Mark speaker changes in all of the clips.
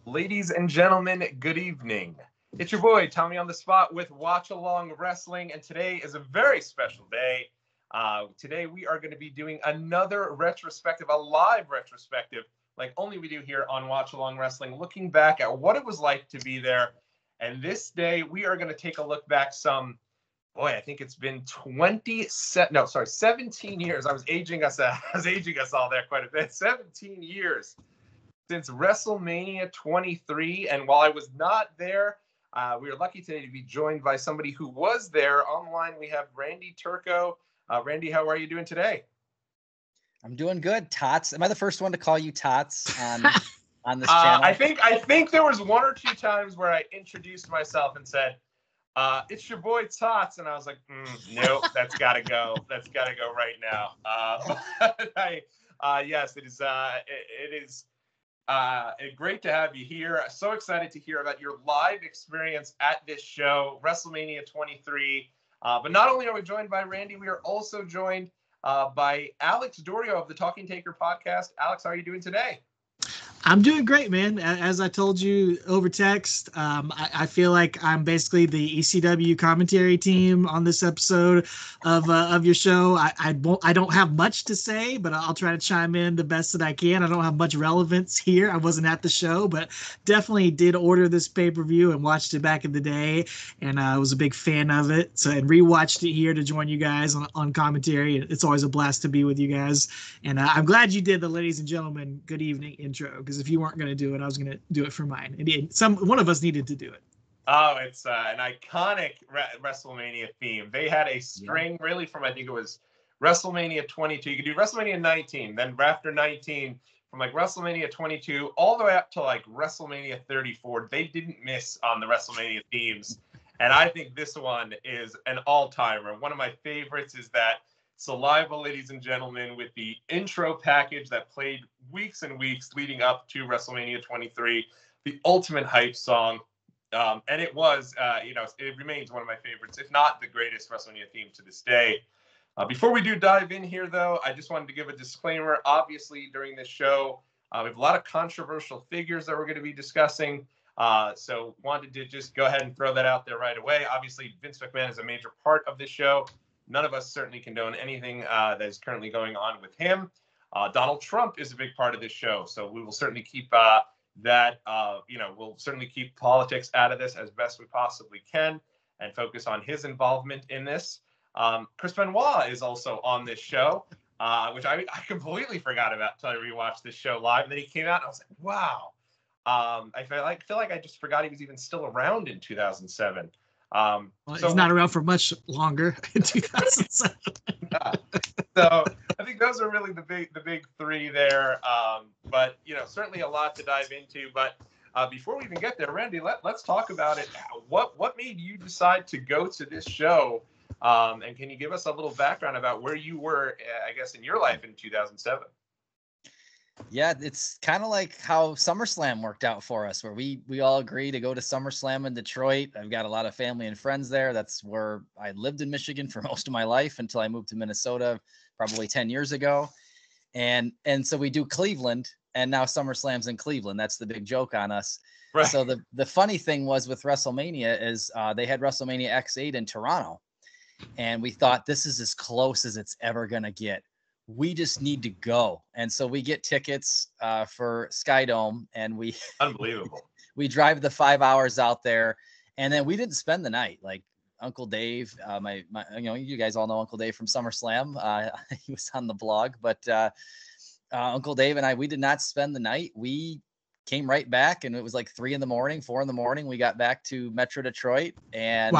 Speaker 1: Ladies and gentlemen, good evening. It's your boy, Tommy on the Spot with Watch Along Wrestling, and today is a very special day. Today we are going to be doing another retrospective, a live retrospective, like only we do here on Watch Along Wrestling, looking back at what it was like to be there. And this day we are going to take a look back I think it's been 17 years. I was aging us all there quite a bit. 17 years since WrestleMania 23. And while I was not there, we are lucky today to be joined by somebody who was there. Online, we have Randy Turco. Randy, how are you doing today?
Speaker 2: I'm doing good, Tots. Am I the first one to call you Tots on this channel?
Speaker 1: I think there was one or two times where I introduced myself and said, it's your boy Tots, and I was like, nope, that's got to go. That's got to go right now. Yes, it is great to have you here. So excited to hear about your live experience at this show, WrestleMania 23. But not only are we joined by Randy, we are also joined by Alex Doriot of the Talking Taker podcast. Alex, how are you doing today?
Speaker 3: I'm doing great, man. As I told you over text, I feel like I'm basically the ECW commentary team on this episode of your show. I don't have much to say, but I'll try to chime in the best that I can. I don't have much relevance here. I wasn't at the show, but definitely did order this pay-per-view and watched it back in the day, and I was a big fan of it. So and rewatched it here to join you guys on commentary. It's always a blast to be with you guys, and I'm glad you did the ladies and gentlemen good evening intro. Because if you weren't going to do it, I was going to do it for mine. One of us needed to do it.
Speaker 1: Oh, it's an iconic WrestleMania theme. They had a string really from, I think it was WrestleMania 22. You could do WrestleMania 19, then after 19, from like WrestleMania 22 all the way up to like WrestleMania 34. They didn't miss on the WrestleMania themes. And I think this one is an all-timer. One of my favorites is that Saliva, ladies and gentlemen, with the intro package that played weeks and weeks leading up to WrestleMania 23, the ultimate hype song. And it was, it remains one of my favorites, if not the greatest WrestleMania theme to this day. Before we do dive in here, though, I just wanted to give a disclaimer. Obviously, during this show, we have a lot of controversial figures that we're going to be discussing. So wanted to just go ahead and throw that out there right away. Obviously, Vince McMahon is a major part of this show. None of us certainly condone anything that is currently going on with him. Donald Trump is a big part of this show, so we will certainly keep we'll certainly keep politics out of this as best we possibly can and focus on his involvement in this. Chris Benoit is also on this show, which I completely forgot about until I rewatched this show live. And then he came out and I was like, wow. I feel like I just forgot he was even still around in 2007.
Speaker 3: He's not around for much longer in 2007.
Speaker 1: So I think those are really the big three there. But certainly a lot to dive into. But before we even get there, Randy, let's talk about it. What made you decide to go to this show? And can you give us a little background about where you were, I guess, in your life in 2007?
Speaker 2: Yeah, it's kind of like how SummerSlam worked out for us, where we all agree to go to SummerSlam in Detroit. I've got a lot of family and friends there. That's where I lived in Michigan for most of my life until I moved to Minnesota probably 10 years ago. And so we do Cleveland, and now SummerSlam's in Cleveland. That's the big joke on us. Right. So the funny thing was with WrestleMania is they had WrestleMania X8 in Toronto, and we thought this is as close as it's ever going to get. We just need to go. And so we get tickets for Skydome, and
Speaker 1: unbelievable.
Speaker 2: We drive the 5 hours out there, and then we didn't spend the night. Like Uncle Dave, you guys all know Uncle Dave from SummerSlam. He was on the blog, but Uncle Dave and we did not spend the night. We came right back, and it was like 4 a.m. We got back to Metro Detroit and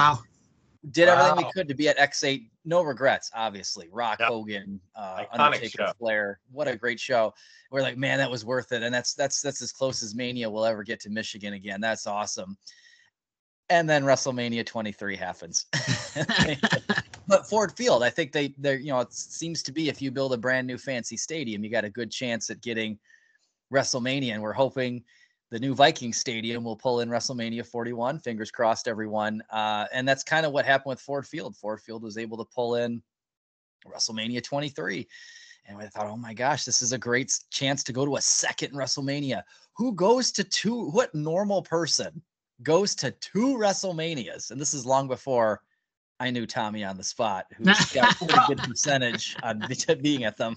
Speaker 2: did everything we could to be at X8. No regrets, obviously. Rock, Hogan, Undertaker, Flair. What a great show. We're like, man, that was worth it. And that's as close as Mania will ever get to Michigan again. That's awesome. And then WrestleMania 23 happens. But Ford Field, I think it seems to be, if you build a brand new fancy stadium, you got a good chance at getting WrestleMania. And we're hoping the new Viking Stadium will pull in WrestleMania 41. Fingers crossed, everyone. And that's kind of what happened with Ford Field. Ford Field was able to pull in WrestleMania 23. And I thought, oh my gosh, this is a great chance to go to a second WrestleMania. Who goes to two? What normal person goes to two WrestleManias? And this is long before I knew Tommy on the spot, who's got a pretty good percentage on being at them.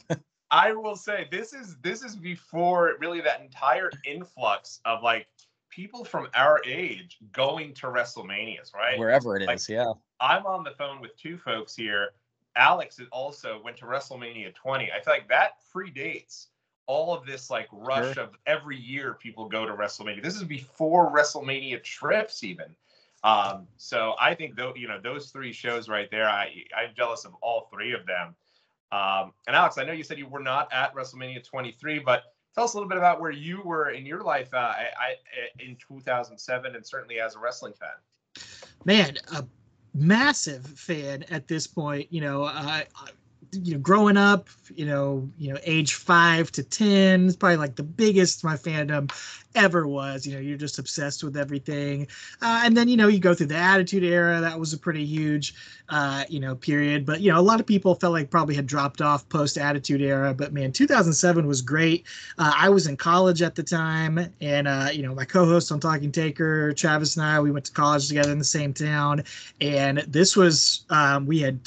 Speaker 1: I will say this is before really that entire influx of like people from our age going to WrestleManias, right?
Speaker 2: Wherever it is, yeah.
Speaker 1: I'm on the phone with two folks here. Alex also went to WrestleMania 20. I feel like that predates all of this like rush of every year people go to WrestleMania. This is before WrestleMania trips even. So I think those three shows right there, I'm jealous of all three of them. And Alex, I know you said you were not at WrestleMania 23, but tell us a little bit about where you were in your life in 2007, and certainly as a wrestling fan.
Speaker 3: Man, a massive fan at this point. Growing up, age 5 to 10 is probably like the biggest my fandom ever was. You're just obsessed with everything. And then, you go through the Attitude Era. That was a pretty huge, period. But, a lot of people felt like probably had dropped off post Attitude Era. But man, 2007 was great. I was in college at the time. And, my co-host on Talking Taker, Travis, and I, we went to college together in the same town. And this was, we had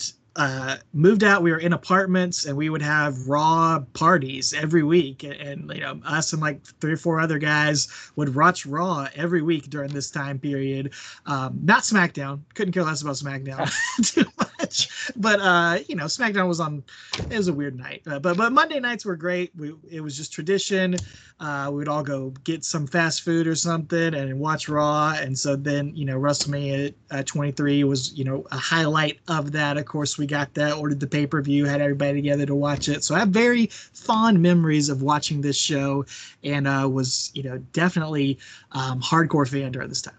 Speaker 3: moved out. We were in apartments, and we would have Raw parties every week. And us and like 3 or 4 other guys would watch Raw every week during this time period. Not SmackDown. Couldn't care less about SmackDown too much. But SmackDown was on. It was a weird night. But Monday nights were great. It was just tradition. We would all go get some fast food or something and watch Raw. And so then WrestleMania 23 was a highlight of that. Of course, we got that, ordered the pay-per-view, had everybody together to watch it. So I have very fond memories of watching this show, and was definitely hardcore fan during this time.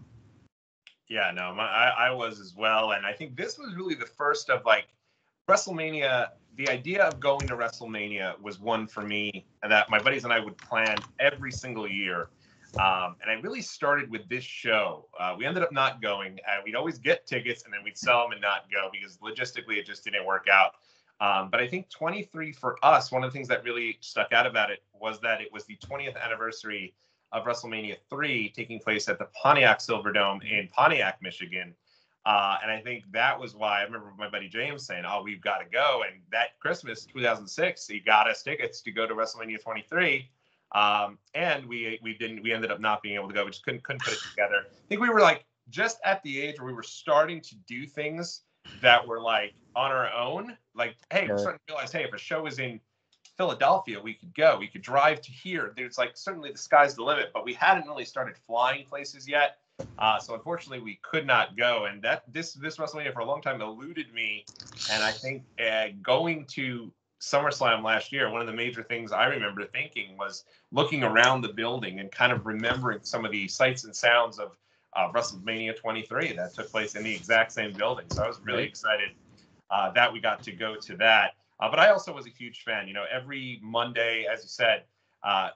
Speaker 1: Yeah, no, I was as well. And I think this was really the first of like WrestleMania. The idea of going to WrestleMania was one for me that my buddies and I would plan every single year. And I really started with this show. We ended up not going. We'd always get tickets and then we'd sell them and not go because logistically it just didn't work out. But I think 23 for us, one of the things that really stuck out about it was that it was the 20th anniversary of WrestleMania 3 taking place at the Pontiac Silverdome in Pontiac, Michigan. And I think that was why I remember my buddy James saying, "Oh, we've got to go." And that Christmas 2006, he got us tickets to go to WrestleMania 23. And we ended up not being able to go. We just couldn't put it together. I think we were like just at the age where we were starting to do things that were like on our own. Like, hey, we're starting to realize, hey, if a show is in Philadelphia, we could go. We could drive to here. There's like certainly the sky's the limit, but we hadn't really started flying places yet. So unfortunately, we could not go. And that this WrestleMania for a long time eluded me. And I think going to SummerSlam last year, one of the major things I remember thinking was looking around the building and kind of remembering some of the sights and sounds of WrestleMania 23 that took place in the exact same building. So I was really excited that we got to go to that. But I also was a huge fan. Every Monday, as you said,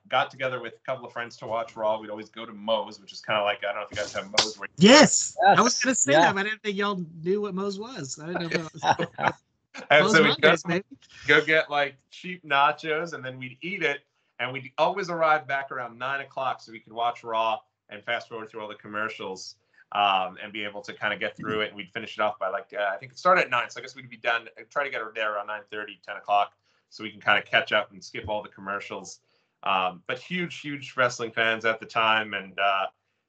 Speaker 1: got together with a couple of friends to watch Raw. We'd always go to Moe's, which is kind of like, I don't know if you guys have Moe's.
Speaker 3: Yes. I was going to say that, but I didn't think y'all knew what Moe's was. I didn't know what it was.
Speaker 1: And so we'd go get like cheap nachos, and then we'd eat it, and we'd always arrive back around 9 o'clock so we could watch Raw and fast forward through all the commercials and be able to kind of get through it. And we'd finish it off by like, I think it started at 9. So I guess we'd be done, try to get there around 9:30, 10 o'clock so we can kind of catch up and skip all the commercials. But huge wrestling fans at the time. And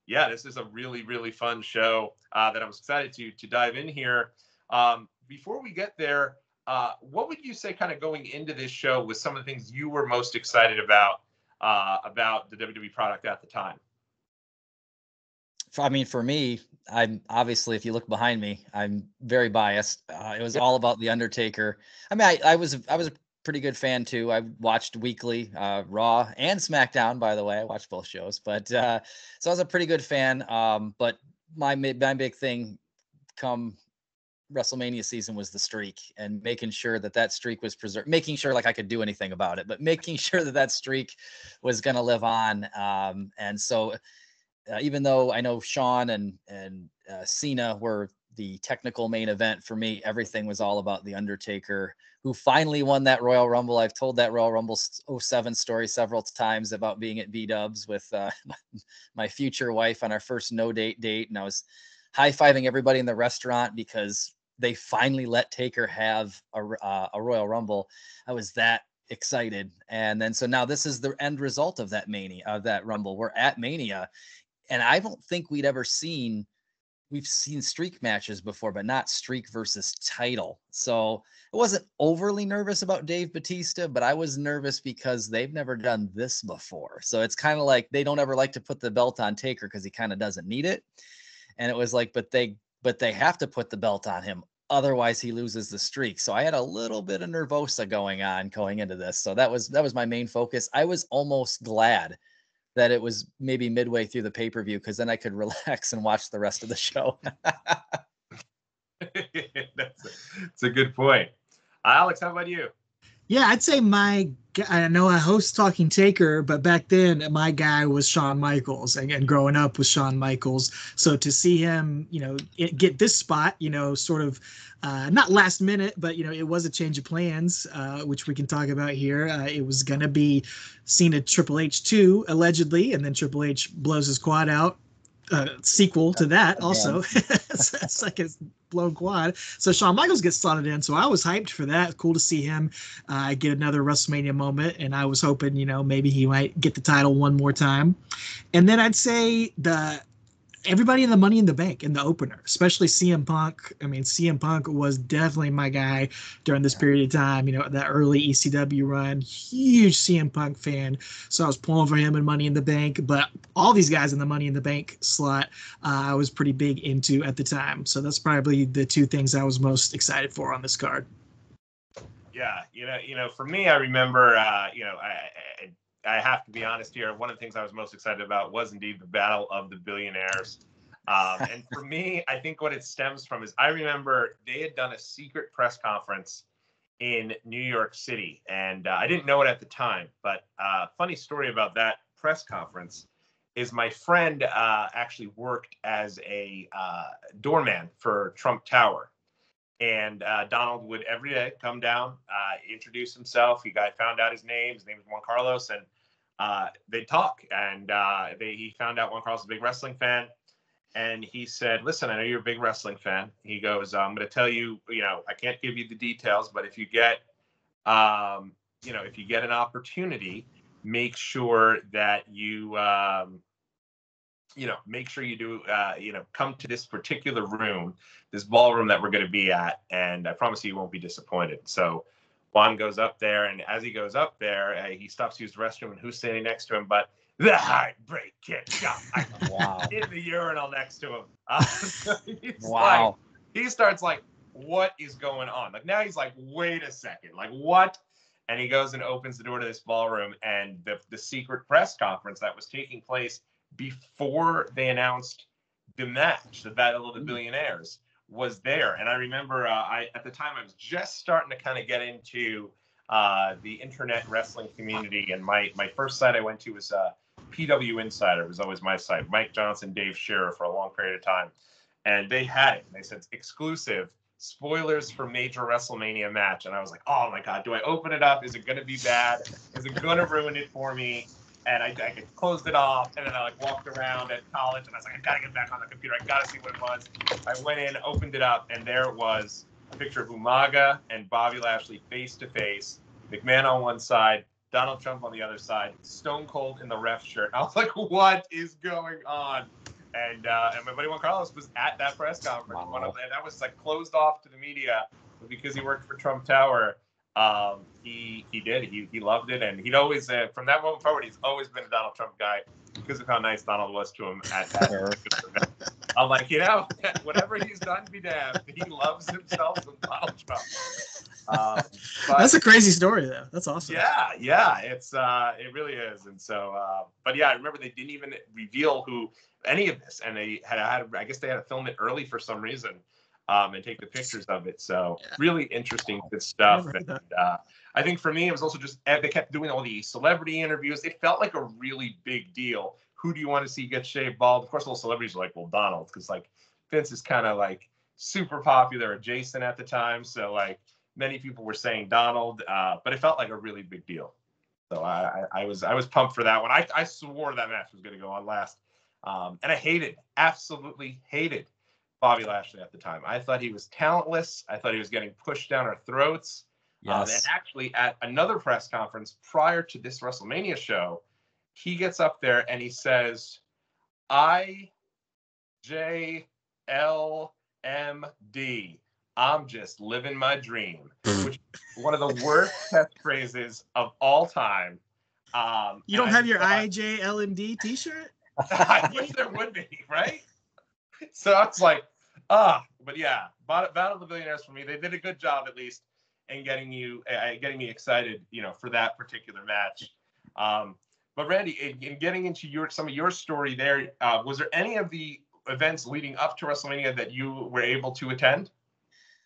Speaker 1: yeah, this is a really, really fun show that I'm excited to dive in here. Before we get there, what would you say kind of going into this show was some of the things you were most excited about the WWE product at the time?
Speaker 2: I mean, for me, I'm obviously, if you look behind me, I'm very biased. It was all about The Undertaker. I mean, I was a pretty good fan too. I watched weekly Raw and SmackDown, by the way. I watched both shows, but so I was a pretty good fan. But my big thing come WrestleMania season was the streak, and making sure that streak was preserved, making sure like I could do anything about it, but making sure that streak was going to live on. And so even though I know Shawn and Cena were the technical main event for me, everything was all about The Undertaker, who finally won that Royal Rumble. I've told that Royal Rumble 07 story several times about being at B-Dubs with my future wife on our first no date, and I was high-fiving everybody in the restaurant because they finally let Taker have a Royal Rumble. I was that excited. And then, so now this is the end result of that Mania, of that Rumble. We're at Mania, and I don't think we've seen streak matches before, but not streak versus title. So I wasn't overly nervous about Dave Bautista, but I was nervous because they've never done this before. So it's kind of like they don't ever like to put the belt on Taker because he kind of doesn't need it. And it was like, but they have to put the belt on him. Otherwise he loses the streak. So I had a little bit of nervosa going into this. So that was my main focus. I was almost glad that it was maybe midway through the pay-per-view, because then I could relax and watch the rest of the show.
Speaker 1: That's a good point. Alex, how about you?
Speaker 3: Yeah, I'd say I know I host Talking Taker, but back then my guy was Shawn Michaels, and growing up with Shawn Michaels. So to see him, get this spot, sort of not last minute, but it was a change of plans, which we can talk about here. It was gonna be seen at Triple H 2 allegedly, and then Triple H blows his quad out. Sequel to that also. It's like a blown quad. So Shawn Michaels gets slotted in. So I was hyped for that. Cool to see him get another WrestleMania moment. And I was hoping, maybe he might get the title one more time. And then I'd say everybody in the Money in the Bank in the opener, especially CM Punk. I mean, CM Punk was definitely my guy during this period of time, that early ECW run. Huge CM Punk fan. So I was pulling for him in Money in the Bank. But all these guys in the Money in the Bank slot, I was pretty big into at the time. So that's probably the two things I was most excited for on this card.
Speaker 1: Yeah, for me, I remember, I have to be honest here. One of the things I was most excited about was indeed the Battle of the Billionaires. And for me, I think what it stems from is I remember they had done a secret press conference in New York City. And I didn't know it at the time. But funny story about that press conference is my friend actually worked as a doorman for Trump Tower. And Donald would every day come down, introduce himself. He found out his name. His name was Juan Carlos, and they'd talk. And he found out Juan Carlos was a big wrestling fan. And he said, "Listen, I know you're a big wrestling fan." He goes, "I'm going to tell you, I can't give you the details, but if you get, if you get an opportunity, make sure that you." Make sure you do, come to this particular room, this ballroom that we're going to be at, and I promise you won't be disappointed. So Juan goes up there, and as he goes up there, he stops to use the restroom, and who's standing next to him but the Heartbreak Kid?
Speaker 2: Wow.
Speaker 1: In the urinal next to him.
Speaker 2: Wow.
Speaker 1: He starts like, what is going on? Like, now he's like, wait a second, like, what? And he goes and opens the door to this ballroom, and the secret press conference that was taking place before they announced the match, the Battle of the Billionaires, was there. And I remember at the time I was just starting to kind of get into the internet wrestling community, and my first site I went to was PW Insider. It was always my site. Mike Johnson, Dave Scherer for a long period of time, and they had it. And they said exclusive spoilers for major WrestleMania match, and I was like, oh my god, do I open it up? Is it going to be bad? Is it going to ruin it for me? And I closed it off, and then I walked around at college, and I was like, I gotta get back on the computer. I gotta see what it was. I went in, opened it up, and there it was, a picture of Umaga and Bobby Lashley face to face, McMahon on one side, Donald Trump on the other side, Stone Cold in the ref shirt. And I was like, what is going on? And my buddy Juan Carlos was at that press conference.
Speaker 2: Wow.
Speaker 1: That was like closed off to the media, but because he worked for Trump Tower. He loved it, and he'd always from that moment forward he's always been a Donald Trump guy because of how nice Donald was to him at that event. I'm like, whatever he's done, be damned, he loves himself some Donald Trump.
Speaker 3: That's a crazy story though. That's awesome.
Speaker 1: Yeah, it's it really is. And so but yeah, I remember they didn't even reveal who any of this, and they had I guess they had to film it early for some reason. And take the pictures of it. So really interesting, good stuff. And I think for me, it was also just, they kept doing all these celebrity interviews. It felt like a really big deal. Who do you want to see get shaved bald? Of course, all celebrities are like, well, Donald, because like Vince is kind of like super popular, or Jason at the time. So like many people were saying Donald, but it felt like a really big deal. So I was pumped for that one. I swore that match was going to go on last. And I absolutely hated Bobby Lashley at the time. I thought he was talentless. I thought he was getting pushed down our throats.
Speaker 2: Yes.
Speaker 1: And actually, at another press conference prior to this WrestleMania show, he gets up there and he says, IJLMD. I'm just living my dream, which is one of the worst catchphrases of all time.
Speaker 3: You don't have your IJLMD t-shirt?
Speaker 1: I wish there would be, right? So I was like, but yeah, Battle of the Billionaires for me. They did a good job, at least, in getting me excited, for that particular match. But Randy, in getting into some of your story there, was there any of the events leading up to WrestleMania that you were able to attend?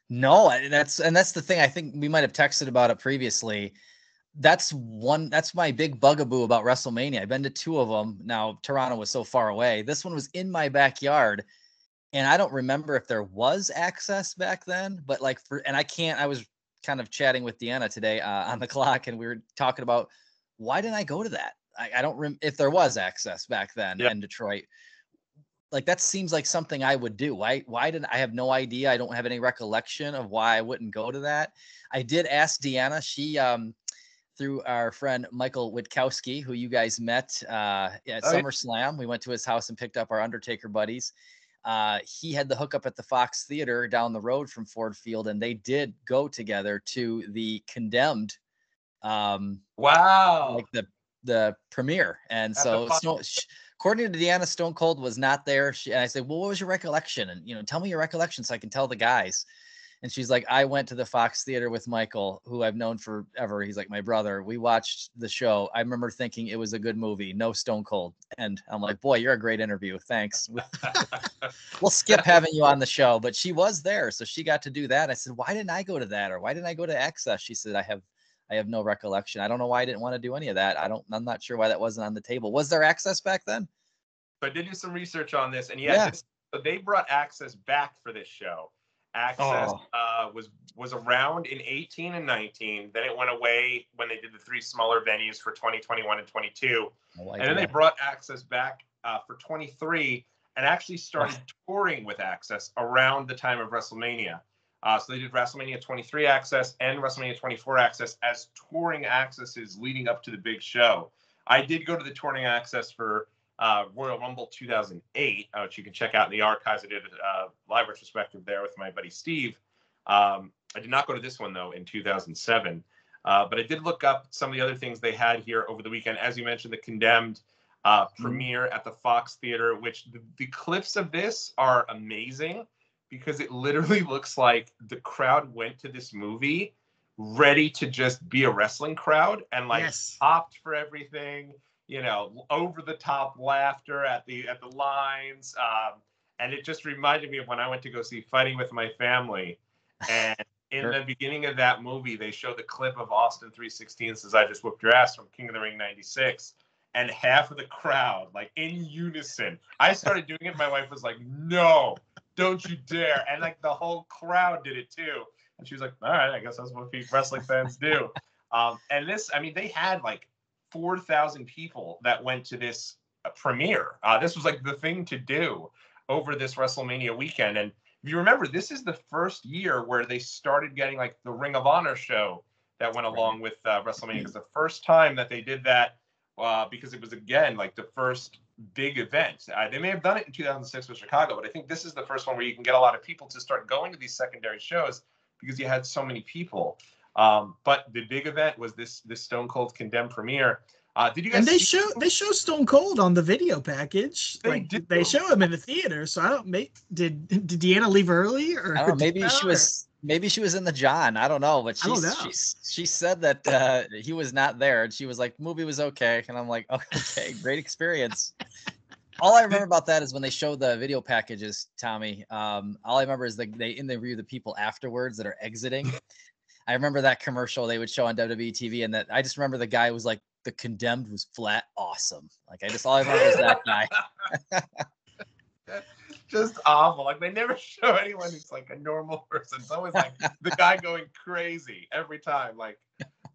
Speaker 2: No, that's the thing. I think we might have texted about it previously. That's my big bugaboo about WrestleMania. I've been to 2 of them. Now, Toronto was so far away. This one was in my backyard. And I don't remember if there was Axxess back then, but I was kind of chatting with Deanna today on the clock, and we were talking about why didn't I go to that? I don't if there was Axxess back then in Detroit. Like, that seems like something I would do. Why didn't I have no idea? I don't have any recollection of why I wouldn't go to that. I did ask Deanna. She, through our friend Michael Witkowski, who you guys met at SummerSlam. We went to his house and picked up our Undertaker buddies. He had the hookup at the Fox Theater down the road from Ford Field, and they did go together to the Condemned.
Speaker 1: Wow.
Speaker 2: Like the premiere. And so according to Deanna, Stone Cold was not there. And I said, well, what was your recollection? And, tell me your recollection so I can tell the guys. And she's like, I went to the Fox Theater with Michael, who I've known forever. He's like my brother. We watched the show. I remember thinking it was a good movie. No Stone Cold. And I'm like, boy, you're a great interview. Thanks. We'll skip having you on the show. But she was there. So she got to do that. I said, why didn't I go to that? Or why didn't I go to Axxess? She said, I have no recollection. I don't know why I didn't want to do any of that. I'm not sure why that wasn't on the table. Was there Axxess back then?
Speaker 1: So I did do some research on this, and so they brought Axxess back for this show. Axxess was around in 18 and 19. Then it went away when they did the 3 smaller venues for 2021 and 22. And then they brought Axxess back for 23 and actually started touring with Axxess around the time of WrestleMania. So they did WrestleMania 23 Axxess and WrestleMania 24 Axxess as touring Axxesses leading up to the big show. I did go to the touring Axxess for Royal Rumble 2008, which you can check out in the archives. I did a live retrospective there with my buddy Steve. I did not go to this one, though, in 2007. But I did look up some of the other things they had here over the weekend. As you mentioned, the Condemned premiere at the Fox Theater, which the clips of this are amazing because it literally looks like the crowd went to this movie ready to just be a wrestling crowd and popped for everything. Over the top laughter at the lines. And it just reminded me of when I went to go see Fighting with My Family. And in the beginning of that movie, they show the clip of Austin 3:16 says, I just whooped your ass from King of the Ring 96. And half of the crowd, like in unison, I started doing it. My wife was like, no, don't you dare. And like the whole crowd did it too. And she was like, all right, I guess that's what wrestling fans do. And this, they had like 4,000 people that went to this premiere. This was like the thing to do over this WrestleMania weekend. And if you remember, this is the first year where they started getting like the Ring of Honor show that went along with WrestleMania. It was the first time that they did that because it was, again, like the first big event. They may have done it in 2006 with Chicago, but I think this is the first one where you can get a lot of people to start going to these secondary shows because you had so many people. But the big event was this Stone Cold Condemned premiere. Did you guys?
Speaker 3: And they show Stone Cold on the video package. They show him in the theater. So I don't did Deanna leave early or?
Speaker 2: I don't know. Maybe she was in the John. I don't know. But she said that he was not there, and she was like, "Movie was okay," and I'm like, "Okay, great experience." All I remember about that is when they show the video packages, Tommy. All I remember is they interview the people afterwards that are exiting. I remember that commercial they would show on WWE TV, and that I just remember the guy was like, the Condemned was flat awesome. Like all I remember is that guy.
Speaker 1: just awful. Like they never show anyone who's like a normal person. It's always like the guy going crazy every time. Like,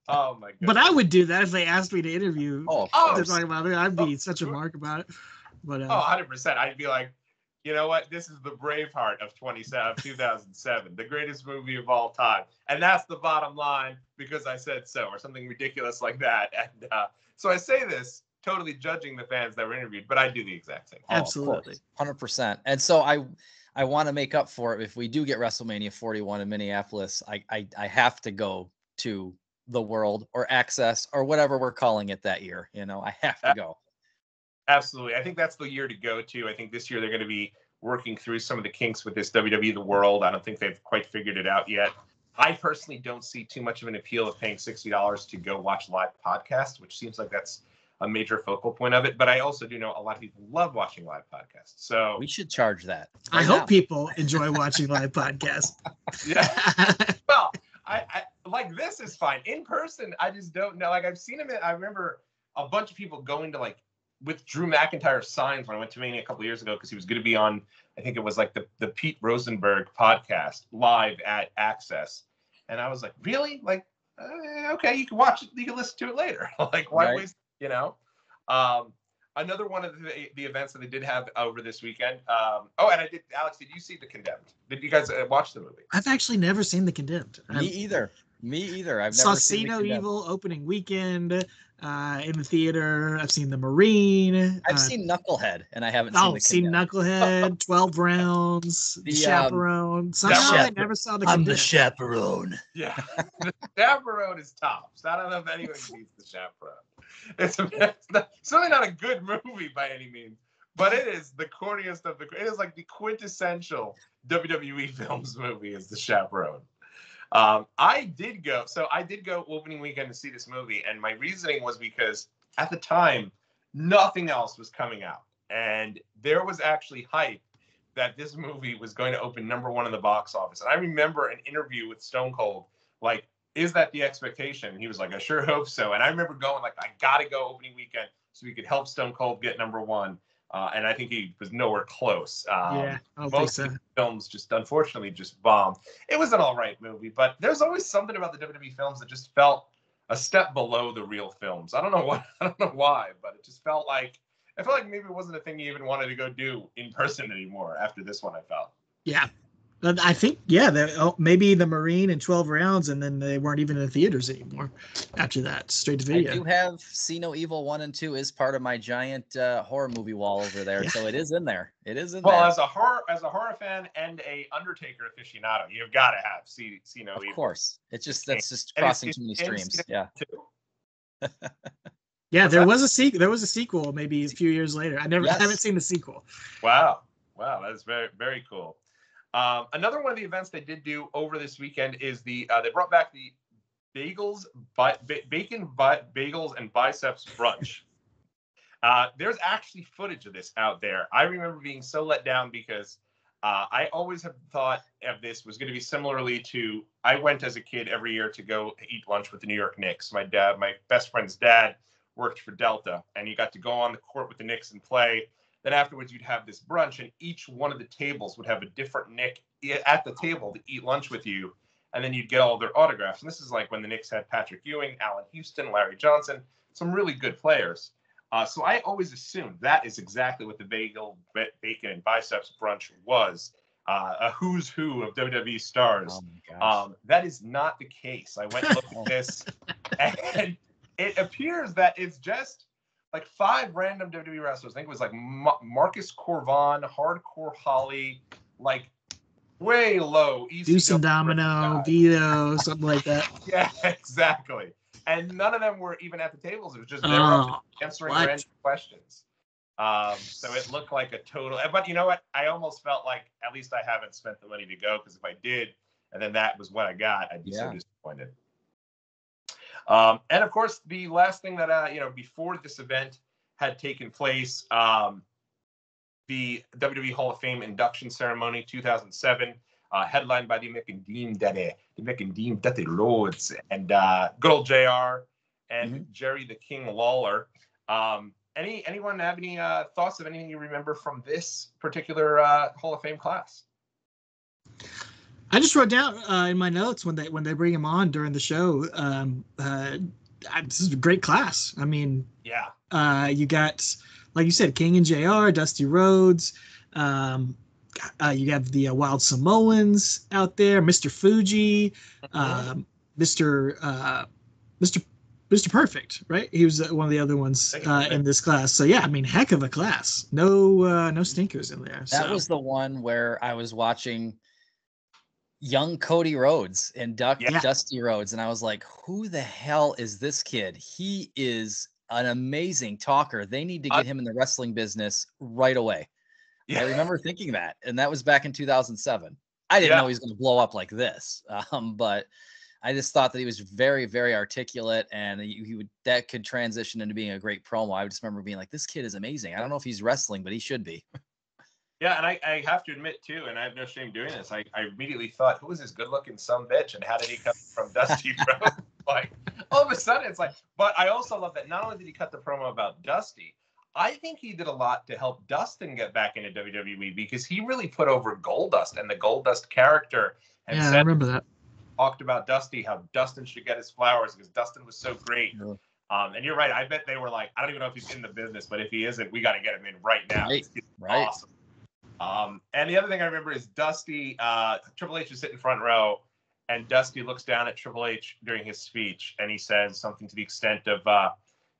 Speaker 1: oh my god.
Speaker 3: But I would do that if they asked me to interview.
Speaker 2: Oh,
Speaker 3: to talk about it. I'd be such a mark about it. But
Speaker 1: 100%. I'd be like, you know what? This is the Braveheart of 2007, the greatest movie of all time, and that's the bottom line because I said so, or something ridiculous like that. And so I say this totally judging the fans that were interviewed, but I do the exact same.
Speaker 3: Absolutely,
Speaker 2: 100%. And so I want to make up for it. If we do get WrestleMania 41 in Minneapolis, I have to go to the World or Axxess or whatever we're calling it that year. You know, I have to go.
Speaker 1: Absolutely. I think that's the year to go to. I think this year they're going to be working through some of the kinks with this WWE The World. I don't think they've quite figured it out yet. I personally don't see too much of an appeal of paying $60 to go watch live podcasts, which seems like that's a major focal point of it. But I also do know a lot of people love watching live podcasts. So
Speaker 2: we should charge that.
Speaker 3: I hope people enjoy watching live podcasts.
Speaker 1: Yeah. Well, I like this is fine. In person, I just don't know. Like I've seen him. I remember a bunch of people going to like with Drew McIntyre signs when I went to Mania a couple of years ago because he was going to be on, I think it was like the Pete Rosenberg podcast live at Axxess. And I was like, really? Like, okay, you can watch it. You can listen to it later. Like, why waste, you know? Another one of the events that they did have over this weekend. And I did, Alex, did you see The Condemned? Did you guys watch the movie?
Speaker 3: I've actually never seen The Condemned.
Speaker 2: Me either. I've
Speaker 3: saw
Speaker 2: never
Speaker 3: See No Evil opening weekend in the theater. I've seen The Marine.
Speaker 2: I've seen Knucklehead, and I haven't seen The Condemned.
Speaker 3: Knucklehead, 12 Rounds, The Chaperone. Somehow I never saw The Condemned.
Speaker 2: I'm the Chaperone.
Speaker 1: Yeah. The Chaperone is tops. I don't know if anyone beats The Chaperone. It's certainly not a good movie by any means, but it is the corniest of it is like the quintessential WWE Films movie is The Chaperone. I did go opening weekend to see this movie, and my reasoning was because at the time nothing else was coming out, and there was actually hype that this movie was going to open #1 in the box office. And I remember an interview with Stone Cold, like, is that the expectation? And he was like, I sure hope so. And I remember going like, I gotta go opening weekend so we could help Stone Cold get #1. And I think he was nowhere close. Most of the films just unfortunately just bombed. It was an all right movie, but there's always something about the WWE films that just felt a step below the real films. I don't know why, but it just felt like maybe it wasn't a thing you even wanted to go do in person anymore after this one. I felt.
Speaker 3: Yeah. I think, maybe The Marine and 12 Rounds, and then they weren't even in the theaters anymore after that. Straight to video.
Speaker 2: I do have See No Evil 1 and 2 is part of my giant horror movie wall over there, so it is in there.
Speaker 1: Well, as a horror fan and a Undertaker aficionado, you've got to have See No Evil.
Speaker 2: Of course, that's just crossing too many streams. Yeah.
Speaker 3: Yeah, there was a sequel. There was a sequel maybe a few years later. I haven't seen the sequel.
Speaker 1: Wow, that's very, very cool. Another one of the events they did do over this weekend is they brought back the bacon, bagels, and biceps brunch. There's actually footage of this out there. I remember being so let down because I always have thought of this was going to be similarly to, I went as a kid every year to go eat lunch with the New York Knicks. My best friend's dad worked for Delta, and you got to go on the court with the Knicks and play. Then afterwards, you'd have this brunch, and each one of the tables would have a different Knick at the table to eat lunch with you, and then you'd get all their autographs. And this is like when the Knicks had Patrick Ewing, Allen Houston, Larry Johnson, some really good players. So I always assumed that is exactly what the bagel, bacon, and biceps brunch was, a who's who of WWE stars.
Speaker 2: Oh my gosh.
Speaker 1: That is not the case. I went and looked at this, and it appears that it's just like 5 random WWE wrestlers. I think it was like Marcus Corvan, Hardcore Holly, like way low.
Speaker 3: Deuce and Domino, Vito, something like that.
Speaker 1: Yeah, exactly. And none of them were even at the tables. It was just they were answering random questions. So it looked like a total. But you know what? I almost felt like at least I haven't spent the money to go, because if I did, and then that was what I got, I'd be so disappointed. And of course, the last thing that before this event had taken place, the WWE Hall of Fame induction ceremony 2007, headlined by the McIndeem Daddy Rhodes and good old JR and Jerry the King Lawler. Anyone have any thoughts of anything you remember from this particular Hall of Fame class?
Speaker 3: I just wrote down in my notes when they bring him on during the show. This is a great class. I mean,
Speaker 1: yeah.
Speaker 3: You got, like you said, King and JR, Dusty Rhodes. You have the Wild Samoans out there, Mr. Fuji, Mr. Perfect, right? He was one of the other ones in this class. So yeah, I mean, heck of a class. No stinkers in there.
Speaker 2: That was the one where I was watching young Cody Rhodes and Dusty Rhodes, and I was like, who the hell is this kid? He is an amazing talker. They need to get him in the wrestling business right away. Yeah. I remember thinking that, and that was back in 2007. I didn't know he was going to blow up like this, but I just thought that he was very, very articulate, and that could transition into being a great promo. I just remember being like, this kid is amazing. I don't know if he's wrestling, but he should be.
Speaker 1: Yeah, and I have to admit, too, and I have no shame doing this, I immediately thought, who is this good-looking sumbitch, and how did he come from Dusty Rhodes? Like, all of a sudden, it's like, but I also love that not only did he cut the promo about Dusty, I think he did a lot to help Dustin get back into WWE, because he really put over Goldust and the Goldust character. And
Speaker 3: I remember that.
Speaker 1: Talked about Dusty, how Dustin should get his flowers because Dustin was so great. Yeah. And you're right. I bet they were like, I don't even know if he's in the business, but if he isn't, we got to get him in right now.
Speaker 2: Right.
Speaker 1: Awesome. And the other thing I remember is Dusty, Triple H is sitting front row, and Dusty looks down at Triple H during his speech, and he says something to the extent of,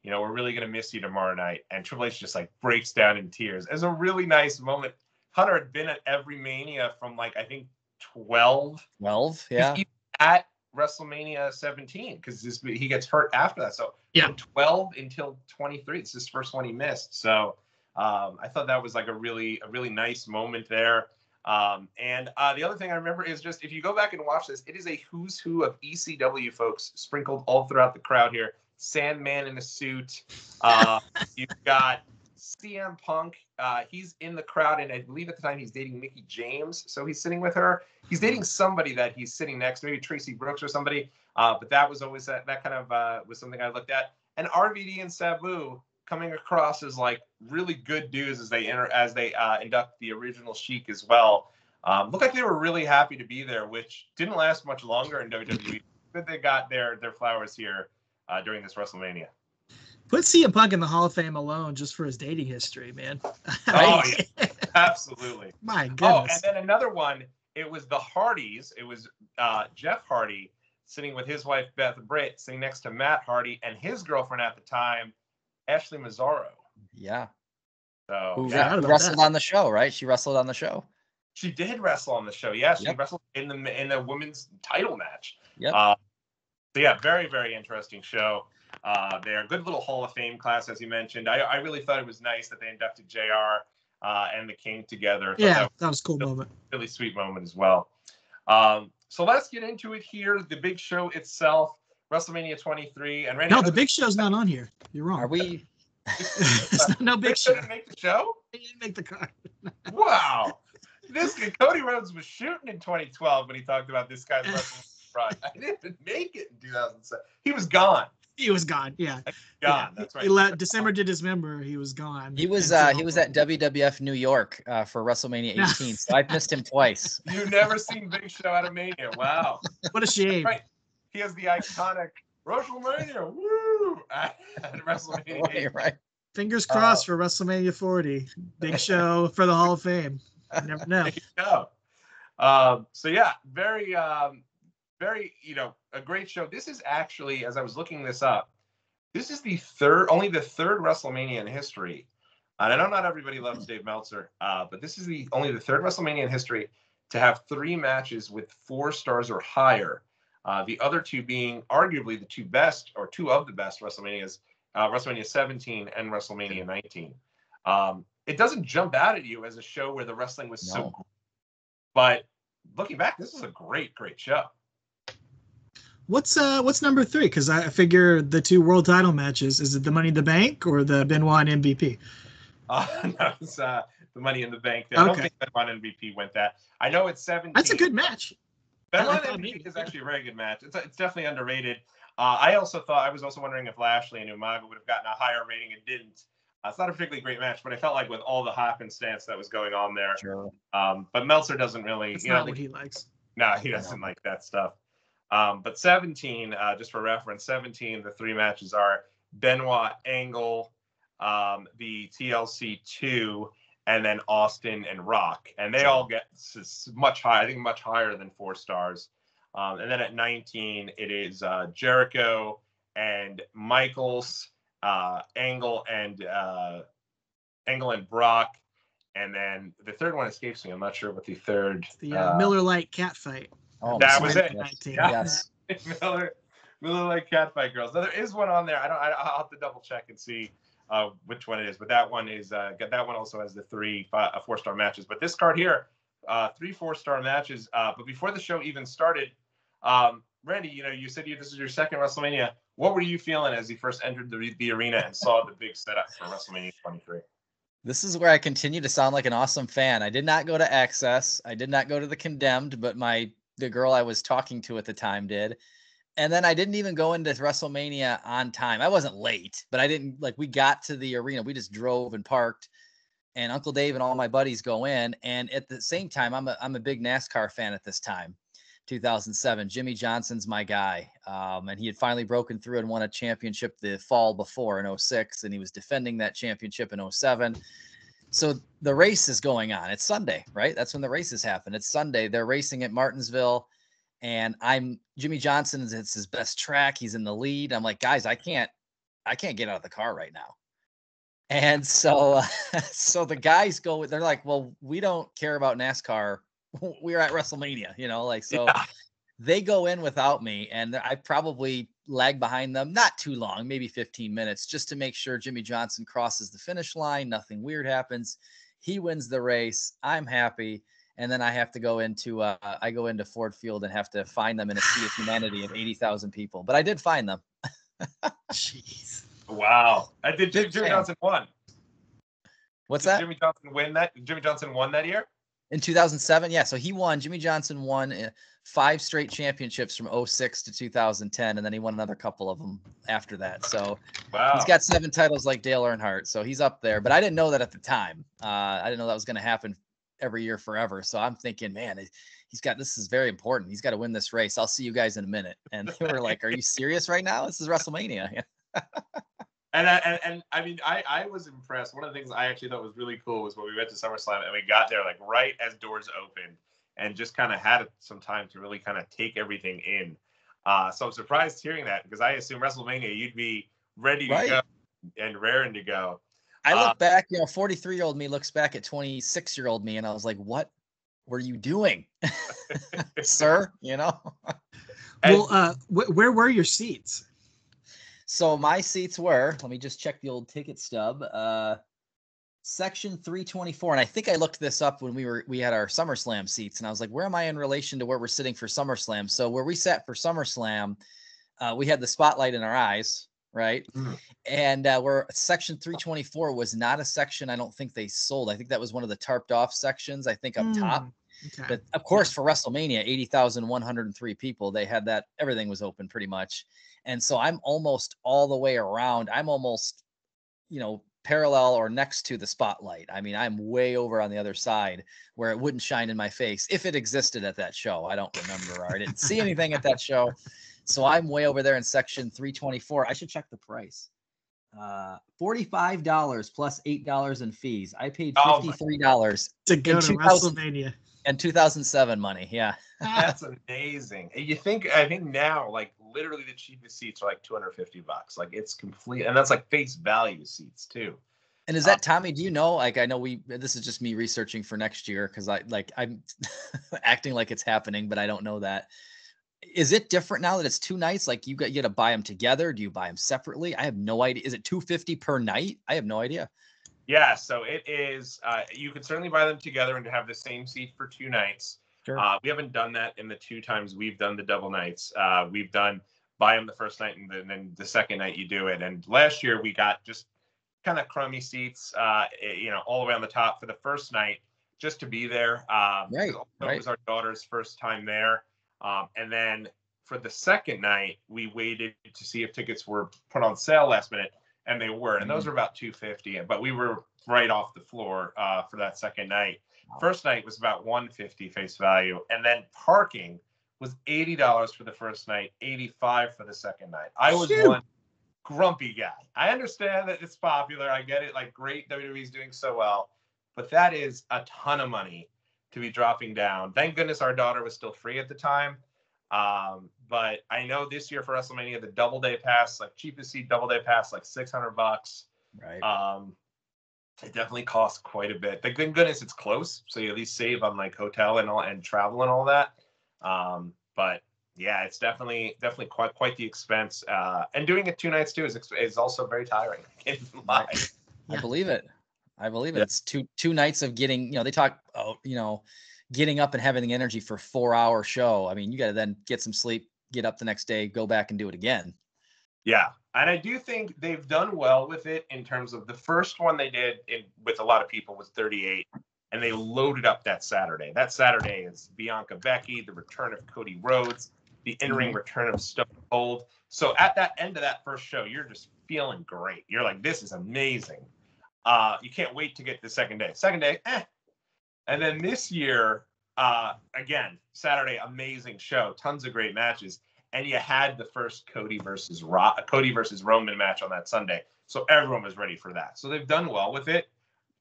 Speaker 1: we're really going to miss you tomorrow night. And Triple H just like breaks down in tears. It was a really nice moment. Hunter had been at every Mania from like, I think 12.
Speaker 2: 12, yeah.
Speaker 1: He's at WrestleMania 17 because he gets hurt after that. So from 12 until 23, it's his first one he missed. So I thought that was like a really nice moment there. And the other thing I remember is just, if you go back and watch this, it is a who's who of ECW folks sprinkled all throughout the crowd here. Sandman in a suit. You've got CM Punk. He's in the crowd, and I believe at the time he's dating Mickie James, so he's sitting with her. He's dating somebody that he's sitting next, maybe Tracy Brooks or somebody. But that was always that kind of was something I looked at. And RVD and Sabu coming across as like really good dudes as they induct the original Sheik as well. Looked like they were really happy to be there, which didn't last much longer in WWE. But they got their flowers here during this WrestleMania.
Speaker 3: Put CM Punk in the Hall of Fame alone just for his dating history, man.
Speaker 1: Oh, yeah. Absolutely.
Speaker 3: My goodness.
Speaker 1: Oh, and then another one, it was the Hardys. It was Jeff Hardy sitting with his wife, Beth Britt, sitting next to Matt Hardy and his girlfriend at the time, Ashley Mazzaro.
Speaker 2: Yeah.
Speaker 1: So,
Speaker 2: who wrestled on the show, right? She wrestled on the show.
Speaker 1: She did wrestle on the show. Yeah, she wrestled in the women's title match.
Speaker 2: Yeah.
Speaker 1: So yeah, very, very interesting show. They're a good little Hall of Fame class, as you mentioned. I really thought it was nice that they inducted JR and the King together.
Speaker 3: Yeah, that was a cool moment.
Speaker 1: Really sweet moment as well. So let's get into it here. The big show itself, WrestleMania 23. And Randy,
Speaker 3: no, the big show's not on here. You're wrong.
Speaker 2: Are we?
Speaker 3: No big show.
Speaker 1: Didn't make the show?
Speaker 3: He didn't make the card.
Speaker 1: Wow. This guy, Cody Rhodes was shooting in 2012 when he talked about this guy's wrestling run. I didn't make it in 2007. He was gone.
Speaker 3: He was gone. Yeah.
Speaker 1: Gone. That's right.
Speaker 3: He left December to December. He was gone.
Speaker 2: He was at WWF New York for WrestleMania 18. So I've missed him twice.
Speaker 1: You've never seen Big Show at a Mania. Wow.
Speaker 3: What a shame.
Speaker 1: Right. He has the iconic WrestleMania. Woo! At WrestleMania.
Speaker 2: Right.
Speaker 3: Fingers crossed for WrestleMania 40. Big Show for the Hall of Fame. You never know.
Speaker 1: There you go. So yeah, very, a great show. This is actually, as I was looking this up, this is only the third WrestleMania in history. And I know not everybody loves Dave Meltzer, but this is only the third WrestleMania in history to have 3 matches with 4 stars or higher. The other 2 being arguably the 2 best, or 2 of the best WrestleManias, WrestleMania 17 and WrestleMania 19. It doesn't jump out at you as a show where the wrestling was so great. But looking back, this is a great, great show.
Speaker 3: What's number 3? Because I figure the 2 world title matches, is it the Money in the Bank or the Benoit and MVP?
Speaker 1: No, it's the Money in the Bank. I don't think Benoit and MVP went that. I know it's 17.
Speaker 3: That's a good match.
Speaker 1: Benoit and MVP is actually a very good match. It's definitely underrated. I was also wondering if Lashley and Umaga would have gotten a higher rating and didn't. It's not a particularly great match, but I felt like with all the happenstance that was going on there.
Speaker 2: Sure.
Speaker 1: But Meltzer doesn't really.
Speaker 3: It's not what he likes.
Speaker 1: No, he doesn't like that stuff. But 17, just for reference, 17, the 3 matches are Benoit, Angle, the TLC 2, and then Austin and Rock. And they all get much higher, I think much higher than 4 stars. And then at 19, it is Jericho and Michaels, Angle and Brock. And then the third one escapes me. I'm not sure what the third.
Speaker 3: The Miller Lite cat fight.
Speaker 2: Oh,
Speaker 1: that was it.
Speaker 2: Yes.
Speaker 1: Miller Lite cat fight girls. Now, there is one on there. I'll have to double check and see which one it is. But that one is that one also has the 3 4-star matches. But this card here, 3 4-star matches. But before the show even started, Randy, you said this is your second WrestleMania. What were you feeling as you first entered the arena and saw the big setup for WrestleMania 23?
Speaker 2: This is where I continue to sound like an awesome fan. I did not go to Axxess. I did not go to the Condemned, but the girl I was talking to at the time did. And then I didn't even go into WrestleMania on time. I wasn't late, but I didn't we got to the arena. We just drove and parked, and Uncle Dave and all my buddies go in. And at the same time, I'm a big NASCAR fan at this time. 2007, Jimmy Johnson's my guy. And he had finally broken through and won a championship the fall before in 06, and he was defending that championship in 07. So the race is going on. It's Sunday, right? That's when the races happen. It's Sunday. They're racing at Martinsville, and Jimmy Johnson. It's his best track. He's in the lead. I'm like, guys, I can't get out of the car right now. And so, so the guys go. They're like, well, we don't care about NASCAR. We're at WrestleMania, so yeah. They go in without me, and I probably lag behind them, not too long, maybe 15 minutes, just to make sure Jimmy Johnson crosses the finish line. Nothing weird happens. He wins the race. I'm happy. And then I have to go into, Ford Field and have to find them in a sea of humanity of 80,000 people. But I did find them.
Speaker 1: Jeez. Wow. Did Jimmy Johnson won?
Speaker 2: What's that?
Speaker 1: Jimmy Johnson win that? Jimmy Johnson won that year?
Speaker 2: In 2007, yeah. So he won. Jimmy Johnson won 5 straight championships from 06 to 2010, and then he won another couple of them after that. So wow. He's got 7 titles like Dale Earnhardt, so he's up there. But I didn't know that at the time. I didn't know that was going to happen every year forever. So I'm thinking, man, this is very important. He's got to win this race. I'll see you guys in a minute. And they were like, are you serious right now? This is WrestleMania.
Speaker 1: And I mean, I was impressed. One of the things I actually thought was really cool was when we went to SummerSlam and we got there like right as doors opened and just kind of had some time to really kind of take everything in. So I'm surprised hearing that, because I assume WrestleMania you'd be ready to go and raring to go.
Speaker 2: I look back, 43-year-old me looks back at 26-year-old me, and I was like, what were you doing, sir?
Speaker 3: Well, where were your seats?
Speaker 2: So my seats were, let me just check the old ticket stub, section 324. And I think I looked this up when we had our SummerSlam seats, and I was like, where am I in relation to where we're sitting for SummerSlam? So where we sat for SummerSlam, we had the spotlight in our eyes, right? Mm. And where section 324 was not a section I don't think they sold. I think that was one of the tarped off sections, I think up top. Okay. But of course, for WrestleMania, 80,103 people, they had that. Everything was open pretty much. And so I'm almost all the way around. I'm almost, parallel or next to the spotlight. I mean, I'm way over on the other side where it wouldn't shine in my face if it existed at that show. I don't remember, or I didn't see anything at that show. So I'm way over there in section 324. I should check the price. $45 plus $8 in fees. I paid $53
Speaker 3: to go to WrestleMania.
Speaker 2: And 2007 money, yeah.
Speaker 1: That's amazing. I think now, like, literally the cheapest seats are like $250. Like, it's complete, and that's like face value seats too.
Speaker 2: And is that, Tommy, do you know, like, I know this is just me researching for next year, because I'm acting like it's happening, but I don't know that. Is it different now that it's 2 nights? Like, you got to buy them together? Do you buy them separately? I have no idea. Is it $250 per night? I have no idea.
Speaker 1: Yeah, so it is. You can certainly buy them together and have the same seat for 2 nights. Sure. We haven't done that in the 2 times we've done the double nights. We've done buy them the first night, and then the second night you do it. And last year we got just kind of crummy seats, all the way on the top for the first night, just to be there. Right. It was our daughter's first time there. And then for the second night, we waited to see if tickets were put on sale last minute. and they were, and those were about $250. But we were right off the floor for that second night. First night was about $150 face value, and then parking was $80 for the first night, $85 for the second night. I was one grumpy guy. I understand that it's popular. I get it. Like, great, WWE's doing so well, but that is a ton of money to be dropping down. Thank goodness our daughter was still free at the time. But I know this year for WrestleMania, the double day pass, like cheapest seat double day pass, like $600.
Speaker 2: Right.
Speaker 1: It definitely costs quite a bit. Thank goodness it's close, so you at least save on like hotel and travel and all that. But yeah, it's definitely quite the expense. And doing it 2 nights too is also very tiring.
Speaker 2: Right. I believe it.
Speaker 1: Yeah.
Speaker 2: It's two nights of getting, they talk, getting up and having the energy for a 4-hour show. I mean, you got to then get some sleep, get up the next day, go back and do it again.
Speaker 1: Yeah. And I do think they've done well with it in terms of the first one they did with a lot of people was 38, and they loaded up that Saturday. That Saturday is Bianca Becky, the return of Cody Rhodes, the in-ring return of Stone Cold. So at that end of that first show, you're just feeling great. You're like, this is amazing. You can't wait to get the second day. Second day, And then this year, again, Saturday, amazing show, tons of great matches. And you had the first Cody versus Roman match on that Sunday. So everyone was ready for that. So they've done well with it.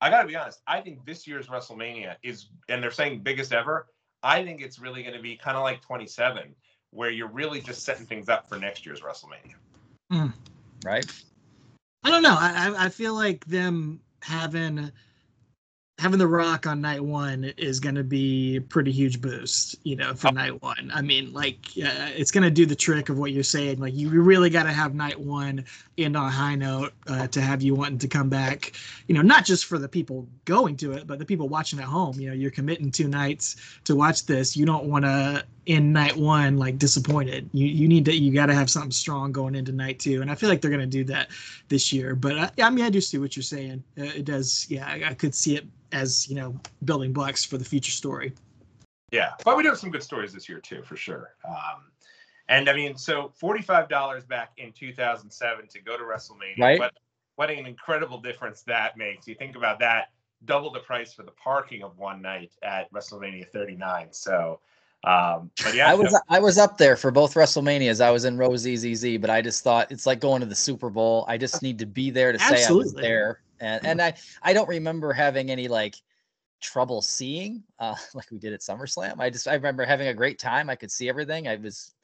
Speaker 1: I got to be honest. I think this year's WrestleMania is, and they're saying biggest ever, I think it's really going to be kind of like 27, where you're really just setting things up for next year's WrestleMania.
Speaker 2: Right?
Speaker 3: I don't know. I feel like them having The Rock on night one is going to be a pretty huge boost, for night one. I mean, it's going to do the trick of what you're saying. Like, you really got to have night one end on a high note to have you wanting to come back, not just for the people going to it, but the people watching at home. You're committing 2 nights to watch this. You don't want to end night one disappointed. You got to have something strong going into night 2. And I feel like they're going to do that this year. But I do see what you're saying. It does. Yeah, I could see it as building blocks for the future story.
Speaker 1: Yeah, but we do have some good stories this year too, for sure. And I mean, so $45 back in 2007 to go to WrestleMania.
Speaker 2: Right.
Speaker 1: What an incredible difference that makes. You think about that, double the price for the parking of one night at WrestleMania 39. So, but yeah,
Speaker 2: I was up there for both WrestleManias. I was in row ZZZ, but I just thought it's like going to the Super Bowl. I just need to be there to say I was there. And I don't remember having any trouble seeing like we did at SummerSlam. I remember having a great time. I could see everything. I was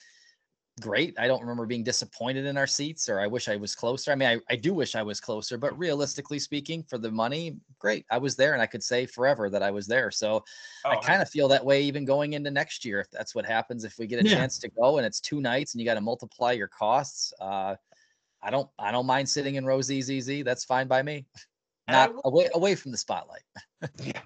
Speaker 2: great. I don't remember being disappointed in our seats, or I wish I was closer. I mean, I do wish I was closer, but realistically speaking, for the money, great. I was there, and I could say forever that I was there. So I kind of feel that way even going into next year. If that's what happens, if we get a chance to go and it's 2 nights and you got to multiply your costs, I don't mind sitting in row ZZZ. That's fine by me. Not away from the spotlight.
Speaker 1: Yeah.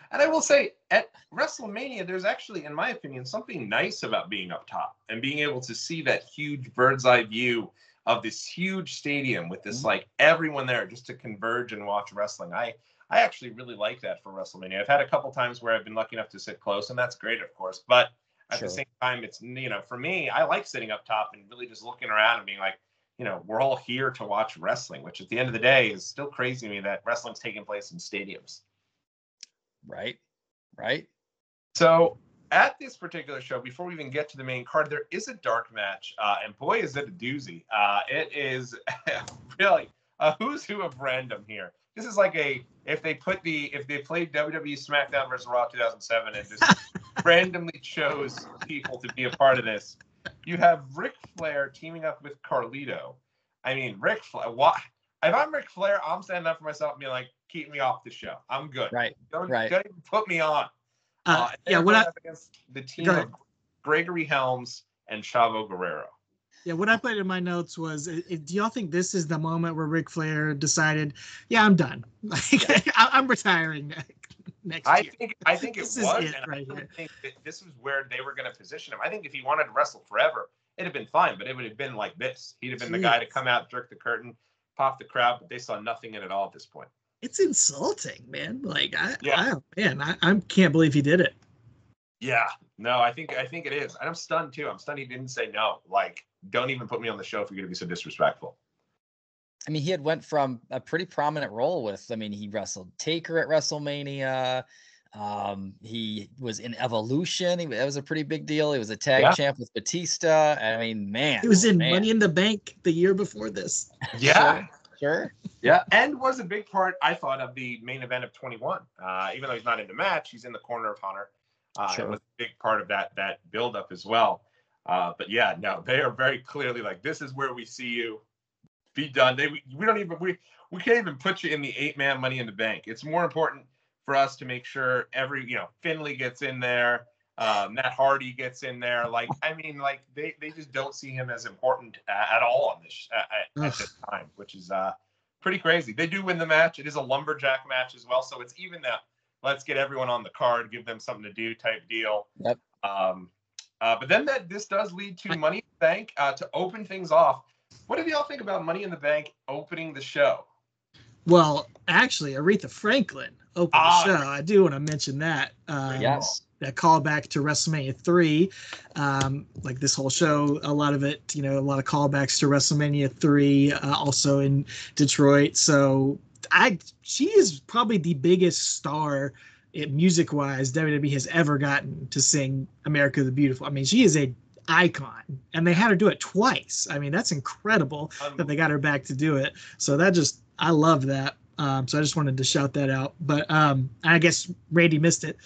Speaker 1: And I will say, at WrestleMania, there's actually, in my opinion, something nice about being up top and being able to see that huge bird's eye view of this huge stadium with this everyone there just to converge and watch wrestling. I actually really like that for WrestleMania. I've had a couple times where I've been lucky enough to sit close, and that's great, of course. But at the same time, it's, for me, I like sitting up top and really just looking around and being like, we're all here to watch wrestling, which at the end of the day is still crazy to me that wrestling's taking place in stadiums.
Speaker 2: Right.
Speaker 1: So at this particular show, before we even get to the main card, there is a dark match, and boy, is it a doozy. It is really a who's who of random here. This is like if they played WWE SmackDown versus Raw 2007 and just randomly chose people to be a part of this. You have Ric Flair teaming up with Carlito. I mean, Ric Flair. If I'm Ric Flair, I'm standing up for myself and being like, keep me off the show. I'm good. Don't even put me on. Against the team of Gregory Helms and Chavo Guerrero.
Speaker 3: Yeah, what I put in my notes was, do y'all think this is the moment where Ric Flair decided, I'm done. I'm retiring next year?
Speaker 1: I think it was. I think that this was where they were going to position him. I think if he wanted to wrestle forever, it'd have been fine, but it would have been like this. He'd have been the guy to come out, jerk the curtain, pop the crowd, but they saw nothing in it all at this point.
Speaker 3: It's insulting, man. I can't believe he did it.
Speaker 1: Yeah, no, I think it is. And I'm stunned too. I'm stunned he didn't say no. Don't even put me on the show if you're going to be so disrespectful.
Speaker 2: I mean, he had went from a pretty prominent role with, I mean, he wrestled Taker at WrestleMania. He was in Evolution. That was a pretty big deal. He was a tag champ with Batista. I mean, man.
Speaker 3: He was in Money in the Bank the year before this.
Speaker 1: Yeah.
Speaker 2: Sure.
Speaker 1: Yeah. And was a big part, I thought, of the main event of 21. Even though he's not in the match, he's in the corner of Hunter. Sure. It was a big part of that build-up as well. But yeah, no, they are very clearly like, this is where we see you. Be done. We can't even put you in the 8-man Money in the Bank. It's more important for us to make sure Finley gets in there, Matt Hardy gets in there. Like, I mean, like they just don't see him as important at all on this at this time, which is pretty crazy. They do win the match. It is a lumberjack match as well, so it's even that let's get everyone on the card, give them something to do type deal.
Speaker 2: Yep.
Speaker 1: But then this does lead to Money in the Bank to open things off. What did y'all think about Money in the Bank opening the show?
Speaker 3: Well, actually, Aretha Franklin opened the show. I do want to mention that.
Speaker 2: Yes.
Speaker 3: That callback to WrestleMania 3. Like this whole show, a lot of it, a lot of callbacks to WrestleMania 3, also in Detroit. So she is probably the biggest star music-wise WWE has ever gotten to sing America the Beautiful. I mean, she is a icon, and they had her do it twice. I mean, that's incredible that they got her back to do it. So I love that. So I just wanted to shout that out. But I guess Randy missed it.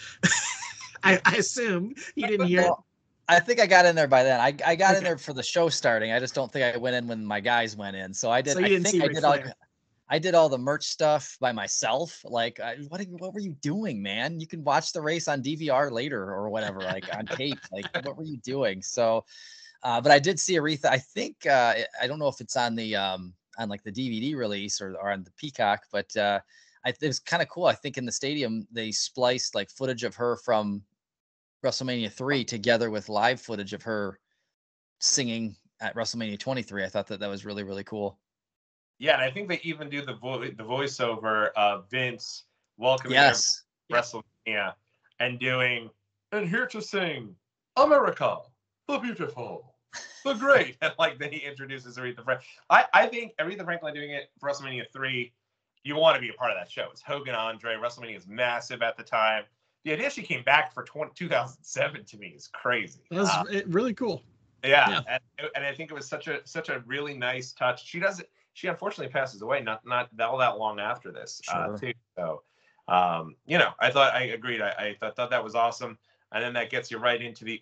Speaker 3: I assume he didn't hear it.
Speaker 2: I think I got in there by then. I got in there for the show starting. I just don't think I went in when my guys went in. So I did. So I did all the merch stuff by myself. Like, what were you doing, man? You can watch the race on DVR later or whatever, like on tape. Like, what were you doing? So, but I did see Aretha. I think I don't know if it's on the on like the DVD release or on the Peacock, but it was kind of cool. I think in the stadium they spliced like footage of her from WrestleMania 3 together with live footage of her singing at WrestleMania 23. I thought that was really, really cool.
Speaker 1: Yeah, and I think they even do the voiceover of Vince welcoming WrestleMania and doing, and here to sing America, the Beautiful, the Great. And like then he introduces Aretha Franklin. I think Aretha Franklin doing it for WrestleMania 3, you want to be a part of that show. It's Hogan Andre. WrestleMania is massive at the time. The idea she came back for 2007 to me is crazy.
Speaker 3: That was really cool.
Speaker 1: Yeah. And I think it was such a really nice touch. She unfortunately passes away not all that long after this, too. So, I agreed. I thought that was awesome. And then that gets you right into the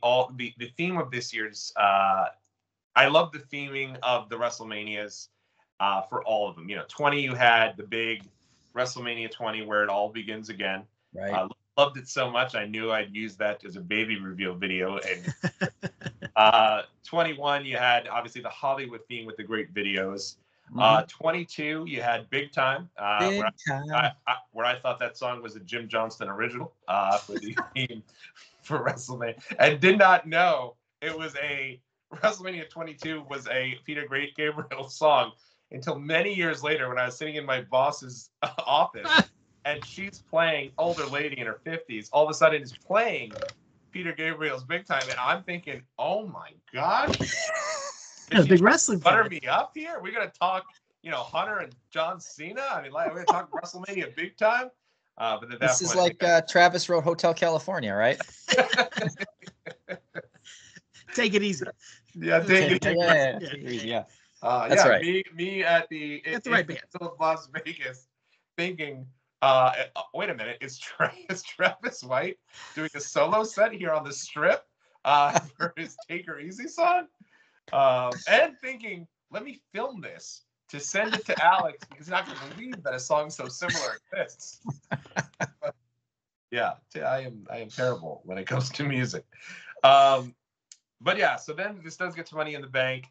Speaker 1: theme of this year's. I love the theming of the WrestleManias for all of them. 20, you had the big WrestleMania 20 where it all begins again.
Speaker 2: Right.
Speaker 1: Loved it so much. I knew I'd use that as a baby reveal video. And 21, you had obviously the Hollywood theme with the great videos. 22, you had Big Time, where I thought that song was a Jim Johnston original for the theme for WrestleMania, and did not know it was WrestleMania 22 was a Peter Gabriel song until many years later when I was sitting in my boss's office and she's playing, older lady in her 50s, all of a sudden is playing Peter Gabriel's Big Time, and I'm thinking, oh my God.
Speaker 3: Big wrestling.
Speaker 1: Butter me up here. We're gonna talk, Hunter and John Cena. I mean, we're gonna talk WrestleMania Big Time. But
Speaker 2: this is like Travis wrote Hotel California, right?
Speaker 3: Take it easy.
Speaker 1: Yeah, take it
Speaker 2: easy. Yeah.
Speaker 1: That's right. Me at the
Speaker 3: right band.
Speaker 1: Las Vegas, thinking, wait a minute, is Travis White doing a solo set here on the Strip for his Take Her Easy song? And thinking, let me film this to send it to Alex because he's not going to believe that a song so similar exists. Yeah, I am terrible when it comes to music. But yeah, so then this does get to Money in the Bank.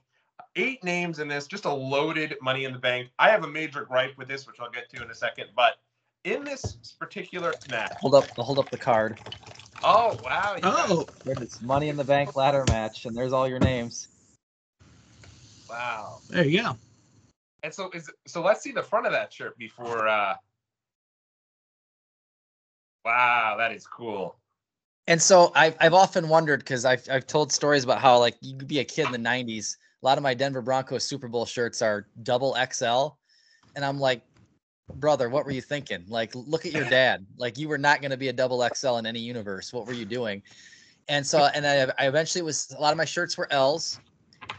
Speaker 1: 8 names in this, just a loaded Money in the Bank. I have a major gripe with this, which I'll get to in a second. But in this particular match,
Speaker 2: hold up the card.
Speaker 1: Oh wow!
Speaker 2: It's Money in the Bank ladder match, and there's all your names.
Speaker 1: Wow.
Speaker 3: There you go.
Speaker 1: And so let's see the front of that shirt before. Wow, that is cool.
Speaker 2: And so I've often wondered, because I've told stories about how like you could be a kid in the 90s. A lot of my Denver Broncos Super Bowl shirts are double XL, And I'm like, brother, what were you thinking? Like, look at your dad. Like, you were not going to be a double XL in any universe. What were you doing? And so, and I eventually was, a lot of my shirts were L's.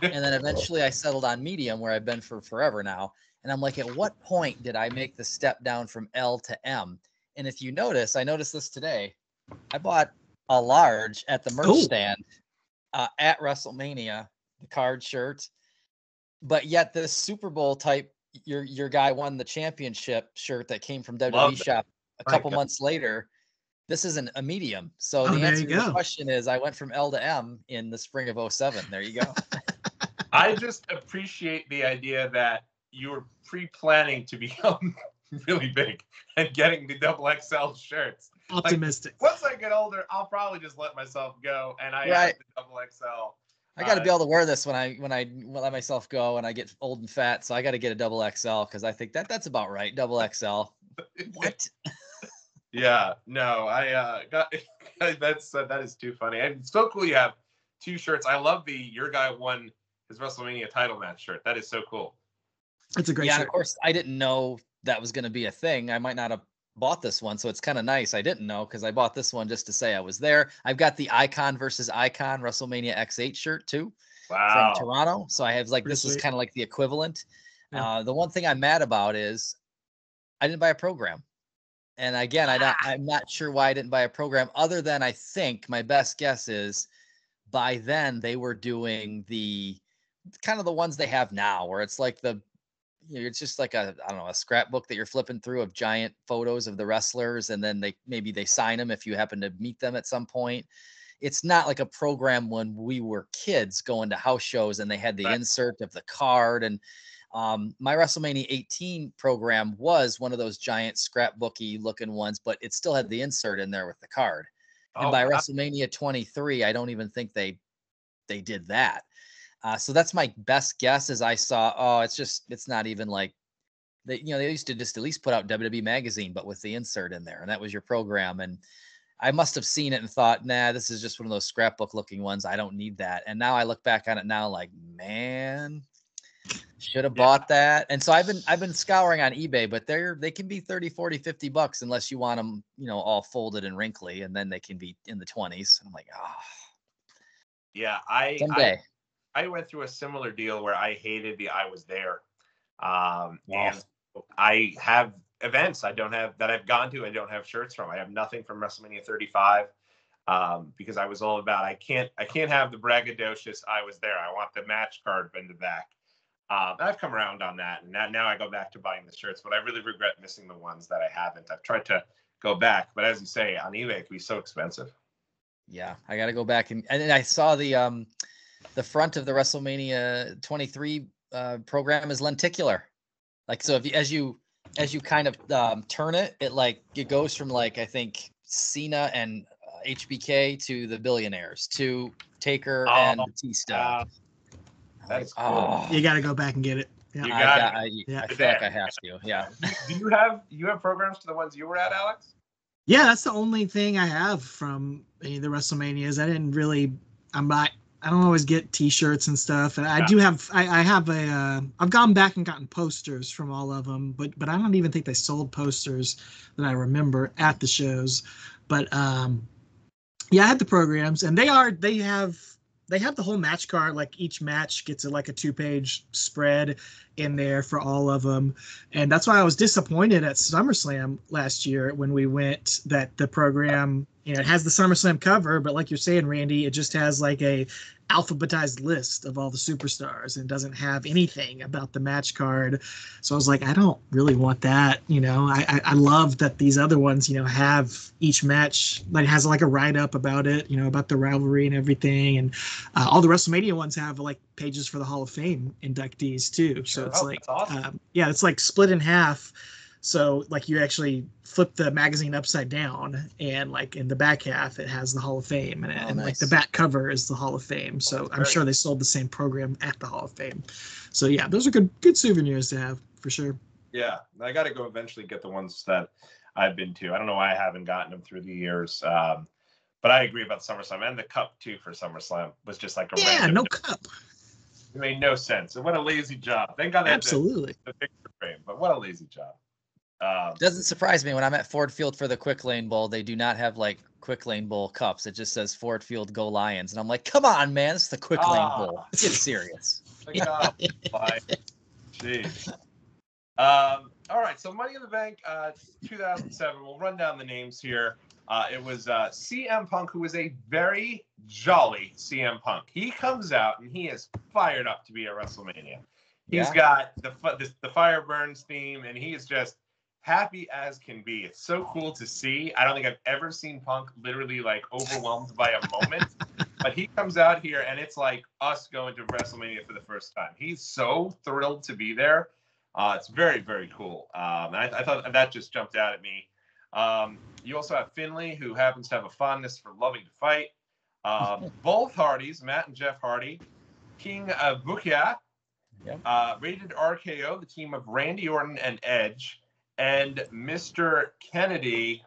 Speaker 2: And then eventually I settled on medium, where I've been for forever now. And I'm like, at what point did I make the step down from L to M? And if you notice, I noticed this today. I bought a large at the merch stand at WrestleMania, the card shirt. But yet this Super Bowl type, your guy won the championship shirt that came from WWE Shop a couple months later. This isn't a medium. So the answer to the question is, I went from L to M in the spring of 2007. There you go.
Speaker 1: I just appreciate the idea that you were pre-planning to become really big and getting the double XL shirts.
Speaker 3: Optimistic.
Speaker 1: Like, once I get older, I'll probably just let myself go, and I have the double XL.
Speaker 2: I got to be able to wear this when I let myself go and I get old and fat. So I got to get a double XL, because I think that's about right. Double XL. What?
Speaker 1: Yeah, no, I got that is too funny. And it's so cool you have two shirts. I love your guy won his WrestleMania title match shirt. That is so cool.
Speaker 3: It's a great shirt.
Speaker 2: And of course, I didn't know that was going to be a thing. I might not have bought this one, so it's kind of nice. I didn't know, because I bought this one just to say I was there. I've got the Icon versus Icon WrestleMania X8 shirt too. Wow. From Toronto. So I have this is kind of like the equivalent. Yeah. The one thing I'm mad about is I didn't buy a program. And again, I'm not sure why I didn't buy a program, other than I think my best guess is by then they were doing the kind of the ones they have now, where it's like it's just like a scrapbook that you're flipping through of giant photos of the wrestlers, and then they sign them if you happen to meet them at some point. It's not like a program when we were kids going to house shows and they had the insert of the card. And my WrestleMania 18 program was one of those giant scrapbooky looking ones, but it still had the insert in there with the card. And by WrestleMania 23, I don't even think they did that. So that's my best guess. Is I saw, it's not even like they used to just at least put out WWE Magazine, but with the insert in there, and that was your program. And I must have seen it and thought, nah, this is just one of those scrapbook looking ones. I don't need that. And now I look back on it now like, man, should have bought that. And so I've been scouring on eBay, but they can be 30, 40, $50 unless you want them, all folded and wrinkly, and then they can be in the 20s. I'm like,
Speaker 1: yeah,
Speaker 2: someday.
Speaker 1: I went through a similar deal where I hated the I was there. And I have events that I've gone to, I don't have shirts from. I have nothing from WrestleMania 35 because I was all about I can't have the braggadocious I was there. I want the match card in the back. I've come around on that, and now I go back to buying the shirts, but I really regret missing the ones that I haven't. I've tried to go back, but as you say, on eBay it can be so expensive.
Speaker 2: Yeah, I got to go back and I saw the front of the WrestleMania 23 program is lenticular. Like, so as you kind of turn it, it goes from I think Cena and HBK to the Billionaires to Taker and Batista.
Speaker 1: That's cool.
Speaker 3: You got to go back and get it. Yeah.
Speaker 2: I feel like I have to. Yeah.
Speaker 1: Do you have programs to the ones you were at, Alex?
Speaker 3: Yeah, that's the only thing I have from any of the WrestleManias. I don't always get T-shirts and stuff, and I do have. I've gone back and gotten posters from all of them, but I don't even think they sold posters that I remember at the shows. But yeah, I had the programs, and they have the whole match card. Like each match gets a 2-page spread in there for all of them, and that's why I was disappointed at SummerSlam last year when we went that the program. It has the SummerSlam cover, but like you're saying, Randy, it just has a alphabetized list of all the superstars and doesn't have anything about the match card. So I was like, I don't really want that. I love that these other ones, have each match has a write-up about it, about the rivalry and everything. And all the WrestleMania ones have pages for the Hall of Fame inductees too. So it's awesome. It's split in half. So you actually flip the magazine upside down, and in the back half it has the Hall of Fame, and nice. The back cover is the Hall of Fame. So I'm sure they sold the same program at the Hall of Fame. So yeah, those are good souvenirs to have for sure.
Speaker 1: Yeah, I got to go eventually get the ones that I've been to. I don't know why I haven't gotten them through the years, but I agree about SummerSlam, and the cup too for SummerSlam was just random.
Speaker 3: No cup.
Speaker 1: It made no sense. And what a lazy job. Thank God they had the picture frame, but what a lazy job.
Speaker 2: Doesn't surprise me when I'm at Ford Field for the Quick Lane Bowl. They do not have like Quick Lane Bowl cups. It just says Ford Field Go Lions, and I'm like, come on, man, it's the Quick Lane Bowl. Get serious.
Speaker 1: Jeez. All right, so Money in the Bank 2007. We'll run down the names here. It was CM Punk, who was a very jolly CM Punk. He comes out and he is fired up to be at WrestleMania. He's got the Fire Burns theme, and he is just happy as can be. It's so cool to see. I don't think I've ever seen Punk literally like overwhelmed by a moment, but he comes out here and it's like us going to WrestleMania for the first time. He's so thrilled to be there. It's very, very cool. And I thought that just jumped out at me. You also have Finlay, who happens to have a fondness for loving to fight. Both Hardys, Matt and Jeff Hardy, King Bookia, Rated RKO, the team of Randy Orton and Edge, and Mr. Kennedy.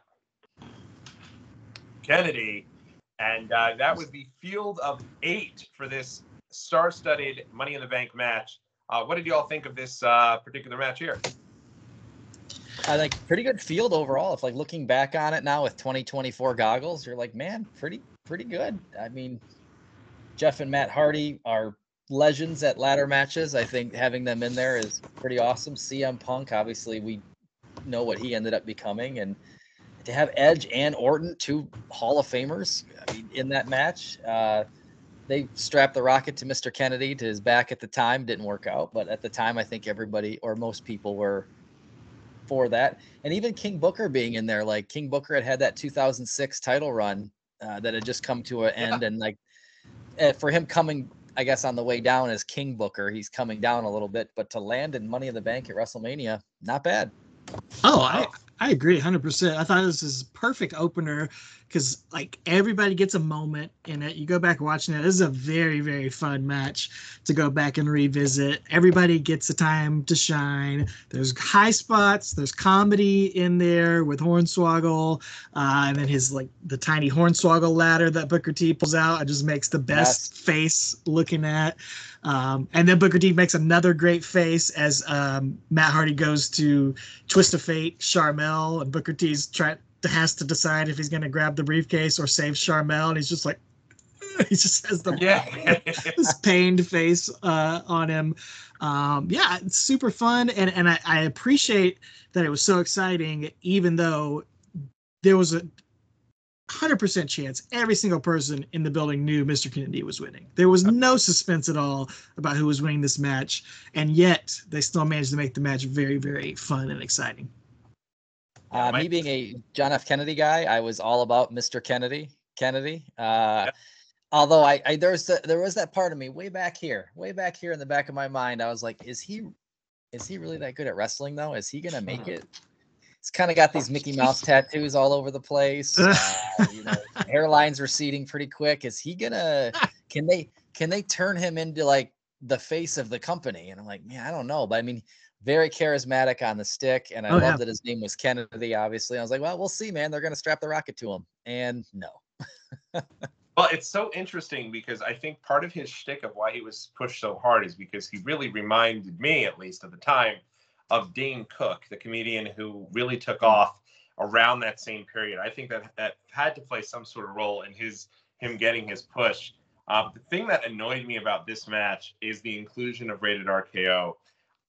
Speaker 1: And that was the field of 8 for this star-studded Money in the Bank match. What did you all think of this particular match here?
Speaker 2: I like pretty good field overall. If like looking back on it now with 2024 goggles, you're like, man, pretty good. I mean, Jeff and Matt Hardy are legends at ladder matches. I think having them in there is pretty awesome. CM Punk, obviously, we know what he ended up becoming, and to have Edge and Orton, 2 Hall of Famers, I mean, in that match. They strapped the rocket to Mr. Kennedy to his back at the time. Didn't work out, but at the time, I think everybody or most people were for that. And even King Booker being in there, like King Booker had that 2006 title run that had just come to an end, and like for him coming, I guess on the way down as King Booker, he's coming down a little bit, but to land in Money in the Bank at WrestleMania, not bad.
Speaker 3: Oh, I agree 100%. I thought this is a perfect opener because like everybody gets a moment in it. You go back watching it. This is a very, very fun match to go back and revisit. Everybody gets a time to shine. There's high spots. There's comedy in there with Hornswoggle, and then his like the tiny Hornswoggle ladder that Booker T pulls out. It just makes the best face looking at. And then Booker T makes another great face as Matt Hardy goes to Twist of Fate Charmel, and Booker T's has to decide if he's going to grab the briefcase or save Charmel, and he's just like, he just has the this pained face on him. It's super fun, and I appreciate that it was so exciting, even though there was a 100% chance every single person in the building knew Mr. Kennedy was winning. There was no suspense at all about who was winning this match, and yet they still managed to make the match very, very fun and exciting.
Speaker 2: Me being a John F. Kennedy guy, I was all about Mr. Kennedy. Although there was that part of me way back here in the back of my mind. I was like, is he really that good at wrestling though? Is he gonna make it? He's kind of got these Mickey Mouse tattoos all over the place. Hairline's receding pretty quick. Is he gonna? Can they turn him into like the face of the company? And I'm like, man, I don't know. But I mean, very charismatic on the stick, and I love that his name was Kennedy. Obviously, I was like, well, we'll see, man. They're gonna strap the rocket to him, and no.
Speaker 1: Well, it's so interesting because I think part of his shtick of why he was pushed so hard is because he really reminded me, at least at the time, of Dane Cook, the comedian who really took off around that same period. I think that had to play some sort of role in him getting his push. The thing that annoyed me about this match is the inclusion of Rated RKO,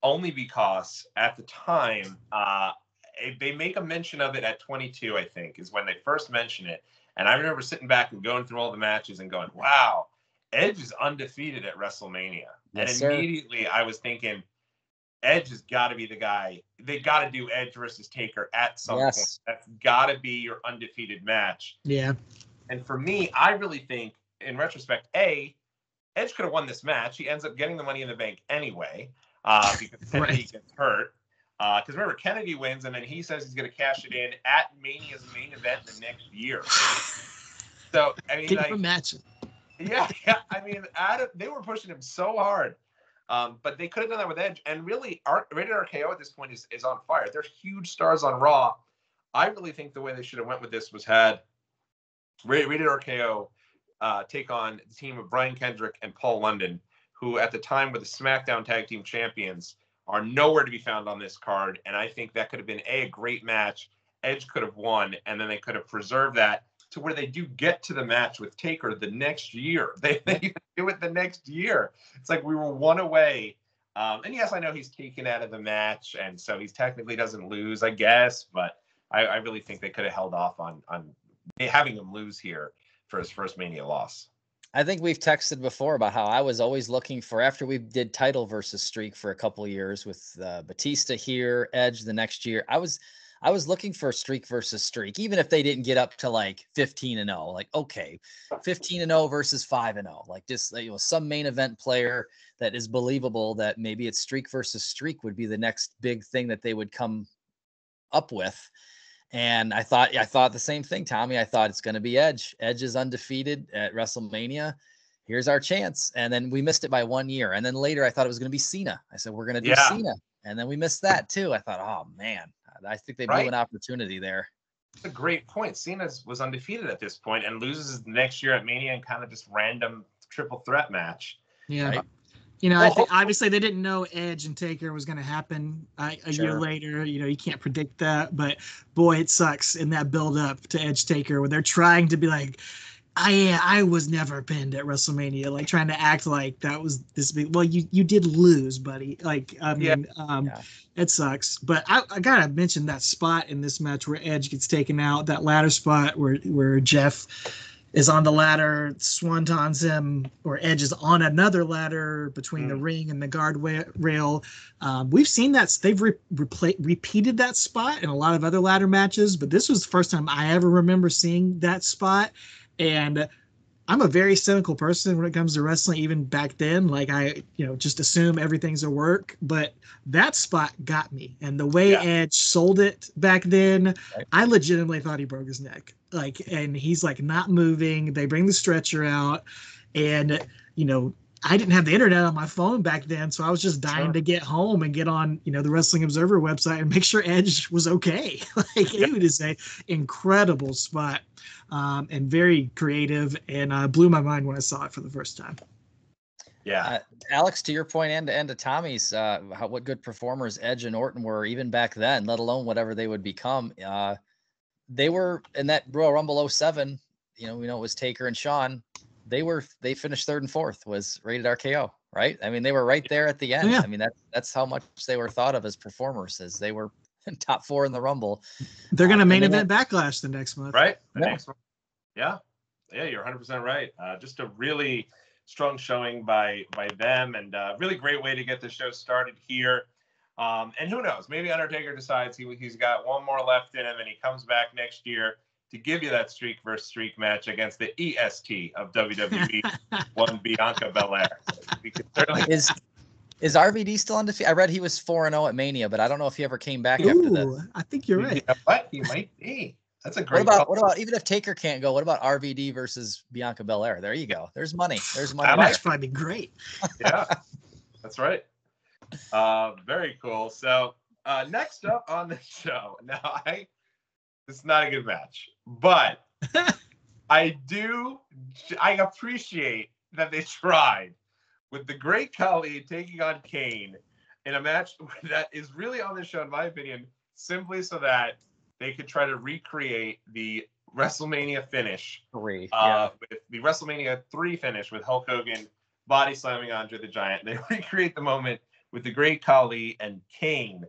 Speaker 1: only because at the time, they make a mention of it at 22, I think, is when they first mention it. And I remember sitting back and going through all the matches and going, wow, Edge is undefeated at WrestleMania. Yes, and immediately I was thinking, Edge has got to be the guy. They got to do Edge versus Taker at some point. That's got to be your undefeated match.
Speaker 3: Yeah.
Speaker 1: And for me, I really think, in retrospect, Edge could have won this match. He ends up getting the Money in the Bank anyway because Kennedy gets hurt. Because remember, Kennedy wins, and then he says he's going to cash it in at Mania's main event the next year. So, I mean,
Speaker 3: can you imagine?
Speaker 1: Yeah. I mean, they were pushing him so hard. But they could have done that with Edge. And really, Rated RKO at this point is on fire. They're huge stars on Raw. I really think the way they should have went with this was had Rated RKO take on the team of Brian Kendrick and Paul London, who at the time were the SmackDown Tag Team Champions, are nowhere to be found on this card. And I think that could have been a great match. Edge could have won, and then they could have preserved that to where they do get to the match with Taker the next year. They do it the next year. It's like we were one away. And yes, I know he's taken out of the match, and so he technically doesn't lose, I guess. But I really think they could have held off on having him lose here for his first Mania loss.
Speaker 2: I think we've texted before about how I was always looking for, after we did title versus streak for a couple of years with Batista here, Edge the next year. I was looking for streak versus streak, even if they didn't get up to like 15-0. Like, okay, 15-0 versus 5-0. Like, just some main event player that is believable, that maybe it's streak versus streak would be the next big thing that they would come up with. And I thought the same thing, Tommy. I thought it's going to be Edge. Edge is undefeated at WrestleMania. Here's our chance. And then we missed it by 1 year. And then later I thought it was going to be Cena. I said, we're going to do Cena. And then we missed that too. I thought, oh man, I think they blew an opportunity there.
Speaker 1: That's a great point. Cena was undefeated at this point and loses the next year at Mania in kind of just random triple threat match.
Speaker 3: Yeah.
Speaker 1: Right?
Speaker 3: I think obviously they didn't know Edge and Taker was going to happen a year later. You can't predict that, but boy, it sucks in that build up to Edge Taker where they're trying to be like, I was never pinned at WrestleMania, like trying to act like that was this big. Well, you did lose, buddy. Like, I mean, it sucks. But I gotta mention that spot in this match where Edge gets taken out, that ladder spot where Jeff is on the ladder, swantons him, or Edge is on another ladder between the ring and the guardrail. We've seen that. They've repeated that spot in a lot of other ladder matches, but this was the first time I ever remember seeing that spot. And I'm a very cynical person when it comes to wrestling, even back then. Like, I just assume everything's a work, but that spot got me. And the way Edge sold it back then, I legitimately thought he broke his neck. Like, and he's like not moving. They bring the stretcher out, and I didn't have the internet on my phone back then, so I was just dying to get home and get on, the Wrestling Observer website and make sure Edge was okay. Like, it is a incredible spot, and very creative, and blew my mind when I saw it for the first time.
Speaker 2: Yeah, Alex, to your point, and to Tommy's, what good performers Edge and Orton were even back then, let alone whatever they would become. They were in that Royal Rumble 07. We know it was Taker and Shawn. They finished third and fourth, was rated RKO, right? I mean, they were right there at the end. I mean, that's how much they were thought of as performers, as they were in top 4 in the Rumble.
Speaker 3: They're going to main event Backlash the next month.
Speaker 1: Right? Next month. Yeah, you're 100% right. Just a really strong showing by them, and really great way to get the show started here. And who knows, maybe Undertaker decides he's got one more left in him, and he comes back next year to give you that streak versus streak match against the EST of WWE, one Bianca Belair.
Speaker 2: Is RVD still undefeated? I read he was 4-0 at Mania, but I don't know if he ever came back after that.
Speaker 3: I think you're right.
Speaker 1: You know what? He might be. That's a great.
Speaker 2: What about even if Taker can't go? What about RVD versus Bianca Belair? There you go. There's money. That
Speaker 3: might probably be great.
Speaker 1: Yeah, that's right. Very cool. So next up on the show, now it's not a good match, but I appreciate that they tried with the Great Khali taking on Kane in a match that is really on the show, in my opinion, simply so that they could try to recreate the WrestleMania finish, with the WrestleMania 3 finish with Hulk Hogan body slamming Andre the Giant. They recreate the moment with the Great Khali and Kane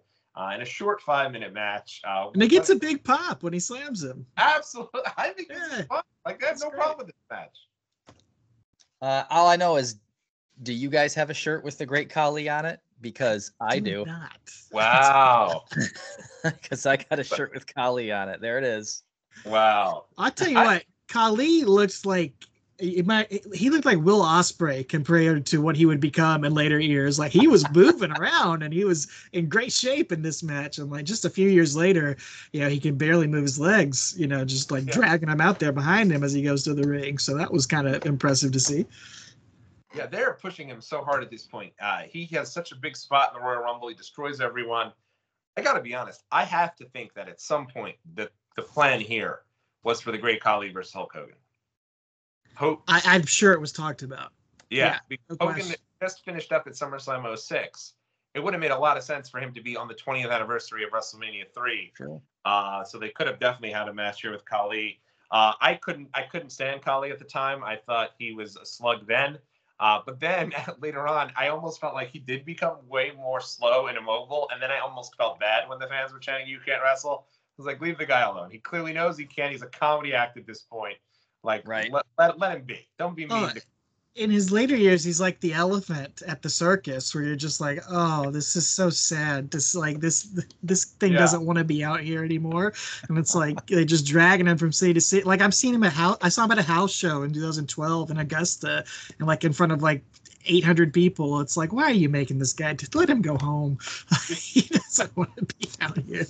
Speaker 1: in a short 5-minute match.
Speaker 3: And it gets a big pop when he slams him.
Speaker 1: Absolutely. I think this is fun. Like, I have no problem with this match.
Speaker 2: All I know is, do you guys have a shirt with the Great Khali on it? Because I do.
Speaker 3: Not.
Speaker 1: Wow.
Speaker 2: Because I got a shirt with Khali on it. There it is.
Speaker 1: Wow.
Speaker 3: I'll tell you what, Khali looks like he looked like Will Ospreay compared to what he would become in later years. Like, he was moving around and he was in great shape in this match. And like just a few years later, he can barely move his legs, just like dragging him out there behind him as he goes to the ring. So that was kind of impressive to see.
Speaker 1: Yeah, they're pushing him so hard at this point. He has such a big spot in the Royal Rumble. He destroys everyone. I got to be honest. I have to think that at some point the plan here was for the Great Khali versus Hulk Hogan.
Speaker 3: I'm sure it was talked about.
Speaker 1: Yeah.
Speaker 3: No
Speaker 1: Hogan just finished up at SummerSlam 06. It would have made a lot of sense for him to be on the 20th anniversary of WrestleMania 3.
Speaker 2: Sure.
Speaker 1: So they could have definitely had a match here with Khali. I couldn't stand Khali at the time. I thought he was a slug then. But then later on, I almost felt like he did become way more slow and immobile. And then I almost felt bad when the fans were chanting, "You can't wrestle." I was like, leave the guy alone. He clearly knows he can. He's a comedy act at this point. Like,
Speaker 2: right.
Speaker 1: let him be. Don't be mean.
Speaker 3: In his later years, he's like the elephant at the circus, where you're just like, oh, this is so sad. This thing doesn't want to be out here anymore, and it's like they're just dragging him from city to city. Like I saw him at a house show in 2012 in Augusta, and like in front of like 800 people. It's like, why are you making this guy? Just let him go home. He doesn't want to be out here.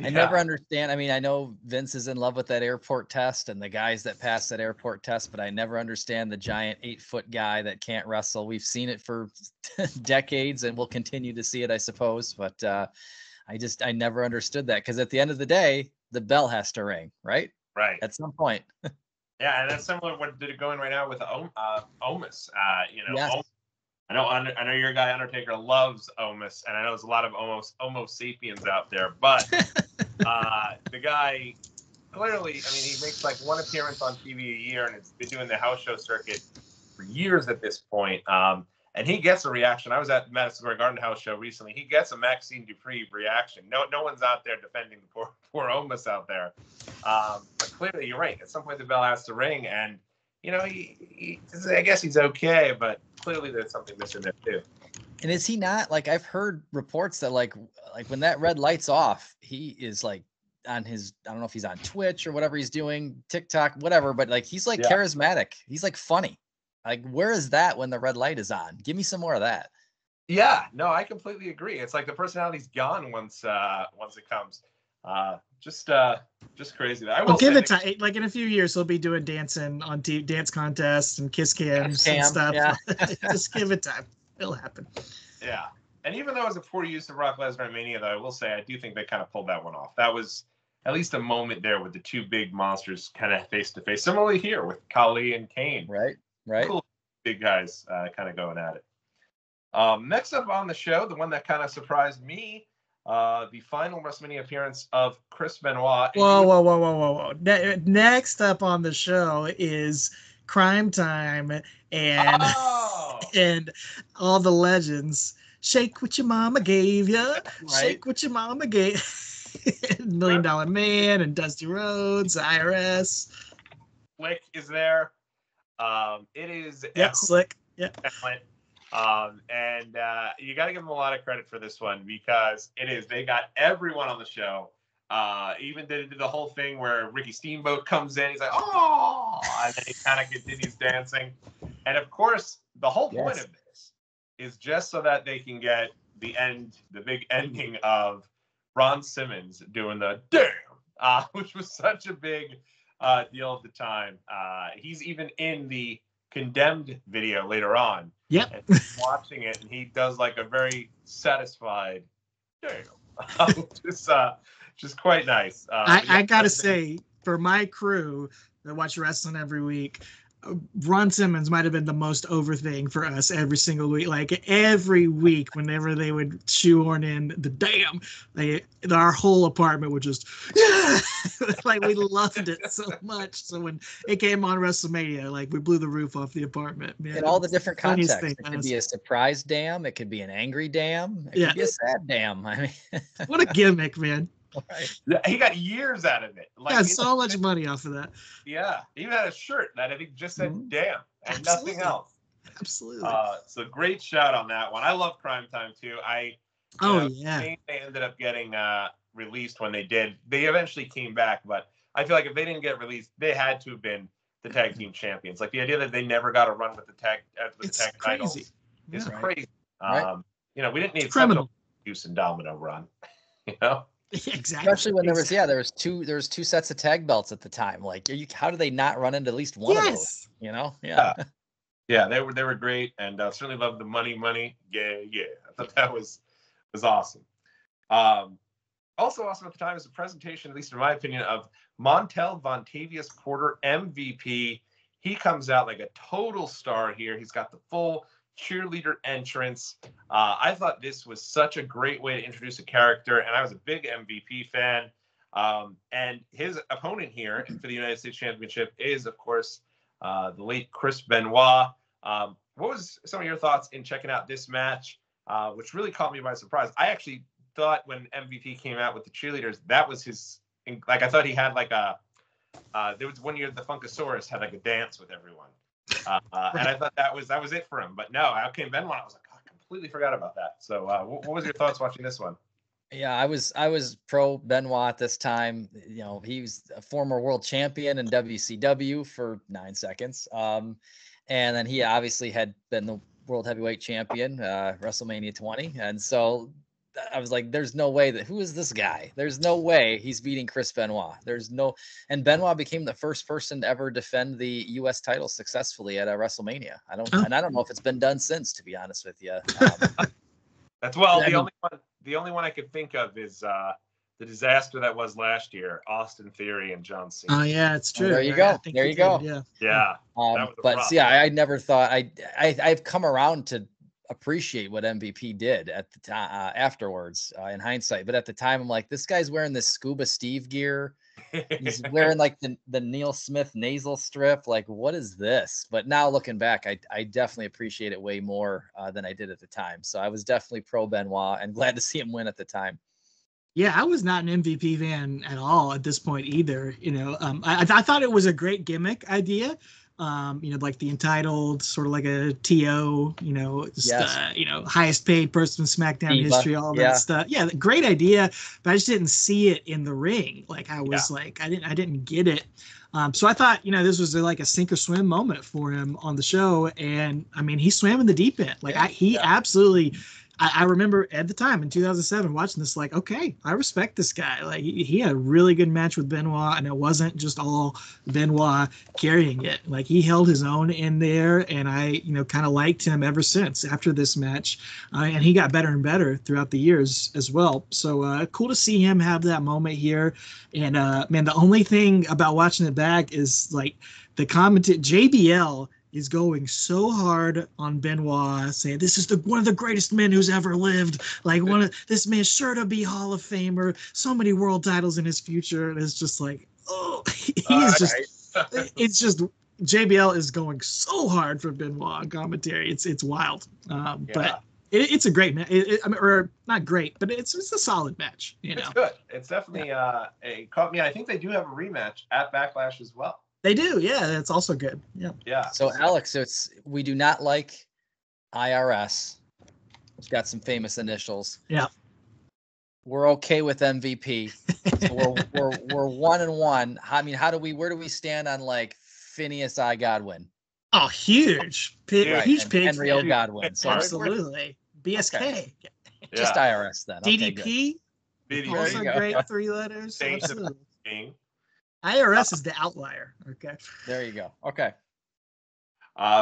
Speaker 2: I never understand. I mean, I know Vince is in love with that airport test and the guys that pass that airport test, but I never understand the giant 8-foot guy that can't wrestle. We've seen it for decades and we'll continue to see it, I suppose. But I never understood that, because at the end of the day, the bell has to ring, right?
Speaker 1: Right.
Speaker 2: At some point.
Speaker 1: Yeah, and that's similar to what did it going right now with Omos.
Speaker 2: Yes.
Speaker 1: I know your guy Undertaker loves Omos, and I know there's a lot of Homo sapiens out there, but the guy clearly, I mean, he makes like one appearance on TV a year, and it's been doing the house show circuit for years at this point. And he gets a reaction. I was at Madison Square Garden house show recently. He gets a Maxine Dupree reaction. No one's out there defending the poor Omos out there. But clearly, you're right. At some point, the bell has to ring, and he I guess he's okay, but clearly there's something missing there too.
Speaker 2: And is he not, like, I've heard reports that like when that red light's off, he is like on his, I don't know if he's on Twitch or whatever he's doing, TikTok, whatever, but like he's like charismatic. He's like funny. Like, where is that when the red light is on? Give me some more of that.
Speaker 1: Yeah, no, I completely agree. It's like the personality's gone once it comes. Just crazy. I will
Speaker 3: give it time. Like in a few years, he'll be doing dancing on dance contests and kiss cams and stuff. Yeah. Just give it time. It'll happen.
Speaker 1: Yeah. And even though it was a poor use of Brock Lesnar at Mania, though, I will say I do think they kind of pulled that one off. That was at least a moment there with the two big monsters kind of face to face. Similarly here with Khali and Kane.
Speaker 2: Right.
Speaker 1: Cool big guys kind of going at it. Next up on the show, the one that kind of surprised me, the final WrestleMania appearance of Chris Benoit.
Speaker 3: Whoa. Next up on the show is Crime Time and and all the legends. Shake what your mama gave you. Right. Shake what your mama gave. $1 Million Man and Dusty Rhodes, IRS.
Speaker 1: Slick is there. It is
Speaker 3: Slick. Yeah.
Speaker 1: Excellent. And you got to give them a lot of credit for this one, because they got everyone on the show. Even did the whole thing where Ricky Steamboat comes in. He's like, oh, and then he kind of continues dancing. And of course, the whole point of this is just so that they can get the big ending of Ron Simmons doing the damn, which was such a big deal at the time. He's even in the Condemned video later on.
Speaker 3: Yep.
Speaker 1: And watching it, and he does like a very satisfied damn. Just quite nice.
Speaker 3: I gotta say, for my crew that watch wrestling every week, Ron Simmons might have been the most over thing for us every single week. Like every week, whenever they would shoehorn in the damn, our whole apartment would just like we loved it so much. So when it came on WrestleMania, like we blew the roof off the apartment. Man,
Speaker 2: in all the different contexts, it could be a surprise damn, it could be an angry damn, it could be a sad damn. I mean,
Speaker 3: what a gimmick, man.
Speaker 1: Right. He got years out of it.
Speaker 3: Like, so much money off of that.
Speaker 1: Yeah, he even had a shirt that I think just said "damn" and nothing else.
Speaker 3: Absolutely.
Speaker 1: So great shout on that one. I love Crime Time too. They ended up getting released when they did. They eventually came back, but I feel like if they didn't get released, they had to have been the tag team champions. Like the idea that they never got a run with the tag titles is crazy.
Speaker 2: Right.
Speaker 1: We didn't need such a Deuce and Domino run.
Speaker 3: Exactly.
Speaker 2: Especially when there was two sets of tag belts at the time. Like, how do they not run into at least one of those?
Speaker 1: Yeah, they were great, and certainly loved the money. Yeah. I thought that was awesome. Also awesome at the time is the presentation, at least in my opinion, of Montel Vontavious Porter, MVP. He comes out like a total star here. He's got the full cheerleader entrance. I thought this was such a great way to introduce a character, and I was a big MVP fan. And his opponent here for the United States Championship is, of course, the late Chris Benoit. What was some of your thoughts in checking out this match, which really caught me by surprise? I actually thought when MVP came out with the cheerleaders, that was his, like, I thought he had like a, there was one year the Funkasaurus had like a dance with everyone. And I thought that was it for him. But no, out came Benoit. I was like, oh, I completely forgot about that. So what was your thoughts watching this one?
Speaker 2: Yeah, I was pro Benoit at this time. You know, he was a former world champion in WCW for 9 seconds. And then he obviously had been the world heavyweight champion, WrestleMania 20. And so I was like, there's no way who is this guy? There's no way he's beating Chris Benoit. And Benoit became the first person to ever defend the U.S. title successfully at a WrestleMania. I don't know if it's been done since, to be honest with you.
Speaker 1: That's the only one I could think of is the disaster that was last year, Austin Theory and John Cena.
Speaker 3: Oh yeah, it's true.
Speaker 2: There you go. There you go.
Speaker 1: Yeah.
Speaker 2: But see, I never thought I've come around to appreciate what MVP did at the time afterwards in hindsight. But at the time, I'm like, this guy's wearing this Scuba Steve gear. He's wearing like the Neil Smith nasal strip. Like, what is this? But now looking back, I definitely appreciate it way more than I did at the time. So I was definitely pro Benoit and glad to see him win at the time.
Speaker 3: Yeah, I was not an MVP fan at all at this point either. You know, I thought it was a great gimmick idea. You know, like the entitled, sort of like a TO, you know, highest paid person in SmackDown history, all that stuff. Yeah, great idea, but I just didn't see it in the ring. Like I was like, I didn't get it. So I thought, you know, this was like a sink or swim moment for him on the show, and I mean, he swam in the deep end. Like absolutely. I remember at the time in 2007 watching this, like, okay, I respect this guy. Like he had a really good match with Benoit, and it wasn't just all Benoit carrying it. Like he held his own in there, and I, you know, kind of liked him ever since after this match, and he got better and better throughout the years as well. So cool to see him have that moment here. And man, the only thing about watching it back is like the JBL is going so hard on Benoit, saying this is one of the greatest men who's ever lived. Like this man's sure to be Hall of Famer. So many world titles in his future, and it's just like, oh, it's just JBL is going so hard for Benoit on commentary. It's wild, but it's a great match. Or not great, but it's a solid match. You know,
Speaker 1: it's good. It's definitely it caught me. I think they do have a rematch at Backlash as well.
Speaker 3: They do, yeah. That's also good. Yeah.
Speaker 2: So Alex, we do not like IRS. It's got some famous initials.
Speaker 3: Yeah.
Speaker 2: We're okay with MVP. So we're 1-1. I mean, where do we stand on like Phineas I. Godwin?
Speaker 3: Oh, huge pig
Speaker 2: Henry O. Godwin. So
Speaker 3: absolutely. BSK.
Speaker 2: Okay. Just IRS then.
Speaker 3: DDP.
Speaker 1: Okay,
Speaker 3: also great 3 letters. Absolutely. IRS is the outlier. Okay.
Speaker 2: There you go. Okay.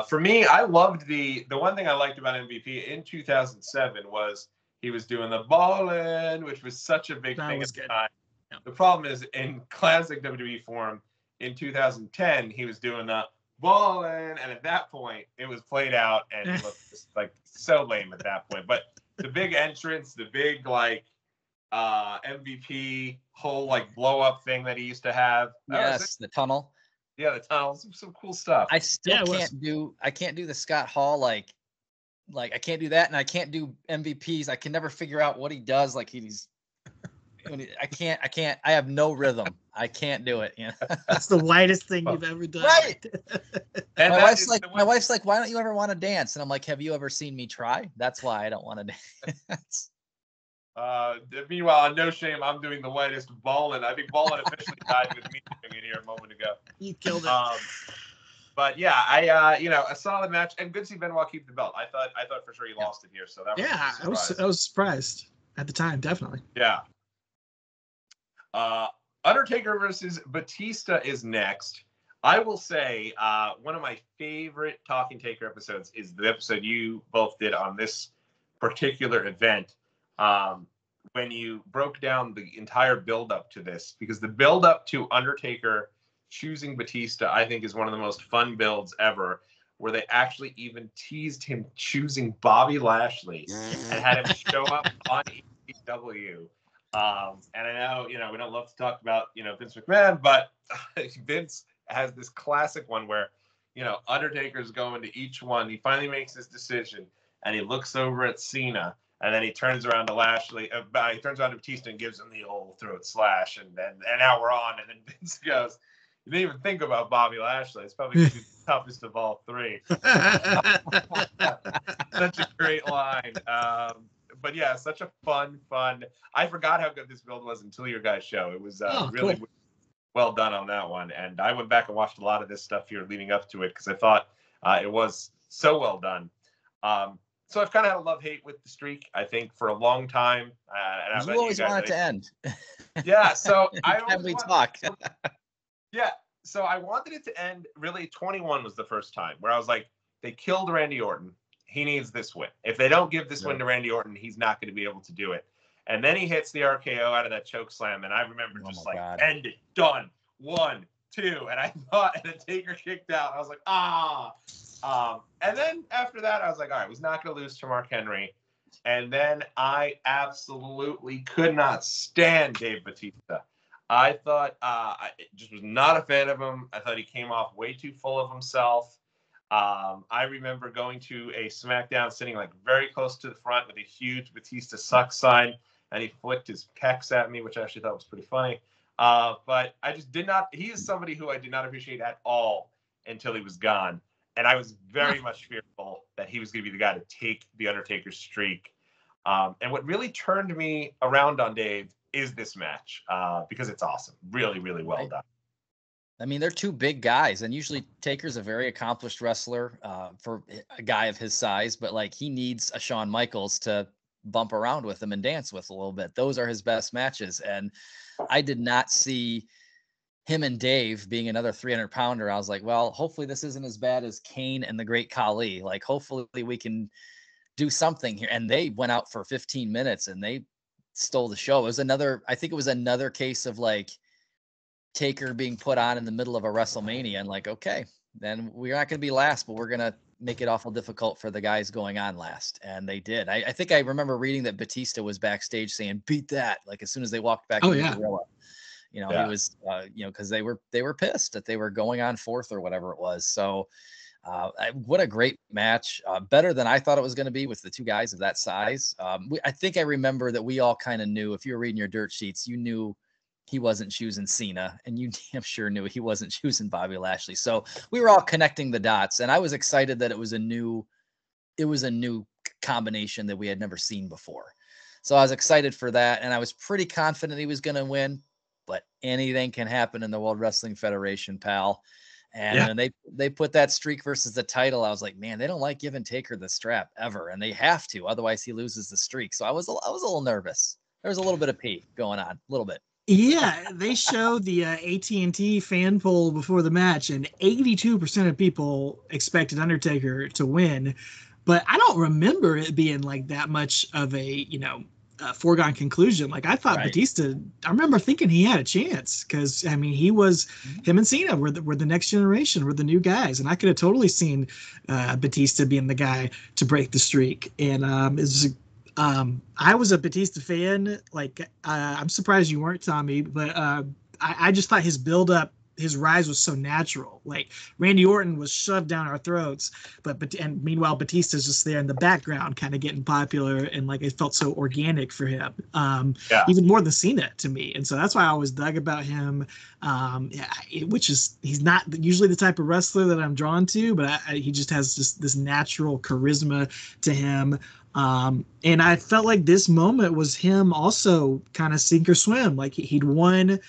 Speaker 1: For me, I loved the one thing I liked about MVP in 2007 was he was doing the ballin', which was such a big thing at the time. Yeah. The problem is in classic WWE form in 2010, he was doing the ballin', and at that point, it was played out and it looked just like so lame at that point. But the big entrance, the big like MVP whole like blow up thing that he used to have.
Speaker 2: Yes, the tunnel.
Speaker 1: Yeah, the tunnel. Some cool stuff.
Speaker 2: I still can't do the Scott Hall like I can't do that, and I can't do MVPs. I can never figure out what he does. Like I can't. I have no rhythm. I can't do it. You know?
Speaker 3: That's the whitest thing you've ever done.
Speaker 2: Right. And my wife's like, why don't you ever want to dance? And I'm like, have you ever seen me try? That's why I don't want to dance.
Speaker 1: Meanwhile, no shame, I'm doing the whitest ballin'. I think ballin' officially died with me in here a moment ago.
Speaker 3: You killed it.
Speaker 1: But yeah, I a solid match and good to see Benoit keep the belt. I thought for sure he lost it here, so that was
Speaker 3: I was surprised at the time, definitely.
Speaker 1: Yeah. Undertaker versus Batista is next. I will say one of my favorite Talking Taker episodes is the episode you both did on this particular event. When you broke down the entire build-up to this, because the build-up to Undertaker choosing Batista, I think, is one of the most fun builds ever. where they actually even teased him choosing Bobby Lashley and had him show up on ECW. And I know, you know, we don't love to talk about, you know, Vince McMahon, but Vince has this classic one where, you know, Undertaker's going to each one. He finally makes his decision and he looks over at Cena and then he turns around to Lashley. He turns around to Batista and gives him the old throat slash. And now we're on. And then Vince goes, "You didn't even think about Bobby Lashley. It's probably going to be the toughest of all three." Such a great line. But yeah, such a fun. I forgot how good this build was until your guys' show. It was really cool. Well done on that one. And I went back and watched a lot of this stuff here leading up to it because I thought it was so well done. So I've kind of had a love-hate with the streak, I think, for a long time. And
Speaker 2: you always want it to end.
Speaker 1: Yeah, so I
Speaker 2: always talk.
Speaker 1: Yeah, so I wanted it to end. Really, 21 was the first time where I was like, they killed Randy Orton. He needs this win. If they don't give this win to Randy Orton, he's not going to be able to do it. And then he hits the RKO out of that choke slam, and I remember end it, done, 1, 2, and I thought, and then Taker kicked out. I was like, and then after that, I was like, all right, was not going to lose to Mark Henry. And then I absolutely could not stand Dave Bautista. I thought I just was not a fan of him. I thought he came off way too full of himself. I remember going to a SmackDown sitting like very close to the front with a huge Batista sucks sign, and he flicked his pecs at me, which I actually thought was pretty funny. But I just did not. He is somebody who I did not appreciate at all until he was gone, and I was very much fearful that he was going to be the guy to take the Undertaker's streak. And what really turned me around on Dave is this match because it's awesome, really, really well done.
Speaker 2: I mean, they're two big guys, and usually Taker's a very accomplished wrestler for a guy of his size, but like he needs a Shawn Michaels to bump around with him and dance with a little bit. Those are his best matches, and I did not see him and Dave being another 300-pounder. I was like, well, hopefully this isn't as bad as Kane and the Great Khali. Like, hopefully we can do something here. And they went out for 15 minutes and they stole the show. I think it was another case of like Taker being put on in the middle of a WrestleMania and like, okay, then we're not going to be last, but we're going to make it awful difficult for the guys going on last. And they did. I think I remember reading that Batista was backstage saying, "Beat that." Like as soon as they walked back into the Gorilla, he was, cause they were pissed that they were going on fourth or whatever it was. So what a great match. Better than I thought it was going to be with the two guys of that size. I think I remember that we all kind of knew, if you were reading your dirt sheets, you knew he wasn't choosing Cena, and you damn sure knew he wasn't choosing Bobby Lashley. So we were all connecting the dots, and I was excited that it was a new combination that we had never seen before. So I was excited for that, and I was pretty confident he was going to win, but anything can happen in the World Wrestling Federation, pal. And when they put that streak versus the title, I was like, man, they don't like giving Taker the strap ever, and they have to, otherwise he loses the streak. So I was a little nervous. There was a little bit of pee going on, a little bit.
Speaker 3: Yeah, they showed the AT&T fan poll before the match, and 82% of people expected Undertaker to win. But I don't remember it being like that much of a foregone conclusion. Like I thought Batista, I remember thinking he had a chance because I mean him and Cena were the next generation, were the new guys, and I could have totally seen Batista being the guy to break the streak. And I was a Batista fan. Like I'm surprised you weren't, Tommy, but I just thought his build up, his rise was so natural. Like Randy Orton was shoved down our throats, and meanwhile Batista's just there in the background, kind of getting popular, and like it felt so organic for him, even more than Cena to me. And so that's why I always dug about him. He's not usually the type of wrestler that I'm drawn to, but he just has just this natural charisma to him. And I felt like this moment was him also kind of sink or swim. Like he'd won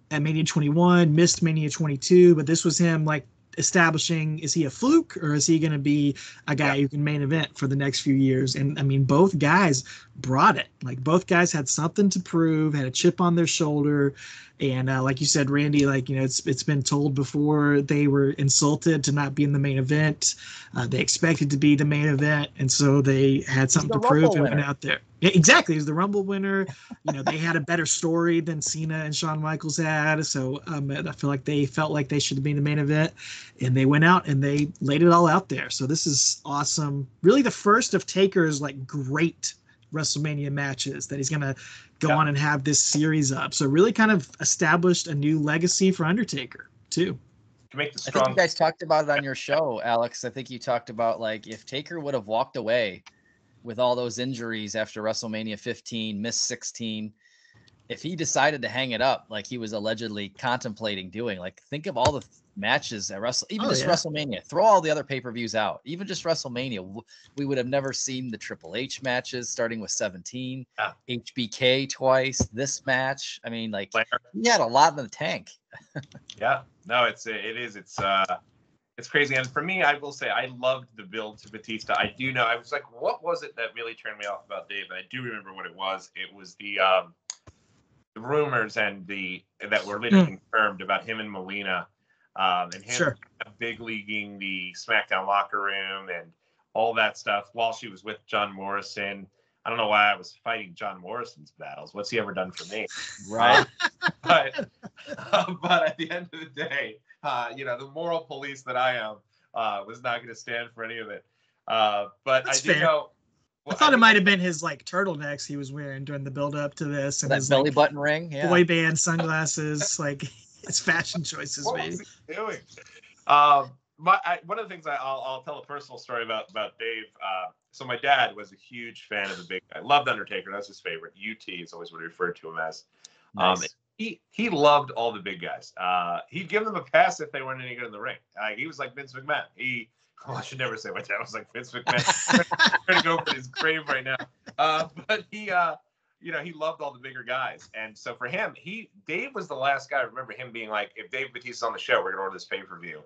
Speaker 3: at Mania 21, missed Mania 22, but this was him like establishing, is he a fluke or is he going to be a guy who can main event for the next few years? And I mean, both guys brought it. Like both guys had something to prove, had a chip on their shoulder. And like you said, Randy, like, it's been told before, they were insulted to not be in the main event. They expected to be the main event. And so they had something to prove and went out there. Yeah, exactly. He was the Rumble winner. They had a better story than Cena and Shawn Michaels had. So I feel like they felt like they should have been the main event. And they went out and they laid it all out there. So this is awesome. Really the first of Taker's like great WrestleMania matches that he's going to go on and have this series up. So really kind of established a new legacy for Undertaker too.
Speaker 1: To make the
Speaker 2: I
Speaker 1: strong.
Speaker 2: think you guys talked about it on your show, Alex. I think you talked about like if Taker would have walked away with all those injuries after WrestleMania 15, missed 16, if he decided to hang it up like he was allegedly contemplating doing, like think of all the matches at WrestleMania, throw all the other pay-per-views out, even just WrestleMania, we would have never seen the Triple H matches starting with 17, HBK twice, this match. I mean, like he had a lot in the tank.
Speaker 1: Yeah, no, it's crazy. And for me, I will say I loved the build to Batista. I do know, I was like, what was it that really turned me off about Dave? And I do remember what it was. It was the rumors and that were later confirmed about him and Melina, and him big leaguing the SmackDown locker room and all that stuff while she was with John Morrison. I don't know why I was fighting John Morrison's battles. What's he ever done for me?
Speaker 2: Right.
Speaker 1: But at the end of the day, the moral police that I am was not going to stand for any of it. But
Speaker 3: that's fair.
Speaker 1: Well,
Speaker 3: I thought it might have been his like turtlenecks he was wearing during the build up to this, and
Speaker 2: that
Speaker 3: his
Speaker 2: belly button ring,
Speaker 3: boy band sunglasses, like his fashion choices.
Speaker 1: What
Speaker 3: maybe.
Speaker 1: was he doing? One of the things I'll tell a personal story about Dave. So my dad was a huge fan of the big guy. Loved Undertaker. That's his favorite. UT is always what he referred to him as.
Speaker 2: Nice.
Speaker 1: He loved all the big guys. He'd give them a pass if they weren't any good in the ring. He was like Vince McMahon. I should never say my dad was like Vince McMahon. I'm going to go for his grave right now. But he loved all the bigger guys. And so for him, Dave was the last guy. I remember him being like, if Dave Batista's on the show, we're going to order this pay-per-view.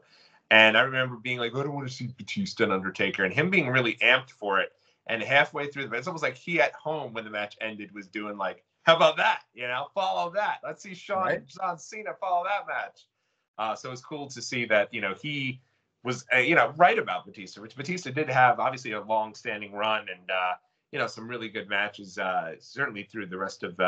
Speaker 1: And I remember being like, I don't want to see Batista and Undertaker, and him being really amped for it. And halfway through the match, it's almost like he at home when the match ended was doing like, how about that? Follow that. Let's see John Cena follow that match. So it's cool to see that, he was, right about Batista, which Batista did have obviously a long-standing run and, some really good matches, certainly through the rest of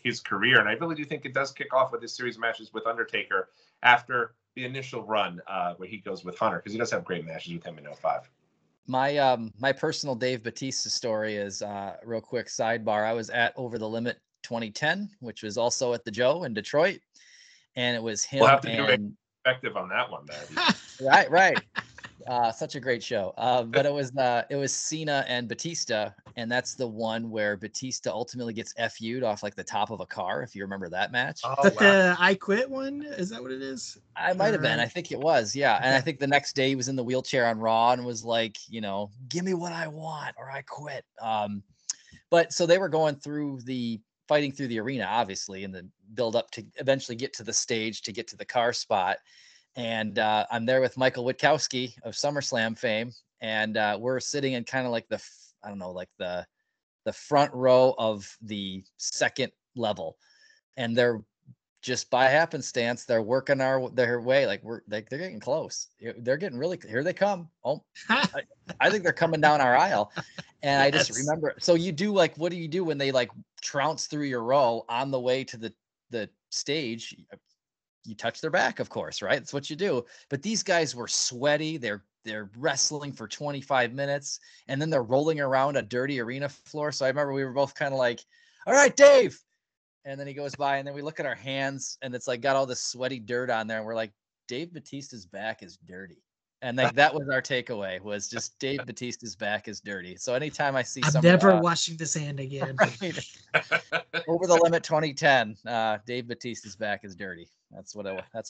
Speaker 1: his career. And I really do think it does kick off with this series of matches with Undertaker after the initial run where he goes with Hunter, because he does have great matches with him in 05.
Speaker 2: My personal Dave Batista story is real quick sidebar. I was at Over the Limit 2010, which was also at the Joe in Detroit, and it was him.
Speaker 1: We'll have to do a perspective on that one, man.
Speaker 2: Right. Such a great show. But it was Cena and Batista, and that's the one where Batista ultimately gets FU'd off like the top of a car, if you remember that match.
Speaker 3: Oh, wow. The I Quit one? Is that what it is?
Speaker 2: I might have been. I think it was, yeah. And I think the next day he was in the wheelchair on Raw and was like, give me what I want or I quit. But so they were going through fighting through the arena, obviously, and the build up to eventually get to the stage to get to the car spot. And I'm there with Michael Witkowski of SummerSlam fame. And we're sitting in kind of like the front row of the second level. And they're just by happenstance, they're working their way. Like they're getting close. They're getting really, here they come. Oh, I think they're coming down our aisle. And I just remember, so you do like, what do you do when they like trounce through your row on the way to the stage? You touch their back, of course, right? That's what you do. But these guys were sweaty. They're wrestling for 25 minutes, and then they're rolling around a dirty arena floor. So I remember we were both kind of like, all right, Dave. And then he goes by, and then we look at our hands, and it's like got all this sweaty dirt on there. And we're like, Dave Batista's back is dirty. And like that was our takeaway, was just Dave Batista's back is dirty. So anytime I see
Speaker 3: I'm never washing this hand again.
Speaker 2: Over the Limit 2010, Dave Batista's back is dirty. That's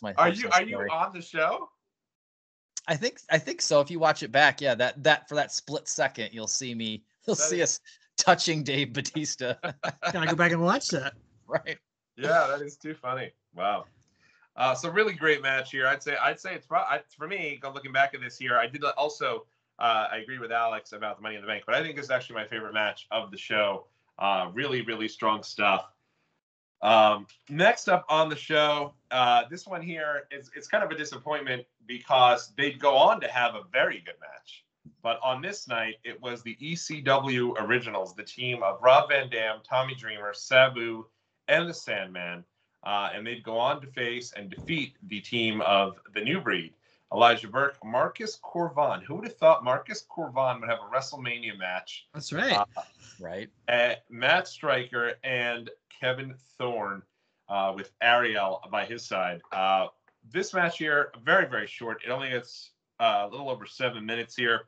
Speaker 2: my.
Speaker 1: Are you on the show?
Speaker 2: I think so. If you watch it back, yeah, that for that split second, you'll see us touching Dave Batista.
Speaker 3: Gotta go back and watch that.
Speaker 2: Right.
Speaker 1: Yeah, that is too funny. Wow. So really great match here. I'd say it's probably, for me, looking back at this here, I did also I agree with Alex about the Money in the Bank, but I think this is actually my favorite match of the show. Really, really strong stuff. Next up on the show, this one here it's kind of a disappointment because they'd go on to have a very good match. But on this night, it was the ECW Originals, the team of Rob Van Dam, Tommy Dreamer, Sabu, and the Sandman. And they'd go on to face and defeat the team of the New Breed, Elijah Burke, Marcus Corvan. Who would have thought Marcus Corvan would have a WrestleMania match?
Speaker 3: That's right.
Speaker 2: Right.
Speaker 1: Matt Stryker and Kevin Thorne with Ariel by his side. This match here, very, very short. It only gets a little over 7 minutes here.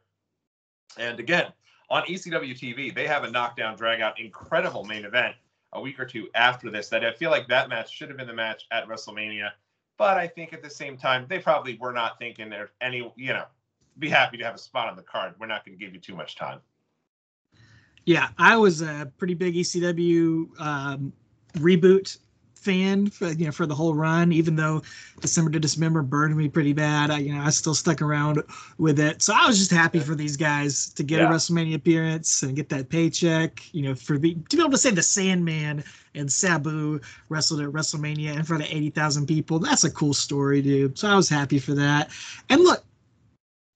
Speaker 1: And again, on ECW TV, they have a knockdown, drag-out, incredible main event a week or two after this that I feel like that match should have been the match at WrestleMania. But I think at the same time, they probably were not thinking there's any, be happy to have a spot on the card. We're not going to give you too much time.
Speaker 3: Yeah, I was a pretty big ECW reboot fan for the whole run, even though December to Dismember burned me pretty bad. I still stuck around with it. So I was just happy for these guys to get a WrestleMania appearance and get that paycheck, to be able to say the Sandman and Sabu wrestled at WrestleMania in front of 80,000 people. That's a cool story, dude. So I was happy for that. And look,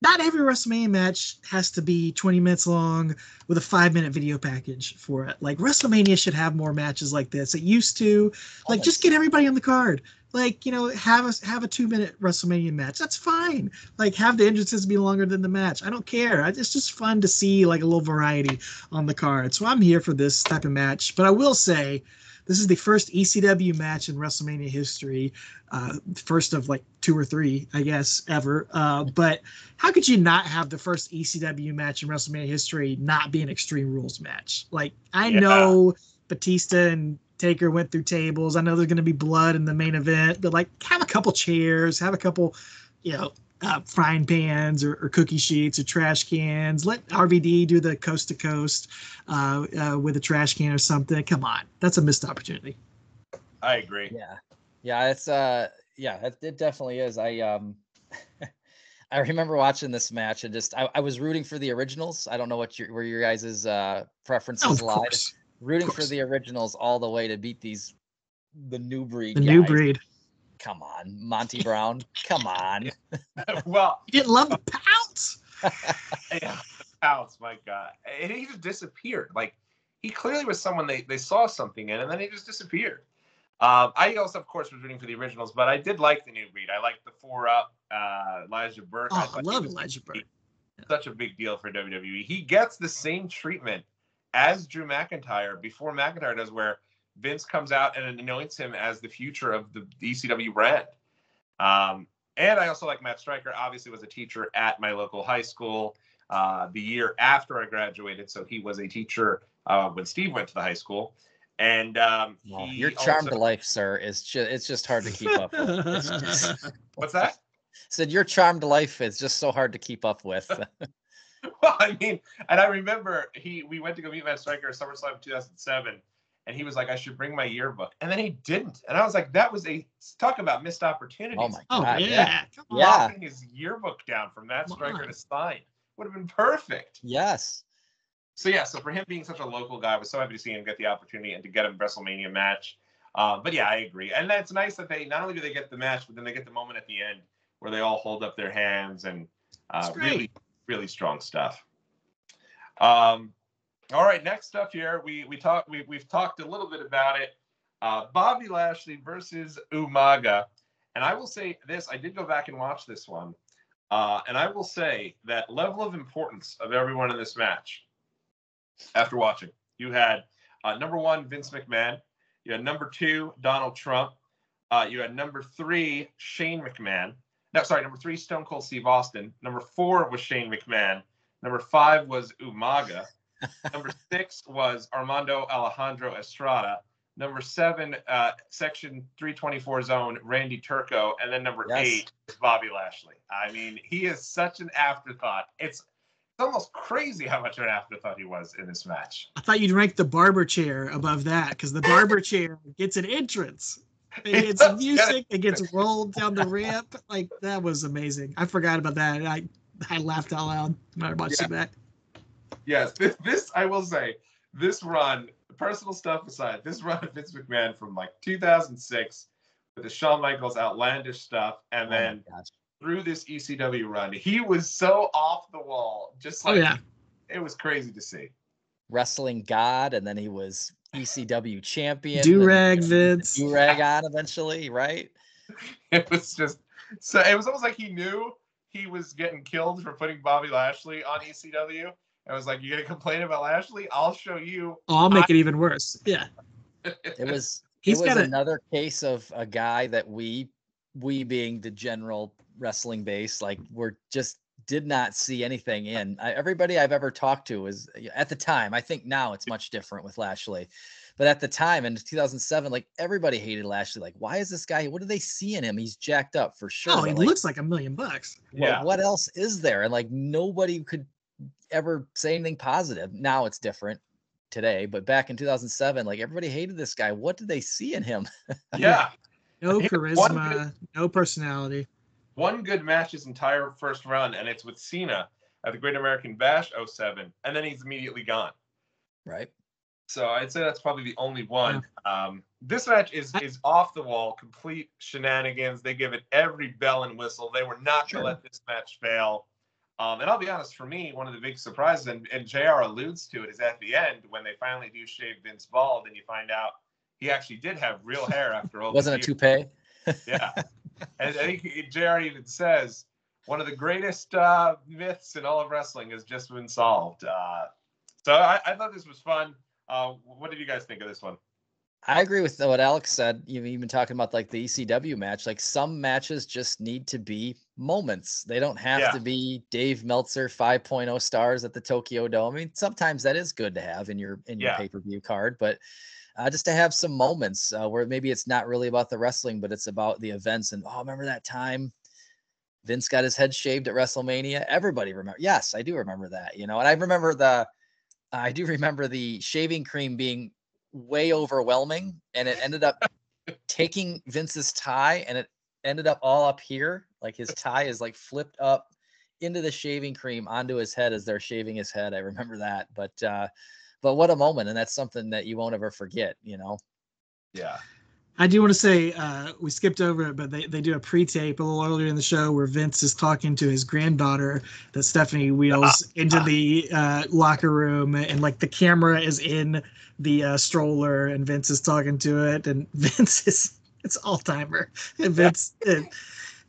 Speaker 3: not every WrestleMania match has to be 20 minutes long with a 5-minute video package for it. Like, WrestleMania should have more matches like this. It used to. Like, just get everybody on the card. Like, have a 2-minute WrestleMania match. That's fine. Like, have the entrances be longer than the match. I don't care. It's just fun to see, like, a little variety on the card. So I'm here for this type of match. But I will say, this is the first ECW match in WrestleMania history, first of like 2 or 3, I guess, ever. But how could you not have the first ECW match in WrestleMania history not be an Extreme Rules match? Like, I know Batista and Taker went through tables. I know there's going to be blood in the main event, but like, have a couple chairs, have a couple, frying pans or cookie sheets or trash cans. Let RVD do the coast to coast with a trash can or something. Come on, that's a missed opportunity.
Speaker 1: I agree.
Speaker 2: Yeah, it's it definitely is. I remember watching this match and just I was rooting for the Originals. I don't know were your guys' preferences lie. Rooting for the Originals all the way to beat the New Breed.
Speaker 3: The New Breed.
Speaker 2: Come on, Monty Brown. Come on.
Speaker 1: Well,
Speaker 3: you didn't love the pounce.
Speaker 1: Yeah, the pounce. My God, and he just disappeared. Like, he clearly was someone they saw something in, and then he just disappeared. I also, of course, was rooting for the Originals, but I did like the New Breed. I liked the 4-Up Elijah Burke.
Speaker 3: I love Elijah Burke.
Speaker 1: Such a big deal for WWE. He gets the same treatment as Drew McIntyre before McIntyre does, where Vince comes out and anoints him as the future of the ECW brand. And I also like Matt Stryker. Obviously was a teacher at my local high school the year after I graduated. So he was a teacher when Steve went to the high school. And
Speaker 2: your charm to life, sir, it's just hard to keep up with.
Speaker 1: What's that?
Speaker 2: Said your charm to life is just so hard to keep up with.
Speaker 1: Well, I mean, and I remember we went to go meet Matt Stryker at SummerSlam 2007, and he was like, I should bring my yearbook. And then he didn't. And I was like, that was talk about missed opportunities.
Speaker 2: Oh, my God.
Speaker 3: Yeah.
Speaker 1: Come on. Locking his yearbook down from Matt Stryker to sign would have been perfect.
Speaker 2: Yes.
Speaker 1: So for him being such a local guy, I was so happy to see him get the opportunity and to get a WrestleMania match. But yeah, I agree. And it's nice that they not only do they get the match, but then they get the moment at the end where they all hold up their hands and really, really strong stuff. All right, next up here, we've talked a little bit about it. Bobby Lashley versus Umaga. And I will say this, I did go back and watch this one. And I will say that level of importance of everyone in this match, after watching, you had number 1, Vince McMahon. You had number 2, Donald Trump. You had number 3, Shane McMahon. Number 3, Stone Cold Steve Austin. Number 4 was Shane McMahon. Number 5 was Umaga. Number 6 was Armando Alejandro Estrada. Number 7, Section 324 Zone, Randy Turco. And then number 8 is Bobby Lashley. I mean, he is such an afterthought. It's almost crazy how much of an afterthought he was in this match.
Speaker 3: I thought you'd rank the barber chair above that, because the barber chair gets an entrance. It gets music. It gets rolled down the ramp. Like, that was amazing. I forgot about that. I laughed out loud when I watched it back.
Speaker 1: Yes, this I will say, this run, personal stuff aside, this run of Vince McMahon from like 2006 with the Shawn Michaels outlandish stuff, and then through this ECW run. He was so off the wall, just like it was crazy to see.
Speaker 2: Wrestling god, and then he was ECW champion.
Speaker 3: Do-rag Vince.
Speaker 2: Do-rag on eventually, right?
Speaker 1: It was just so. It was almost like he knew he was getting killed for putting Bobby Lashley on ECW. I was like, "You're gonna complain about Lashley? I'll show you.
Speaker 3: I'll make it even worse." Yeah.
Speaker 2: It was another case of a guy that we being the general wrestling base, like, we're just did not see anything in. Everybody I've ever talked to was, at the time, I think now it's much different with Lashley, but at the time in 2007, like, everybody hated Lashley. Like, why is this guy? What do they see in him? He's jacked up for sure.
Speaker 3: Oh, he looks like $1 million.
Speaker 2: Yeah. What else is there? And like, nobody could ever say anything positive. Now it's different today, but back in 2007, like, everybody hated this guy. What did they see in him?
Speaker 1: Yeah.
Speaker 3: No charisma, no personality.
Speaker 1: One good match his entire first run, and it's with Cena at the Great American Bash 07, and then he's immediately gone.
Speaker 2: Right.
Speaker 1: So I'd say that's probably the only one. Yeah. This match is off the wall, complete shenanigans. They give it every bell and whistle. They were not going to let this match fail. And I'll be honest, for me, one of the big surprises, and JR alludes to it, is at the end when they finally do shave Vince bald, and you find out he actually did have real hair after all.
Speaker 2: Wasn't a toupee?
Speaker 1: Yeah. And I think JR even says one of the greatest myths in all of wrestling has just been solved. So I thought this was fun. What did you guys think of this one?
Speaker 2: I agree with what Alex said. You've even talking about like the ECW match. Like, some matches just need to be moments. They don't have to be Dave Meltzer 5.0 stars at the Tokyo Dome. I mean, sometimes that is good to have in your pay-per-view card, but just to have some moments where maybe it's not really about the wrestling, but it's about the events. And remember that time Vince got his head shaved at WrestleMania? Everybody remember. Yes, I do remember that. And I do remember the shaving cream being way overwhelming, and it ended up taking Vince's tie, and it ended up all up here. Like, his tie is like flipped up into the shaving cream onto his head as they're shaving his head. I remember that, but what a moment. And that's something that you won't ever forget,
Speaker 1: Yeah.
Speaker 3: I do want to say, we skipped over it, but they do a pre-tape a little earlier in the show where Vince is talking to his granddaughter that Stephanie wheels into the locker room, and like the camera is in the stroller, and Vince is talking to it, and Vince it's all-timer. And Vince,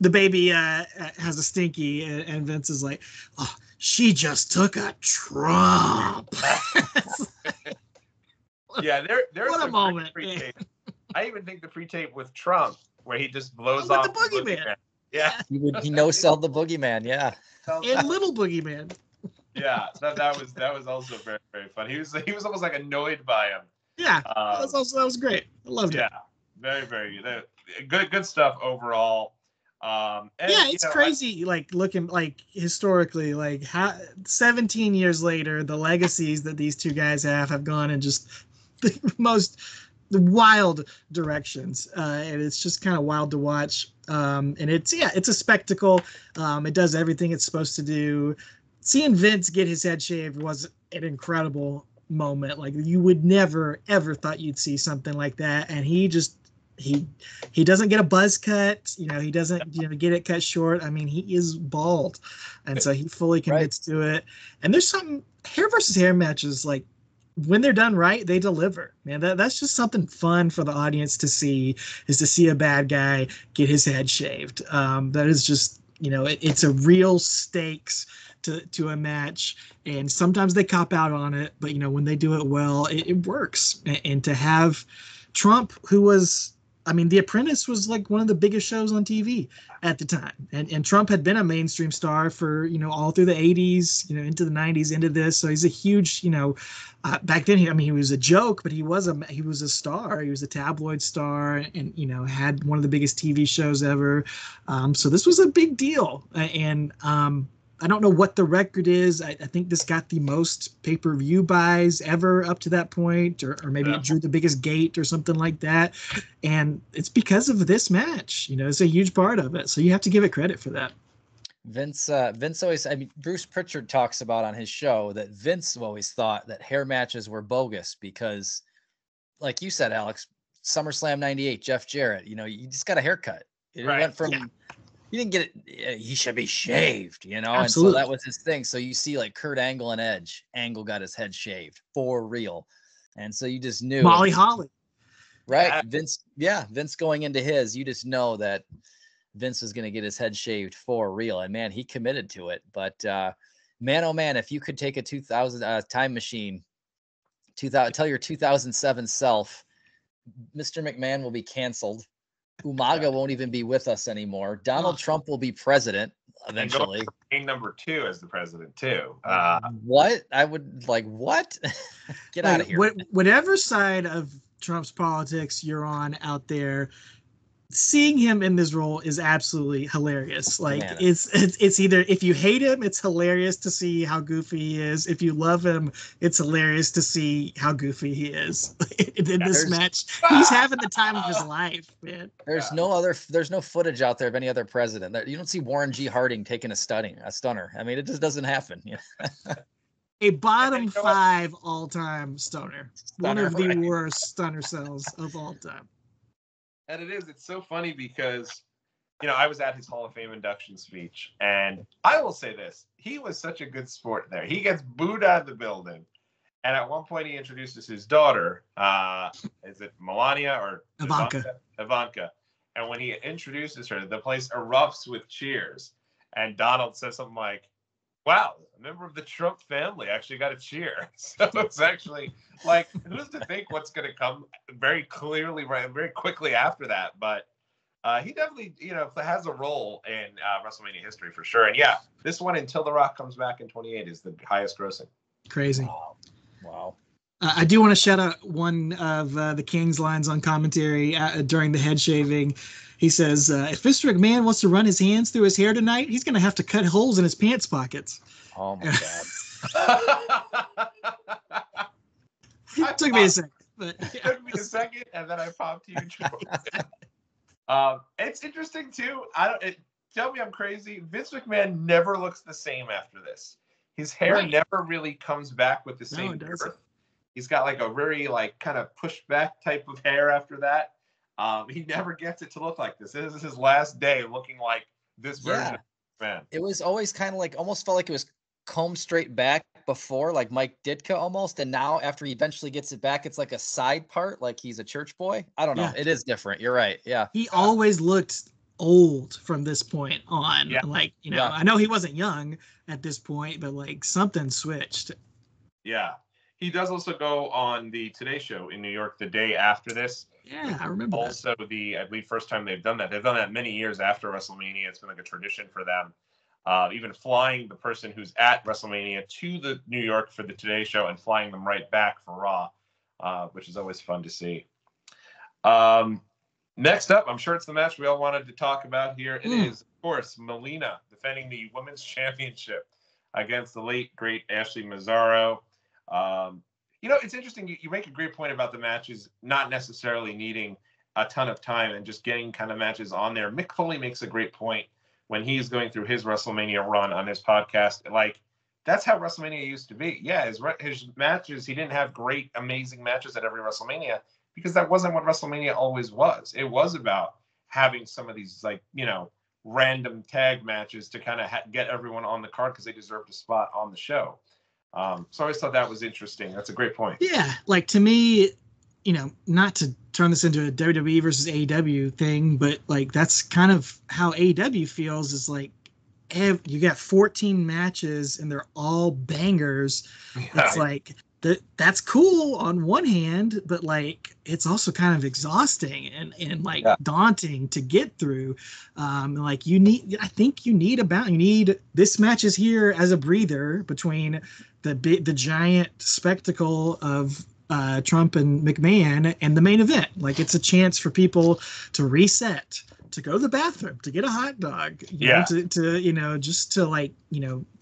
Speaker 3: the baby has a stinky, and Vince is like, "Oh, she just took a Trump."
Speaker 1: Yeah, there's
Speaker 3: what a moment.
Speaker 1: I even think the pre-tape with Trump, where he just blows off
Speaker 3: the boogeyman.
Speaker 1: Yeah,
Speaker 2: he no-sold the boogeyman. Yeah,
Speaker 3: and little boogeyman.
Speaker 1: Yeah, that was also very, very fun. He was almost like annoyed by him.
Speaker 3: Yeah, that was great. I loved it.
Speaker 1: Yeah, very, very good stuff overall.
Speaker 3: It's crazy. Like, looking like historically, like 17 years later, the legacies that these two guys have gone in just the wild directions, and it's just kind of wild to watch. And it's a spectacle. It does everything it's supposed to do. Seeing Vince get his head shaved was an incredible moment. Like, you would never ever thought you'd see something like that, and he doesn't get a buzz cut. He doesn't get it cut short. I mean, he is bald, and so he fully commits to it. And there's something, hair versus hair matches, like, when they're done right, they deliver, man. That's just something fun for the audience to see, is to see a bad guy get his head shaved. That is just, it's a real stakes to a match, and sometimes they cop out on it, but when they do it well, it works. And to have Trump, who was, The Apprentice was like one of the biggest shows on TV at the time. And Trump had been a mainstream star for, all through the 80s, into the 90s, into this. So he's a huge, back then, he was a joke, but he was a star. He was a tabloid star, and, had one of the biggest TV shows ever. So this was a big deal. And I don't know what the record is. I think this got the most pay-per-view buys ever up to that point, or maybe it drew the biggest gate or something like that. And it's because of this match. It's a huge part of it. So you have to give it credit for that.
Speaker 2: Vince always, Bruce Pritchard talks about on his show that Vince always thought that hair matches were bogus because, like you said, Alex, SummerSlam 98, Jeff Jarrett, you just got a haircut. It went from he didn't get it. He should be shaved, you know?
Speaker 3: Absolutely.
Speaker 2: And so that was his thing. So you see like Kurt Angle and Edge. Angle got his head shaved for real. And so you just knew.
Speaker 3: Molly Holly.
Speaker 2: Right. Vince going into his, you just know that Vince was going to get his head shaved for real. And man, he committed to it. But man, oh man, if you could take a 2000 time machine, tell your 2007 self, Mr. McMahon will be canceled. Umaga won't even be with us anymore. Donald Trump will be president eventually.
Speaker 1: And number 2 as the president too.
Speaker 2: What? I would like what? Get out of here.
Speaker 3: Whatever side of Trump's politics you're on out there, seeing him in this role is absolutely hilarious. Like it's either, if you hate him, it's hilarious to see how goofy he is. If you love him, it's hilarious to see how goofy he is in this match. He's having the time of his life, man.
Speaker 2: There's no footage out there of any other president. You don't see Warren G. Harding taking a stunner. I mean, it just doesn't happen.
Speaker 3: A bottom 5 all-time stunner. One of the worst stunner cells of all time.
Speaker 1: And it's so funny because, I was at his Hall of Fame induction speech, and I will say this, he was such a good sport there. He gets booed out of the building. And at one point he introduces his daughter, is it Melania or Ivanka. And when he introduces her, the place erupts with cheers. And Donald says something like, wow, a member of the Trump family actually got a cheer. So it's actually like, who's to think what's going to come very quickly after that. But he definitely, has a role in WrestleMania history for sure. And yeah, this one, Until The Rock Comes Back in 28, is the highest grossing.
Speaker 3: Crazy.
Speaker 2: Wow.
Speaker 3: I do want to shout out one of the King's lines on commentary during the head shaving. He says, if Mr. McMahon wants to run his hands through his hair tonight, he's going to have to cut holes in his pants pockets.
Speaker 2: Oh, my God.
Speaker 3: It took me a second. But, yeah.
Speaker 1: It took me a second, and then I popped huge. It's interesting, too. Tell me I'm crazy. Vince McMahon never looks the same after this. His hair never really comes back with the same girth. He's got like a very kind of pushed back type of hair after that. He never gets it to look like this. This is his last day looking like this version of man. It
Speaker 2: was always kind of almost felt like it was combed straight back before, like Mike Ditka almost. And now after he eventually gets it back, it's like a side part, like he's a church boy. I don't know. Yeah. It is different. You're right. Yeah.
Speaker 3: He always looked old from this point on. Yeah. I know he wasn't young at this point, but something switched.
Speaker 1: Yeah. He does also go on the Today Show in New York the day after this.
Speaker 3: Yeah, I remember
Speaker 1: also that. I believe, first time they've done that. They've done that many years after WrestleMania. It's been like a tradition for them. Even flying the person who's at WrestleMania to the New York for the Today Show and flying them right back for Raw, which is always fun to see. Next up, I'm sure it's the match we all wanted to talk about here. It is, of course, Melina defending the Women's Championship against the late, great Ashley Mazzaro. It's interesting. You make a great point about the matches not necessarily needing a ton of time and just getting kind of matches on there. Mick Foley makes a great point when he's going through his WrestleMania run on his podcast. That's how WrestleMania used to be. Yeah, his matches, he didn't have great, amazing matches at every WrestleMania because that wasn't what WrestleMania always was. It was about having some of these, random tag matches to kind of get everyone on the card because they deserved a spot on the show. So I always thought that was interesting. That's a great point.
Speaker 3: Yeah, to me, not to turn this into a WWE versus AEW thing, but that's kind of how AEW feels is you got 14 matches and they're all bangers. Yeah. It's that's cool on one hand, but it's also kind of exhausting and daunting to get through. I think you need this match is here as a breather between the giant spectacle of Trump and McMahon and the main event. It's a chance for people to reset, to go to the bathroom, to get a hot dog, to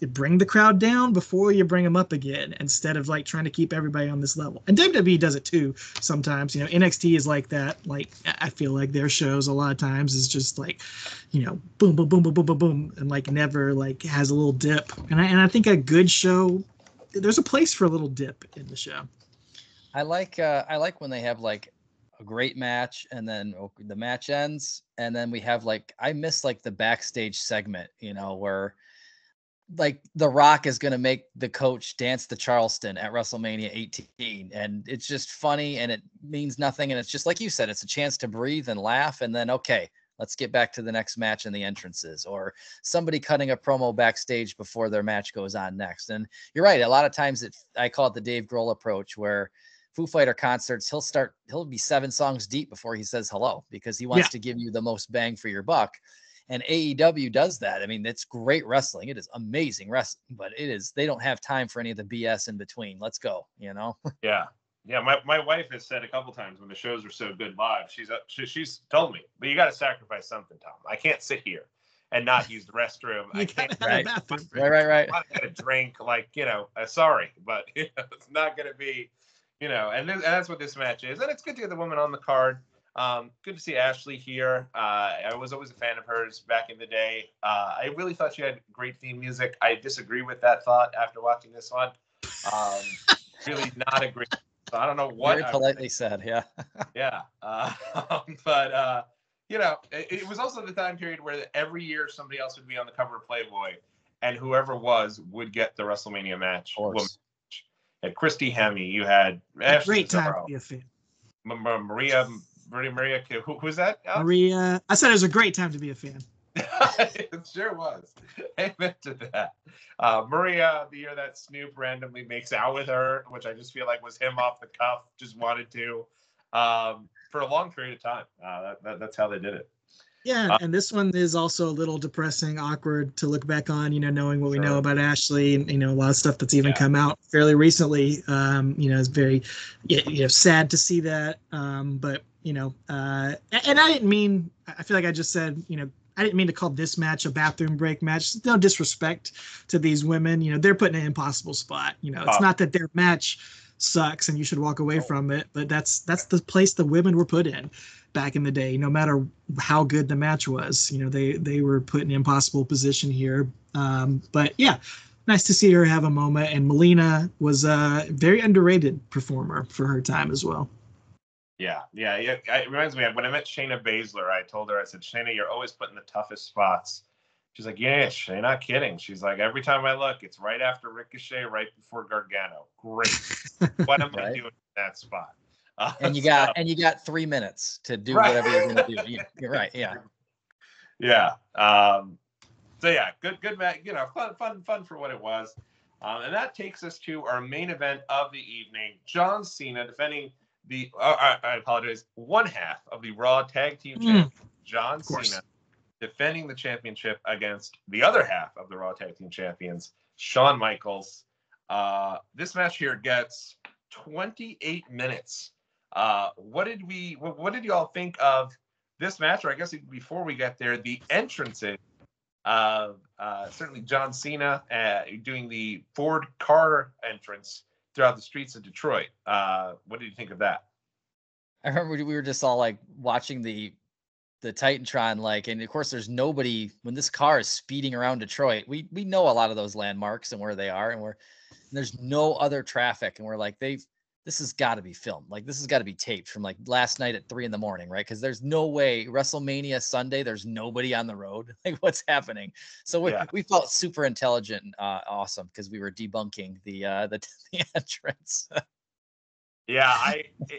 Speaker 3: bring the crowd down before you bring them up again, instead of trying to keep everybody on this level. And WWE does it too sometimes. NXT is like that. I feel like their shows a lot of times is just boom, boom, boom, boom, boom, boom, boom, and never has a little dip. And I think a good show, there's a place for a little dip in the show.
Speaker 2: I like when they have a great match, and then the match ends, and then we have like, I miss like the backstage segment, where like The Rock is going to make the coach dance the Charleston at WrestleMania 18. And it's just funny and it means nothing. And it's just like you said, it's a chance to breathe and laugh. And then, okay, let's get back to the next match and the entrances, or somebody cutting a promo backstage before their match goes on next. And you're right. A lot of times I call it the Dave Grohl approach, where Foo Fighter concerts, he'll be 7 songs deep before he says hello, because he wants to give you the most bang for your buck. And AEW does that. I mean, it's great wrestling. It is amazing wrestling, but they don't have time for any of the BS in between. Let's go,
Speaker 1: Yeah. Yeah. My wife has said a couple times when the shows are so good live, she's told me, but you got to sacrifice something, Tom. I can't sit here and not use the restroom. I can't.
Speaker 2: Right.
Speaker 1: Right. I'm not going to drink, sorry, but it's not going to be, and that's what this match is. And it's good to get the woman on the card. Good to see Ashley here. I was always a fan of hers back in the day. I really thought she had great theme music. I disagree with that thought after watching this one. Really not agree. So I don't know what.
Speaker 2: Very politely said, yeah.
Speaker 1: Yeah. But it was also the time period where every year somebody else would be on the cover of Playboy, and whoever would get the WrestleMania match.
Speaker 2: Of course.
Speaker 1: You had Christy Hemme. You had Ashley
Speaker 3: great time to be a fan.
Speaker 1: Maria, who's that? Alex?
Speaker 3: Maria. I said it was a great time to be a fan.
Speaker 1: It sure was. Amen to that. Maria, the year that Snoop randomly makes out with her, which I just feel like was him off the cuff, just wanted to, for a long period of time. That's how they did it.
Speaker 3: Yeah, and this one is also a little depressing, awkward to look back on, knowing what we know about Ashley, and, a lot of stuff that's even come out fairly recently. It's very, sad to see that. But, and I didn't mean, I feel like I just said, I didn't mean to call this match a bathroom break match. No disrespect to these women. They're put in an impossible spot. It's not that their match sucks and you should walk away from it, but that's the place the women were put in back in the day. No matter how good the match was, they were put in an impossible position here. But yeah, nice to see her have a moment. And Melina was a very underrated performer for her time as well.
Speaker 1: Yeah. It reminds me of when I met Shayna Baszler. I told her, I said, Shayna, you're always put in the toughest spots. She's like, yeah, you're not kidding. She's like, every time I look, it's right after Ricochet, right before Gargano. Great. What am I doing in that spot?
Speaker 2: And you got 3 minutes to do whatever you're going to do. You're right. Yeah.
Speaker 1: Yeah. So yeah, good match. Fun for what it was. And that takes us to our main event of the evening: John Cena defending I apologize, one half of the Raw Tag Team Champion, John Cena, defending the championship against the other half of the Raw Tag Team Champions, Shawn Michaels. This match here gets 28 minutes. What did you all think of this match? Or I guess before we get there, the entrances of certainly John Cena doing the Ford car entrance throughout the streets of Detroit. What did you think of that?
Speaker 2: I remember we were just all like watching the Titantron, and of course there's nobody when this car is speeding around Detroit. We know a lot of those landmarks and where they are, and there's no other traffic, and we're like, this has got to be filmed. This has got to be taped from last night at 3 a.m, right? Because there's no way WrestleMania Sunday, there's nobody on the road. What's happening? So we felt super intelligent and awesome because we were debunking the entrance.
Speaker 1: Yeah,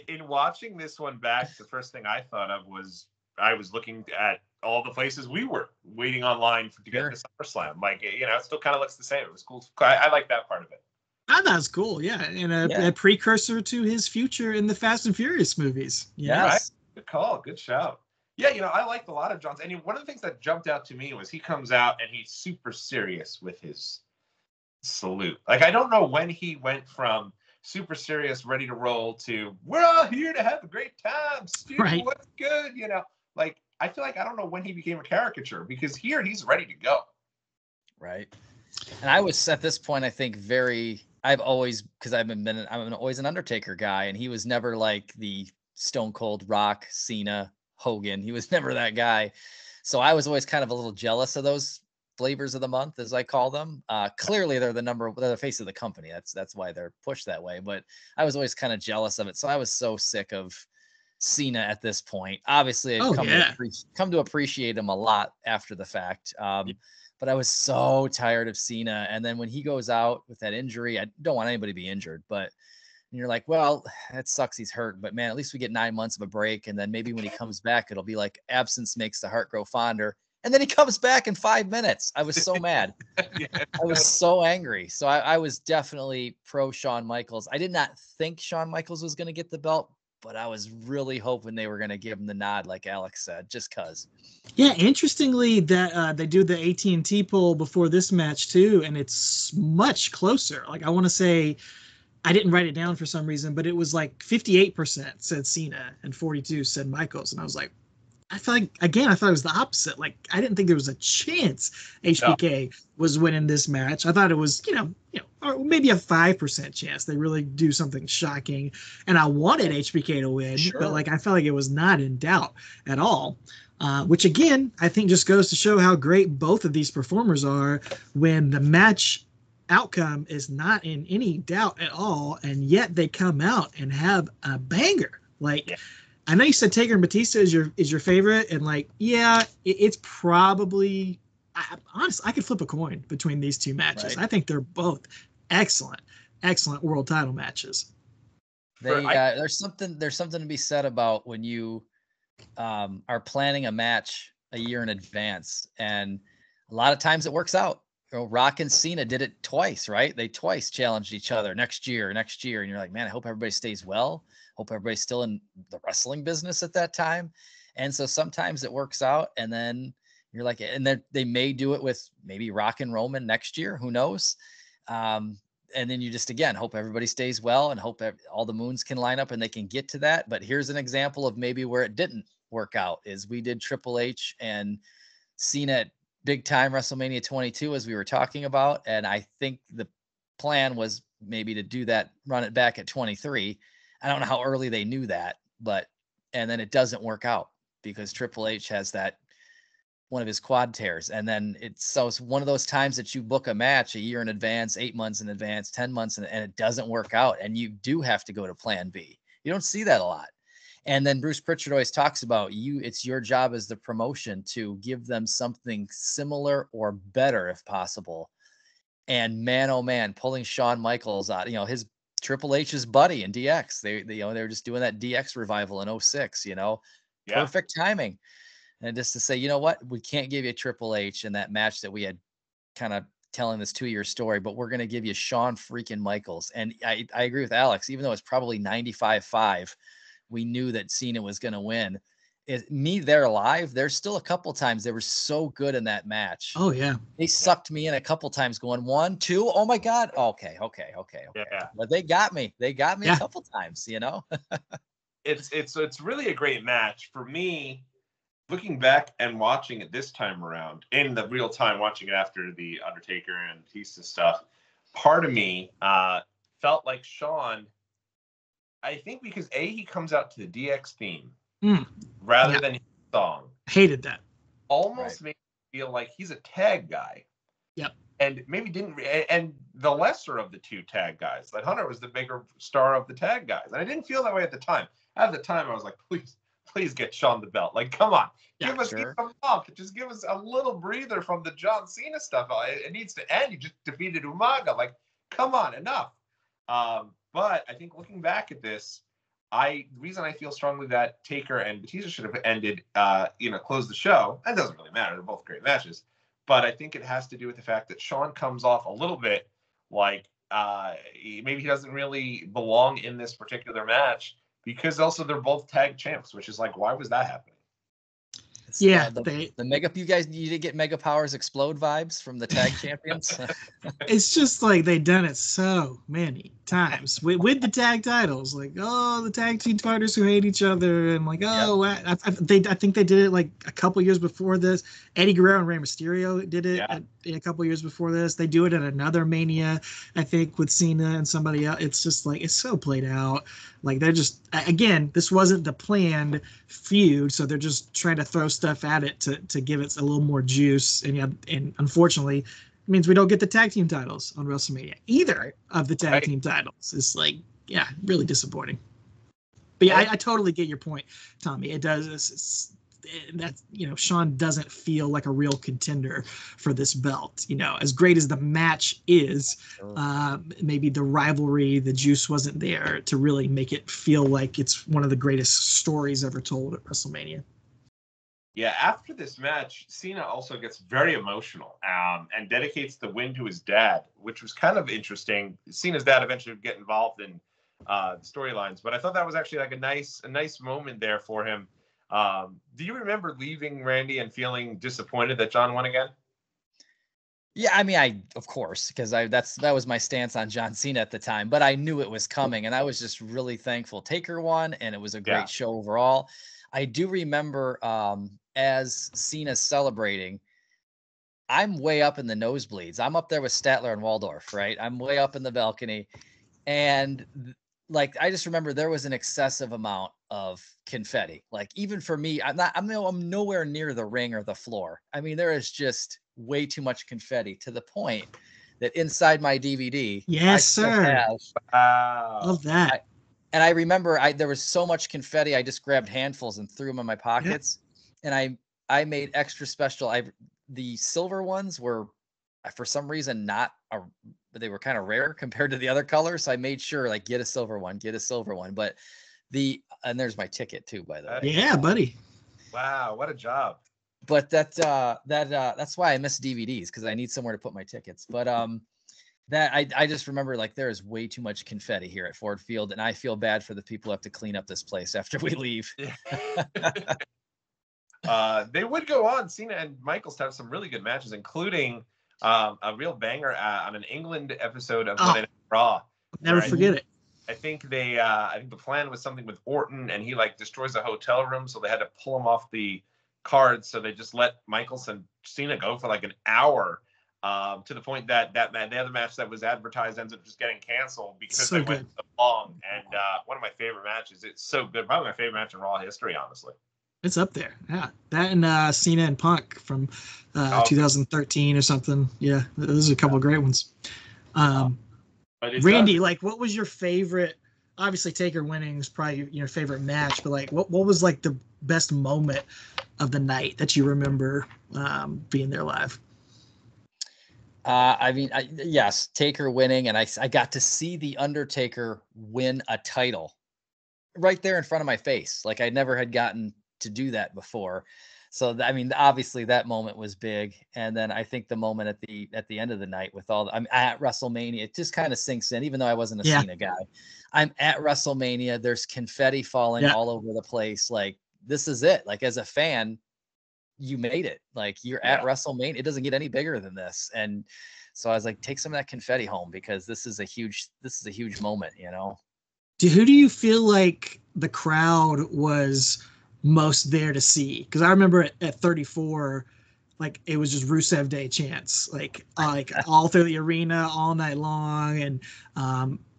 Speaker 1: in watching this one back, the first thing I thought of was I was looking at all the places we were waiting online to get to SummerSlam. It still kind of looks the same. It was cool. I like that part of it.
Speaker 3: I thought it was cool, yeah, and a precursor to his future in the Fast and Furious movies.
Speaker 2: Yes.
Speaker 1: Right? Good call, good shout. Yeah, I liked a lot of John's. And one of the things that jumped out to me was he comes out and he's super serious with his salute. I don't know when he went from super serious, ready to roll to we're all here to have a great time. Stu, what's good? I feel like I don't know when he became a caricature, because here he's ready to go.
Speaker 2: Right. And I was at this point, I think, I've always, because I'm always an Undertaker guy, and he was never like the Stone Cold Rock, Cena, Hogan. He was never that guy. So I was always kind of a little jealous of those flavors of the month, as I call them. Clearly they're the face of the company. That's why they're pushed that way. But I was always kind of jealous of it. So I was so sick of Cena at this point. Obviously, I've come to appreciate him a lot after the fact. But I was so tired of Cena. And then when he goes out with that injury, I don't want anybody to be injured, but you're like, well, that sucks. He's hurt, but man, at least we get 9 months of a break. And then maybe when he comes back, it'll be like absence makes the heart grow fonder. And then he comes back in 5 minutes. I was so mad. I was so angry. So I was definitely pro Shawn Michaels. I did not think Shawn Michaels was going to get the belt, but I was really hoping they were going to give him the nod, like Alex said, just cause.
Speaker 3: Yeah, interestingly, that they do the AT&T poll before this match too, and it's much closer. Like I want to say, I didn't write it down for some reason, but it was like 58% said Cena and 42 said Michaels, and I was like, I thought it was the opposite. Like I didn't think there was a chance HBK was winning this match. I thought it was, or maybe a 5% chance they really do something shocking. And I wanted HBK to win, but like I felt like it was not in doubt at all. Which again, I think just goes to show how great both of these performers are when the match outcome is not in any doubt at all, and yet they come out and have a banger. I know you said Taker and Batista is your favorite, and it's probably honestly I could flip a coin between these two matches. Right. I think they're both excellent world title matches.
Speaker 2: There's something to be said about when you are planning a match a year in advance, and a lot of times it works out. Rock and Cena did it twice, right? They twice challenged each other next year, and you're like, man, I hope everybody stays well. Hope everybody's still in the wrestling business at that time. And so sometimes it works out, and then you're like, and then they may do it with maybe Rock and Roman next year, who knows? And then you just, again, hope everybody stays well and hope all the moons can line up and they can get to that. But here's an example of maybe where it didn't work out is we did Triple H and Cena at big time WrestleMania 22, as we were talking about. And I think the plan was maybe to do that, run it back at 23. I don't know how early they knew that, and then it doesn't work out because Triple H has that one of his quad tears. And then it's one of those times that you book a match a year in advance, 8 months in advance, 10 months, and it doesn't work out. And you do have to go to plan B. You don't see that a lot. And then Bruce Pritchard always talks about it's your job as the promotion to give them something similar or better if possible. And man, oh man, pulling Shawn Michaels out, his Triple H's buddy in DX. They were just doing that DX revival in 2006, perfect timing. And just to say, you know what, we can't give you Triple H in that match that we had kind of telling this 2-year story, but we're going to give you Shawn freaking Michaels. And I agree with Alex, even though it's probably 95-5, we knew that Cena was going to win. There live, there's still a couple times they were so good in that match.
Speaker 3: Oh yeah,
Speaker 2: they sucked me in a couple times, going 1, 2. Oh my god. Okay.
Speaker 1: Yeah.
Speaker 2: But they got me a couple times.
Speaker 1: It's really a great match for me. Looking back and watching it this time around in the real time, watching it after the Undertaker and Batista stuff, part of me felt like Shawn. I think because he comes out to the DX theme. Rather than his song.
Speaker 3: Hated that.
Speaker 1: Almost made me feel like he's a tag guy.
Speaker 3: Yep.
Speaker 1: And maybe and the lesser of the two tag guys. Like Hunter was the bigger star of the tag guys. And I didn't feel that way at the time. At the time, I was like, please get Shawn the belt. Like, come on. Give us some love. Just give us a little breather from the John Cena stuff. It needs to end. You just defeated Umaga. Like, come on, enough. But I think looking back at this, the reason I feel strongly that Taker and Batista should have ended, close the show, that doesn't really matter. They're both great matches. But I think it has to do with the fact that Shawn comes off a little bit like maybe he doesn't really belong in this particular match because also they're both tag champs, which is like, why was that happening?
Speaker 3: Yeah,
Speaker 2: the mega. You guys, you did get Mega Powers Explode vibes from the tag champions.
Speaker 3: It's just like they've done it so many times with the tag titles. Like, oh, the tag team fighters who hate each other, and like, oh, yep. I think they did it like a couple years before this. Eddie Guerrero and Rey Mysterio did it a couple years before this. They do it at another Mania, I think, with Cena and somebody else. It's just like it's so played out. Like they're just, again, this wasn't the planned feud, so they're just trying to throw stuff at it to give it a little more juice. And unfortunately, it means we don't get the tag team titles on WrestleMania. Either of the tag team titles. It's like, really disappointing. But yeah, I totally get your point, Tommy. It does. That's, Shawn doesn't feel like a real contender for this belt. As great as the match is, maybe the rivalry, the juice wasn't there to really make it feel like it's one of the greatest stories ever told at WrestleMania.
Speaker 1: Yeah, after this match, Cena also gets very emotional and dedicates the win to his dad, which was kind of interesting. Cena's dad eventually would get involved in storylines, but I thought that was actually like a nice moment there for him. Do you remember leaving Randy and feeling disappointed that John won again?
Speaker 2: Yeah, I mean, of course, because that was my stance on John Cena at the time, but I knew it was coming, and I was just really thankful Taker won, and it was a great show overall. I do remember as Cena's celebrating, I'm way up in the nosebleeds. I'm up there with Statler and Waldorf, right? I'm way up in the balcony, and I just remember there was an excessive amount of confetti. Like, even for me, I'm nowhere near the ring or the floor. I mean, there is just way too much confetti to the point that inside my DVD,
Speaker 3: yes, sir, love that.
Speaker 2: And I remember there was so much confetti, I just grabbed handfuls and threw them in my pockets. Yep. And I made extra special. The silver ones were, for some reason, they were kind of rare compared to the other colors. So I made sure, get a silver one. But and there's my ticket too, by the way.
Speaker 3: Yeah, buddy.
Speaker 1: Wow, what a job.
Speaker 2: But that's why I miss DVDs, because I need somewhere to put my tickets. But that I just remember, there is way too much confetti here at Ford Field, and I feel bad for the people who have to clean up this place after we leave.
Speaker 1: They would go on. Cena and Michaels have some really good matches, including a real banger on an England episode of Monday Night Raw.
Speaker 3: Never forget it.
Speaker 1: I think I think the plan was something with Orton, and he destroys a hotel room, so they had to pull him off the cards. So they just let Michaels and Cena go for an hour, to the point that the other match that was advertised ends up just getting canceled because they went so long. And one of my favorite matches. It's so good. Probably my favorite match in Raw history, honestly.
Speaker 3: It's up there. Yeah. That and Cena and Punk from 2013 or something. Yeah. Those are a couple of great ones. Randy, what was your favorite? Obviously, Taker winning is probably your favorite match, but what was the best moment of the night that you remember being there live?
Speaker 2: Yes, Taker winning, and I got to see the Undertaker win a title right there in front of my face. I never had gotten to do that before. So obviously that moment was big. And then I think the moment at the end of the night with I'm at WrestleMania, it just kind of sinks in, even though I wasn't a Cena guy. I'm at WrestleMania. There's confetti falling all over the place. This is it. As a fan, you made it. You're at WrestleMania. It doesn't get any bigger than this. And so I was take some of that confetti home, because this is a huge moment,
Speaker 3: Who do you feel like the crowd was most there to see? Because I remember at 34, it was just Rusev Day chants, all through the arena all night long, and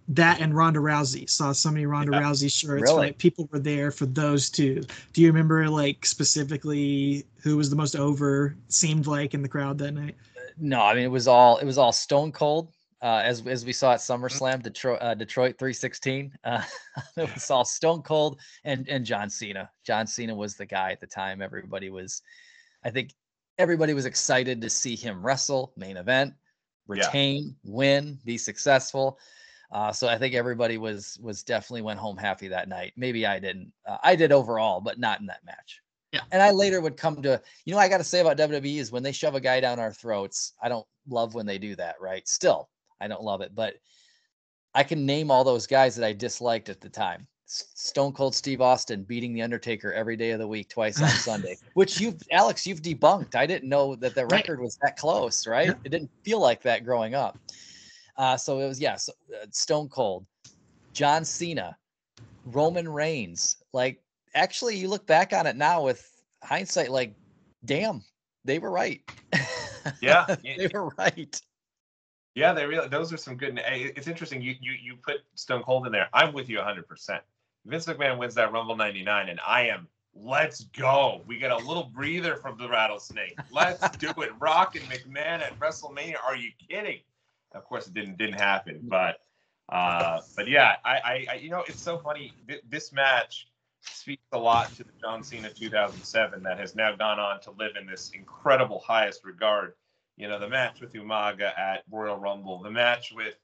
Speaker 3: that and Ronda Rousey. Saw so many Ronda Rousey shirts.
Speaker 2: Really?
Speaker 3: People were there for those two. Do you remember specifically who was the most over? Seemed in the crowd that night?
Speaker 2: No, it was all Stone Cold. As we saw at SummerSlam, Detroit 316, it was all Stone Cold and John Cena. John Cena was the guy at the time. I think everybody was excited to see him wrestle, main event, retain, win, be successful. So I think everybody was definitely went home happy that night. Maybe I didn't. I did overall, but not in that match.
Speaker 3: Yeah.
Speaker 2: And I later would come to, I got to say about WWE is when they shove a guy down our throats, I don't love when they do that, right? Still, I don't love it, but I can name all those guys that I disliked at the time. Stone Cold Steve Austin beating The Undertaker every day of the week, twice on Sunday, which Alex, you've debunked. I didn't know that the record was that close, right? Yeah. It didn't feel like that growing up. So it was, Stone Cold, John Cena, Roman Reigns. Actually, you look back on it now with hindsight, damn, they were right.
Speaker 1: Yeah.
Speaker 2: They were right.
Speaker 1: Yeah, those are some good. It's interesting. You put Stone Cold in there. I'm with you 100%. Vince McMahon wins that Rumble 99, and I am. Let's go. We get a little breather from the Rattlesnake. Let's do it. Rock and McMahon at WrestleMania. Are you kidding? Of course, it didn't happen. But But yeah, I you know, it's so funny. This match speaks a lot to the John Cena 2007 that has now gone on to live in this incredible highest regard. You know, the match with Umaga at Royal Rumble, the match with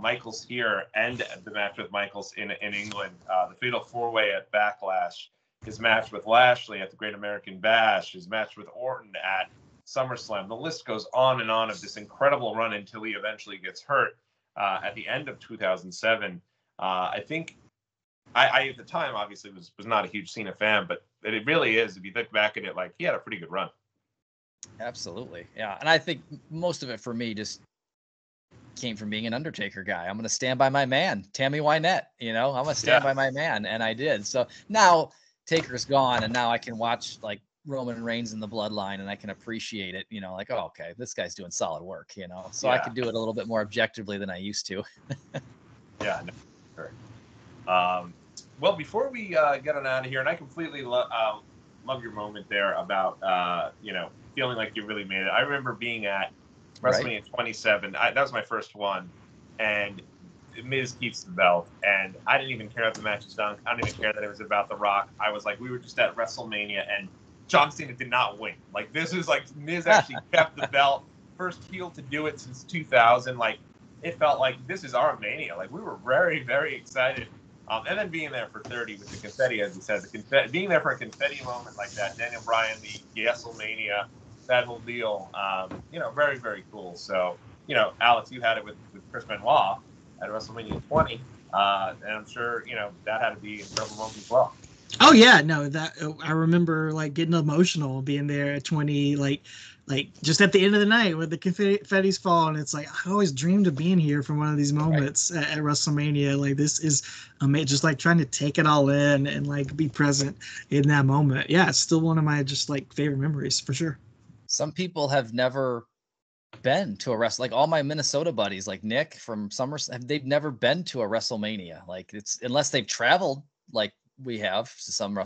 Speaker 1: Michaels here, and the match with Michaels in England, the Fatal 4-Way at Backlash, his match with Lashley at the Great American Bash, his match with Orton at SummerSlam. The list goes on and on of this incredible run until he eventually gets hurt at the end of 2007. I think I at the time obviously was not a huge Cena fan, but it really is, if you look back at it, like he had a pretty good run.
Speaker 2: Absolutely. Yeah. And I think most of it for me just came from being an Undertaker guy. I'm going to stand by my man, Tammy Wynette, you know, I'm going to stand by my man. And I did. So now Taker's gone, and now I can watch like Roman Reigns in the Bloodline, and I can appreciate it, you know, like, oh, okay, this guy's doing solid work, you know, so I can do it a little bit more objectively than I used to.
Speaker 1: Yeah. No, sure. Well, before we get on out of here, and I completely love your moment there about, you know, feeling like you really made it. I remember being at WrestleMania 27. That was my first one, and Miz keeps the belt, and I didn't even care if the match was done. I didn't even care that it was about The Rock. I was like, we were just at WrestleMania, and John Cena did not win. Like, this is like Miz actually kept the belt. First heel to do it since 2000. Like, it felt like this is our Mania. Like, we were very, very excited. And then being there for 30 with the confetti, as you said, being there for a confetti moment like that, Daniel Bryan, the WrestleMania, that whole deal, you know, very, very cool. So, you know, Alex, you had it with Chris Benoit at WrestleMania 20, and I'm sure, you know, that had to be an incredible moment as well.
Speaker 3: Oh yeah, no, that I remember like getting emotional being there at 20, like just at the end of the night where the confetti's fall, and it's like I always dreamed of being here for one of these moments at WrestleMania. Like, this is amazing, just like trying to take it all in and like be present in that moment. Yeah, it's still one of my just like favorite memories for sure.
Speaker 2: Some people have never been to a like all my Minnesota buddies, like Nick from they've never been to a WrestleMania. Like, it's unless they've traveled like we have to some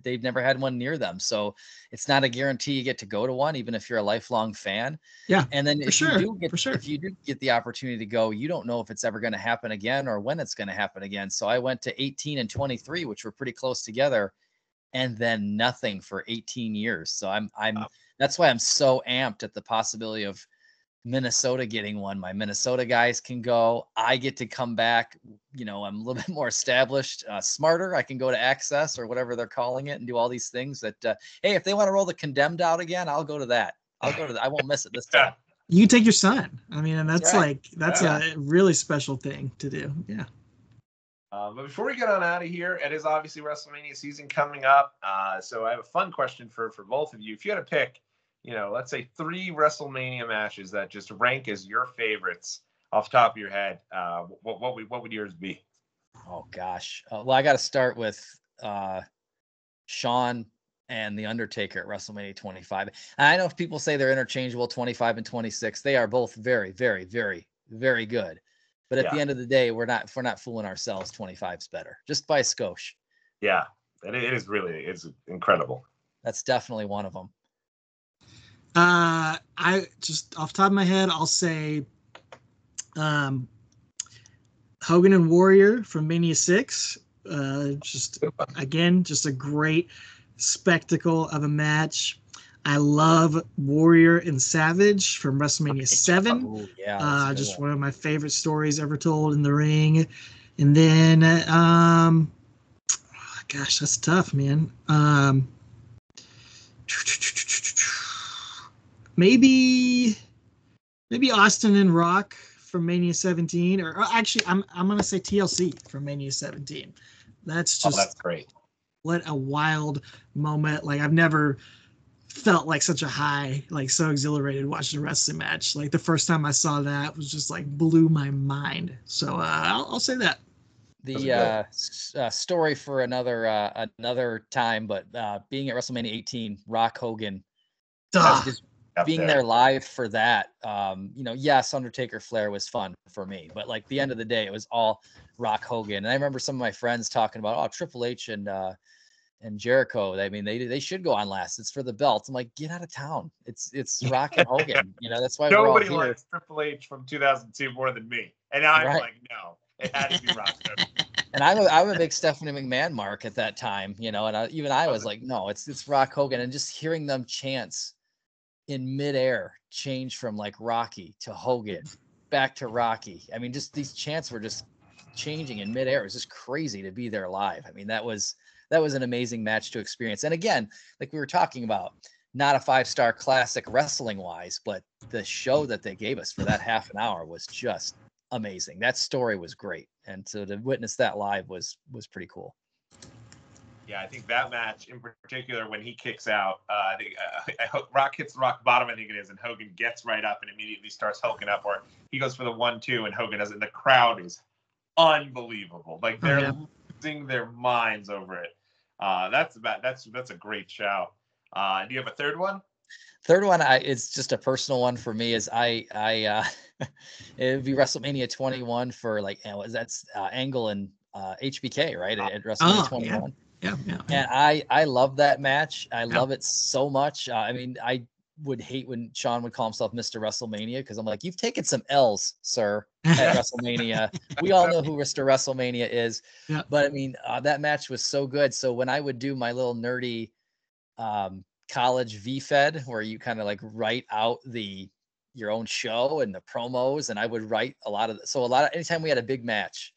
Speaker 2: they've never had one near them, so it's not a guarantee you get to go to one, even if you're a lifelong fan.
Speaker 3: Yeah,
Speaker 2: and then if you do get the opportunity to go, you don't know if it's ever going to happen again or when it's going to happen again. So I went to 18 and 23, which were pretty close together, and then nothing for 18 years. So I'm that's why I'm so amped at the possibility of Minnesota getting one. My Minnesota guys can go. I get to come back. You know, I'm a little bit more established, smarter. I can go to Axxess or whatever they're calling it and do all these things that, hey, if they want to roll the Condemned out again, I'll go to that. I won't miss it this time.
Speaker 3: You can take your son. I mean, and that's right. That's a really special thing to do. Yeah.
Speaker 1: But before we get on out of here, it is obviously WrestleMania season coming up. So I have a fun question for both of you. If you had to pick, you know, let's say 3 WrestleMania matches that just rank as your favorites off the top of your head, what would yours be?
Speaker 2: Oh gosh. Well, I got to start with Shawn and The Undertaker at WrestleMania 25. And I know if people say they're interchangeable, 25 and 26, they are both very, very, very, very good. But at the end of the day, we're not fooling ourselves. 25's better, just by a skosh.
Speaker 1: Yeah, it's incredible.
Speaker 2: That's definitely one of them.
Speaker 3: I just off the top of my head, I'll say Hogan and Warrior from Mania 6. Just a great spectacle of a match. I love Warrior and Savage from WrestleMania 7.
Speaker 2: Ooh, yeah,
Speaker 3: just one of my favorite stories ever told in the ring. And then, gosh, that's tough, man. Maybe Austin and Rock from Mania 17, or actually, I'm gonna say TLC from Mania 17. That's
Speaker 1: great.
Speaker 3: What a wild moment! Like, I've never felt like such a high, like so exhilarated watching a wrestling match. Like, the first time I saw that was just like blew my mind. So I'll say that.
Speaker 2: The story for another time, but being at WrestleMania 18, Rock Hogan, being there live for that, you know, yes, Undertaker Flair was fun for me, but like the end of the day, it was all Rock Hogan. And I remember some of my friends talking about, Triple H and and Jericho. I mean, they should go on last. It's for the belt. I'm like, get out of town. It's Rock and Hogan. That's why we're all
Speaker 1: Nobody
Speaker 2: here.
Speaker 1: likes Triple H from 2002 more than me, and I'm
Speaker 2: Right.
Speaker 1: like, no, it had to be Rock.
Speaker 2: And I'm a big Stephanie McMahon mark at that time, and I was like, no, it's Rock Hogan, and just hearing them chants in midair change from like Rocky to Hogan back to Rocky. I mean, just these chants were just changing in midair. It was just crazy to be there live. I mean, that was an amazing match to experience. And again, like we were talking about, not a 5-star classic wrestling wise, but the show that they gave us for that half an hour was just amazing. That story was great. And so to witness that live was pretty cool.
Speaker 1: Yeah, I think that match in particular, when he kicks out, I think Rock hits the rock bottom, I think it is, and Hogan gets right up and immediately starts hulking up, or he goes for the 1-2 and Hogan does it. And the crowd is unbelievable. Like they're losing their minds over it. That's a great shout. Do you have a third one?
Speaker 2: Third one, it's just a personal one for me. Is it would be WrestleMania 21 for that's Angle and HBK, right? At WrestleMania 21.
Speaker 3: Yeah.
Speaker 2: And I love that match. I love it so much. I mean, I would hate when Sean would call himself Mr. WrestleMania, because I'm like, you've taken some L's, sir, at WrestleMania. We all know who Mr. WrestleMania is. Yeah. But I mean, that match was so good. So when I would do my little nerdy college VFed, where you kind of like write out your own show and the promos, and I would write anytime we had a big match,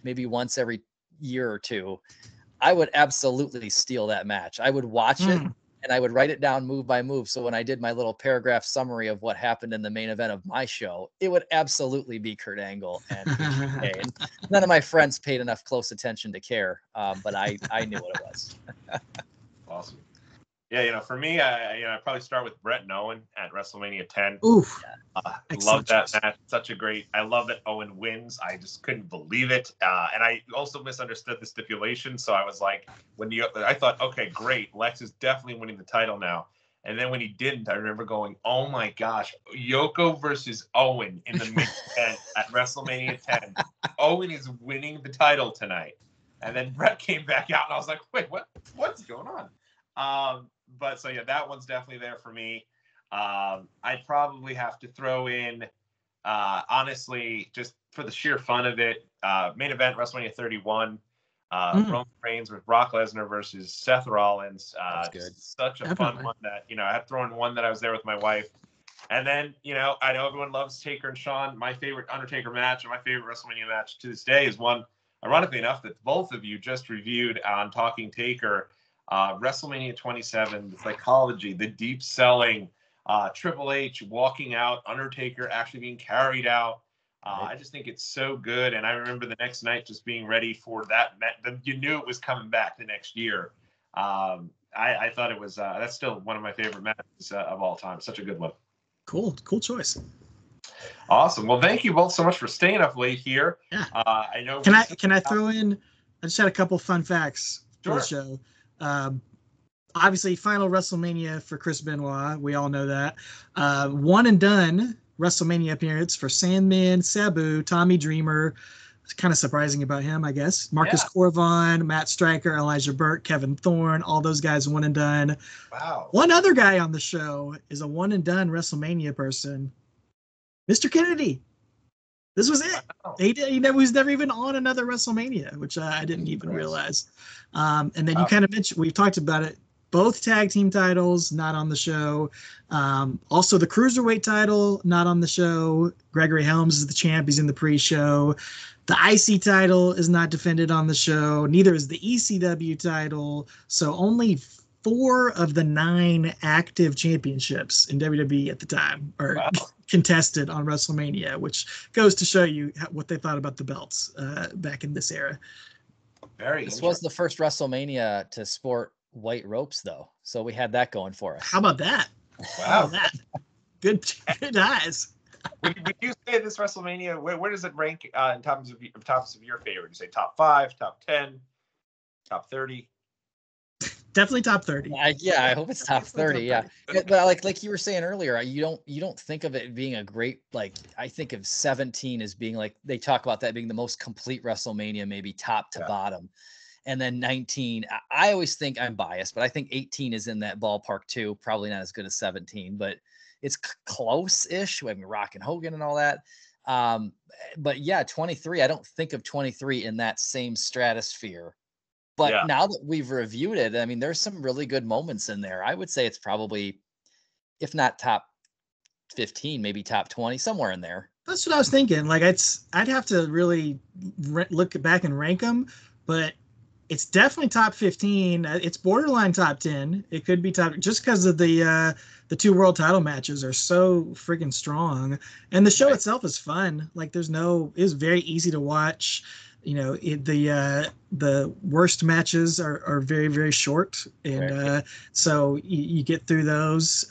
Speaker 2: maybe once every year or two, I would absolutely steal that match. I would watch it and I would write it down move by move. So when I did my little paragraph summary of what happened in the main event of my show, it would absolutely be Kurt Angle and HBK. And none of my friends paid enough close attention to care, but I knew what it was.
Speaker 1: Awesome. Yeah, for me, I probably start with Brett and Owen at WrestleMania 10.
Speaker 3: Oof.
Speaker 1: Love that match. I love that Owen wins. I just couldn't believe it. And I also misunderstood the stipulation. So I was like, I thought, okay, great. Lex is definitely winning the title now. And then when he didn't, I remember going, oh my gosh, Yoko versus Owen in the main event at WrestleMania 10. Owen is winning the title tonight. And then Brett came back out and I was like, wait, what's going on? But so, yeah, that one's definitely there for me. I'd probably have to throw in, honestly, just for the sheer fun of it, main event, WrestleMania 31, Roman Reigns with Brock Lesnar versus Seth Rollins.
Speaker 2: That's good.
Speaker 1: Such a fun one that, I had thrown one that I was there with my wife. And then, I know everyone loves Taker and Shawn. My favorite Undertaker match and my favorite WrestleMania match to this day is one, ironically enough, that both of you just reviewed on Talking Taker. WrestleMania 27, the psychology, the deep selling, Triple H walking out, Undertaker actually being carried out. I just think it's so good. And I remember the next night just being ready for that. You knew it was coming back the next year. I thought it was, that's still one of my favorite matches of all time. Such a good one.
Speaker 3: Cool choice.
Speaker 1: Awesome. Well, thank you both so much for staying up late here.
Speaker 3: Yeah.
Speaker 1: I know.
Speaker 3: Can I throw in, I just had a couple fun facts for the show. Obviously, final WrestleMania for Chris Benoit. We all know that. One and done WrestleMania appearance for Sandman, Sabu, Tommy Dreamer. It's kind of surprising about him, I guess. Marcus Corvon, Matt Stryker, Elijah Burke, Kevin Thorne, all those guys one and done.
Speaker 1: Wow.
Speaker 3: One other guy on the show is a one and done WrestleMania person. Mr. Kennedy. This was it. Wow. He was never even on another WrestleMania, which I didn't even realize. And then you kind of mentioned, we've talked about it, both tag team titles not on the show. Also the Cruiserweight title not on the show. Gregory Helms is the champ. He's in the pre-show. The IC title is not defended on the show. Neither is the ECW title. So only 4 of the 9 active championships in WWE at the time are contested on WrestleMania, which goes to show you what they thought about the belts back in this era.
Speaker 2: This was the first WrestleMania to sport white ropes, though, so we had that going for us.
Speaker 3: How about that?
Speaker 1: Wow,
Speaker 3: good eyes.
Speaker 1: Would you say this WrestleMania? Where does it rank in terms of your favorite? You say top 5, top 10, top 30?
Speaker 3: Definitely top 30.
Speaker 2: I hope it's top 30. Yeah, but like you were saying earlier, you don't think of it being a great, like, I think of 17 as being like, they talk about that being the most complete WrestleMania, maybe top to bottom. And then 19, I always think I'm biased, but I think 18 is in that ballpark too. Probably not as good as 17, but it's close-ish. I mean, Rock and Hogan and all that. But yeah, 23, I don't think of 23 in that same stratosphere. But now that we've reviewed it, I mean, there's some really good moments in there. I would say it's probably, if not top 15, maybe top 20, somewhere in there.
Speaker 3: That's what I was thinking. Like, I'd have to really look back and rank them, but it's definitely top 15. It's borderline top 10. It could be top, just because of the 2 world title matches are so freaking strong, and the show itself is fun. Like, it's very easy to watch. You know, the worst matches are very, very short, and so you get through those.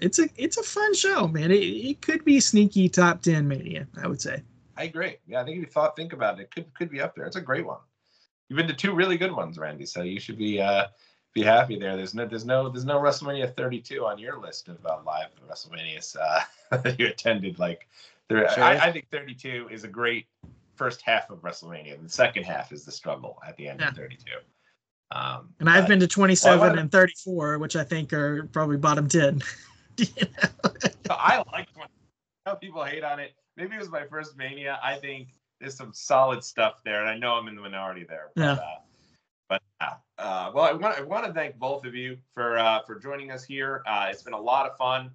Speaker 3: It's a fun show, man. It could be sneaky top 10 Mania, I would say.
Speaker 1: I agree. Yeah, I think if you think about it, it could be up there. It's a great one. You've been to 2 really good ones, Randy. So you should be happy there. There's no WrestleMania 32 on your list of live WrestleManias that you attended. Like, I think 32 is a great first half of WrestleMania. The second half is the struggle at the end of 32.
Speaker 3: And I've been to 27 and 34, which I think are probably bottom 10.
Speaker 1: I liked one. I know people hate on it. Maybe it was my first Mania. I think there's some solid stuff there, and I know I'm in the minority there. But well, I want to thank both of you for joining us here. It's been a lot of fun.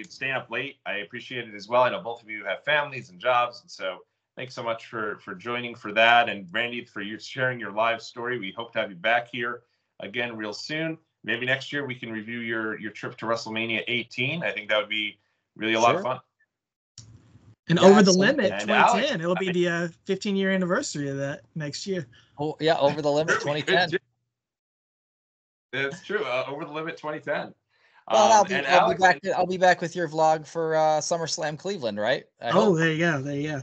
Speaker 1: Staying up late, I appreciate it as well. I know both of you have families and jobs, and so thanks so much for joining for that. And Randy, for you sharing your live story. We hope to have you back here again real soon. Maybe next year we can review your trip to WrestleMania 18. I think that would be really a lot of fun.
Speaker 3: And Over the Limit 2010. Alex, it'll be the 15-year anniversary of that next year.
Speaker 2: Oh yeah, Over the Limit 2010.
Speaker 1: That's true. Over the Limit 2010.
Speaker 2: Well, I'll be back with your vlog for SummerSlam Cleveland, right?
Speaker 3: There you go.
Speaker 1: There you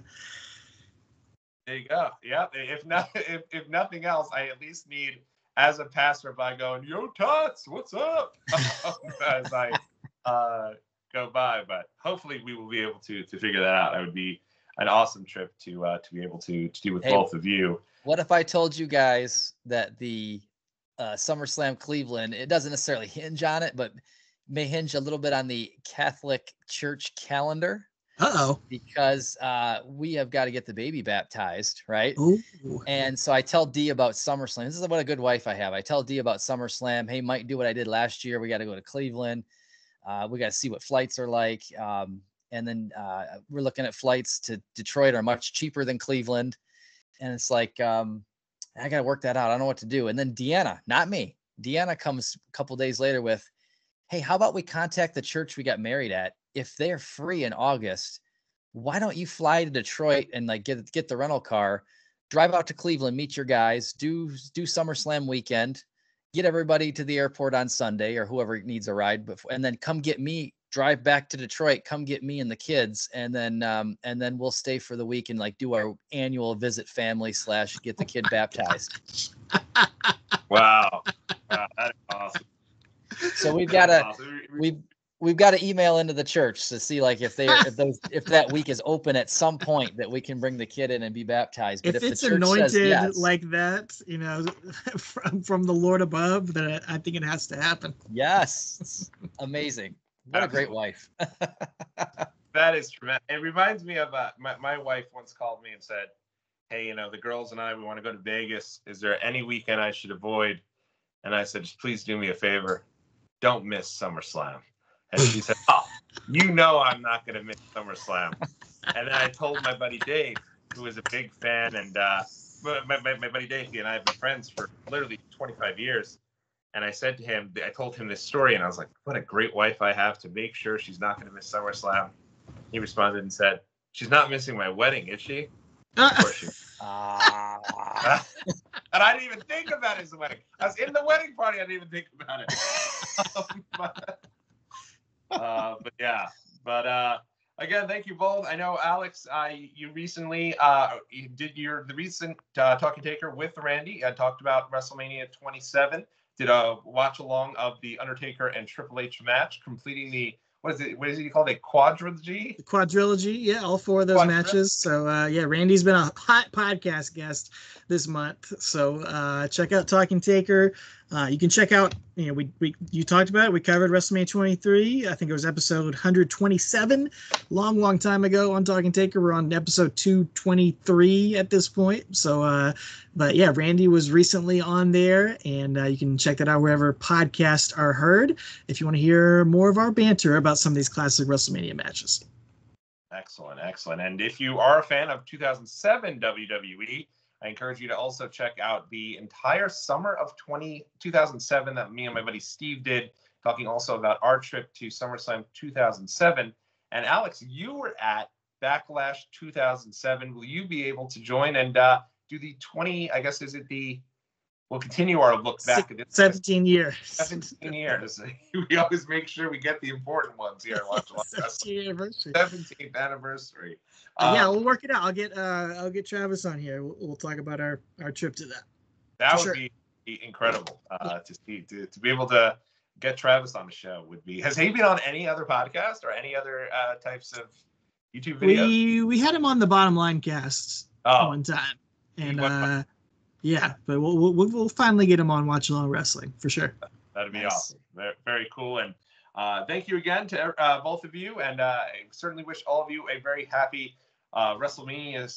Speaker 1: go. Yeah. If nothing else, I at least need, as a passerby, going, "Yo, Tots, what's up?" as I go by. But hopefully, we will be able to figure that out. That would be an awesome trip to be able to do with both of you.
Speaker 2: What if I told you guys that the SummerSlam Cleveland, it doesn't necessarily hinge on it, but may hinge a little bit on the Catholic Church calendar? Because we have got to get the baby baptized, right?
Speaker 3: Ooh.
Speaker 2: And so I tell Dee about SummerSlam. This is what a good wife I have. I tell Dee about SummerSlam. Hey, might do what I did last year. We got to go to Cleveland. We got to see what flights are like. And then we're looking at flights to Detroit are much cheaper than Cleveland. And it's like, I got to work that out. I don't know what to do. And then Deanna, not me. Deanna comes a couple days later with, hey, how about we contact the church we got married at? If they're free in August, why don't you fly to Detroit and like get the rental car, drive out to Cleveland, meet your guys, do SummerSlam weekend, get everybody to the airport on Sunday or whoever needs a ride before, and then come get me, drive back to Detroit, come get me and the kids, and then we'll stay for the week and like do our annual visit family / get the kid baptized.
Speaker 1: Wow, that is awesome.
Speaker 2: So we've got to email into the church to see like if that week is open at some point that we can bring the kid in and be baptized. But
Speaker 3: if it's
Speaker 2: the church
Speaker 3: anointed
Speaker 2: says yes,
Speaker 3: like that, you know, from the Lord above, then I think it has to happen.
Speaker 2: Yes, amazing. What a great wife.
Speaker 1: That is tremendous. It reminds me of my wife once called me and said, "Hey, you know, the girls and I, we want to go to Vegas. Is there any weekend I should avoid?" And I said, "Just please do me a favor. Don't miss SummerSlam." And she said, "Oh, you know I'm not going to miss SummerSlam." And then I told my buddy Dave, who is a big fan, and my buddy Dave and I have been friends for literally 25 years. And I said to him, I told him this story, and I was like, what a great wife I have to make sure she's not going to miss SummerSlam. He responded and said, "She's not missing my wedding, is she?" Of course she. And I didn't even think about it as a wedding. I was in the wedding party. I didn't even think about it. But yeah. But again, thank you both. I know, Alex, you recently you did the recent Talking Taker with Randy. I talked about WrestleMania 27. Did a watch along of the Undertaker and Triple H match, completing the what is it? What is it called? A quadrilogy?
Speaker 3: The quadrilogy, yeah, all 4 of those matches. So yeah, Randy's been a hot podcast guest this month. So check out Talking Taker. You can check out, you know, you talked about it. We covered WrestleMania 23. I think it was episode 127, long time ago on Talking Taker. We're on episode 223 at this point. So, but yeah, Randy was recently on there, and you can check that out wherever podcasts are heard if you want to hear more of our banter about some of these classic WrestleMania matches.
Speaker 1: Excellent. And if you are a fan of 2007 WWE, I encourage you to also check out the entire summer of 2007 that me and my buddy Steve did, talking also about our trip to SummerSlam 2007. And Alex, you were at Backlash 2007. Will you be able to join and do the 20, I guess, we'll continue our look back at this.
Speaker 3: 17 years.
Speaker 1: 17 years. We always make sure we get the important ones here. 17th anniversary.
Speaker 3: Yeah, we'll work it out. I'll get Travis on here. We'll talk about our trip to that.
Speaker 1: That would be incredible to see, to be able to get Travis on the show. Has he been on any other podcast or any other types of YouTube videos?
Speaker 3: We had him on the Bottom Line cast one time, and yeah, but we'll finally get him on Watch Along Wrestling for sure.
Speaker 1: That'd be awesome. Very, very cool. And thank you again to both of you. And I certainly wish all of you a very happy WrestleMania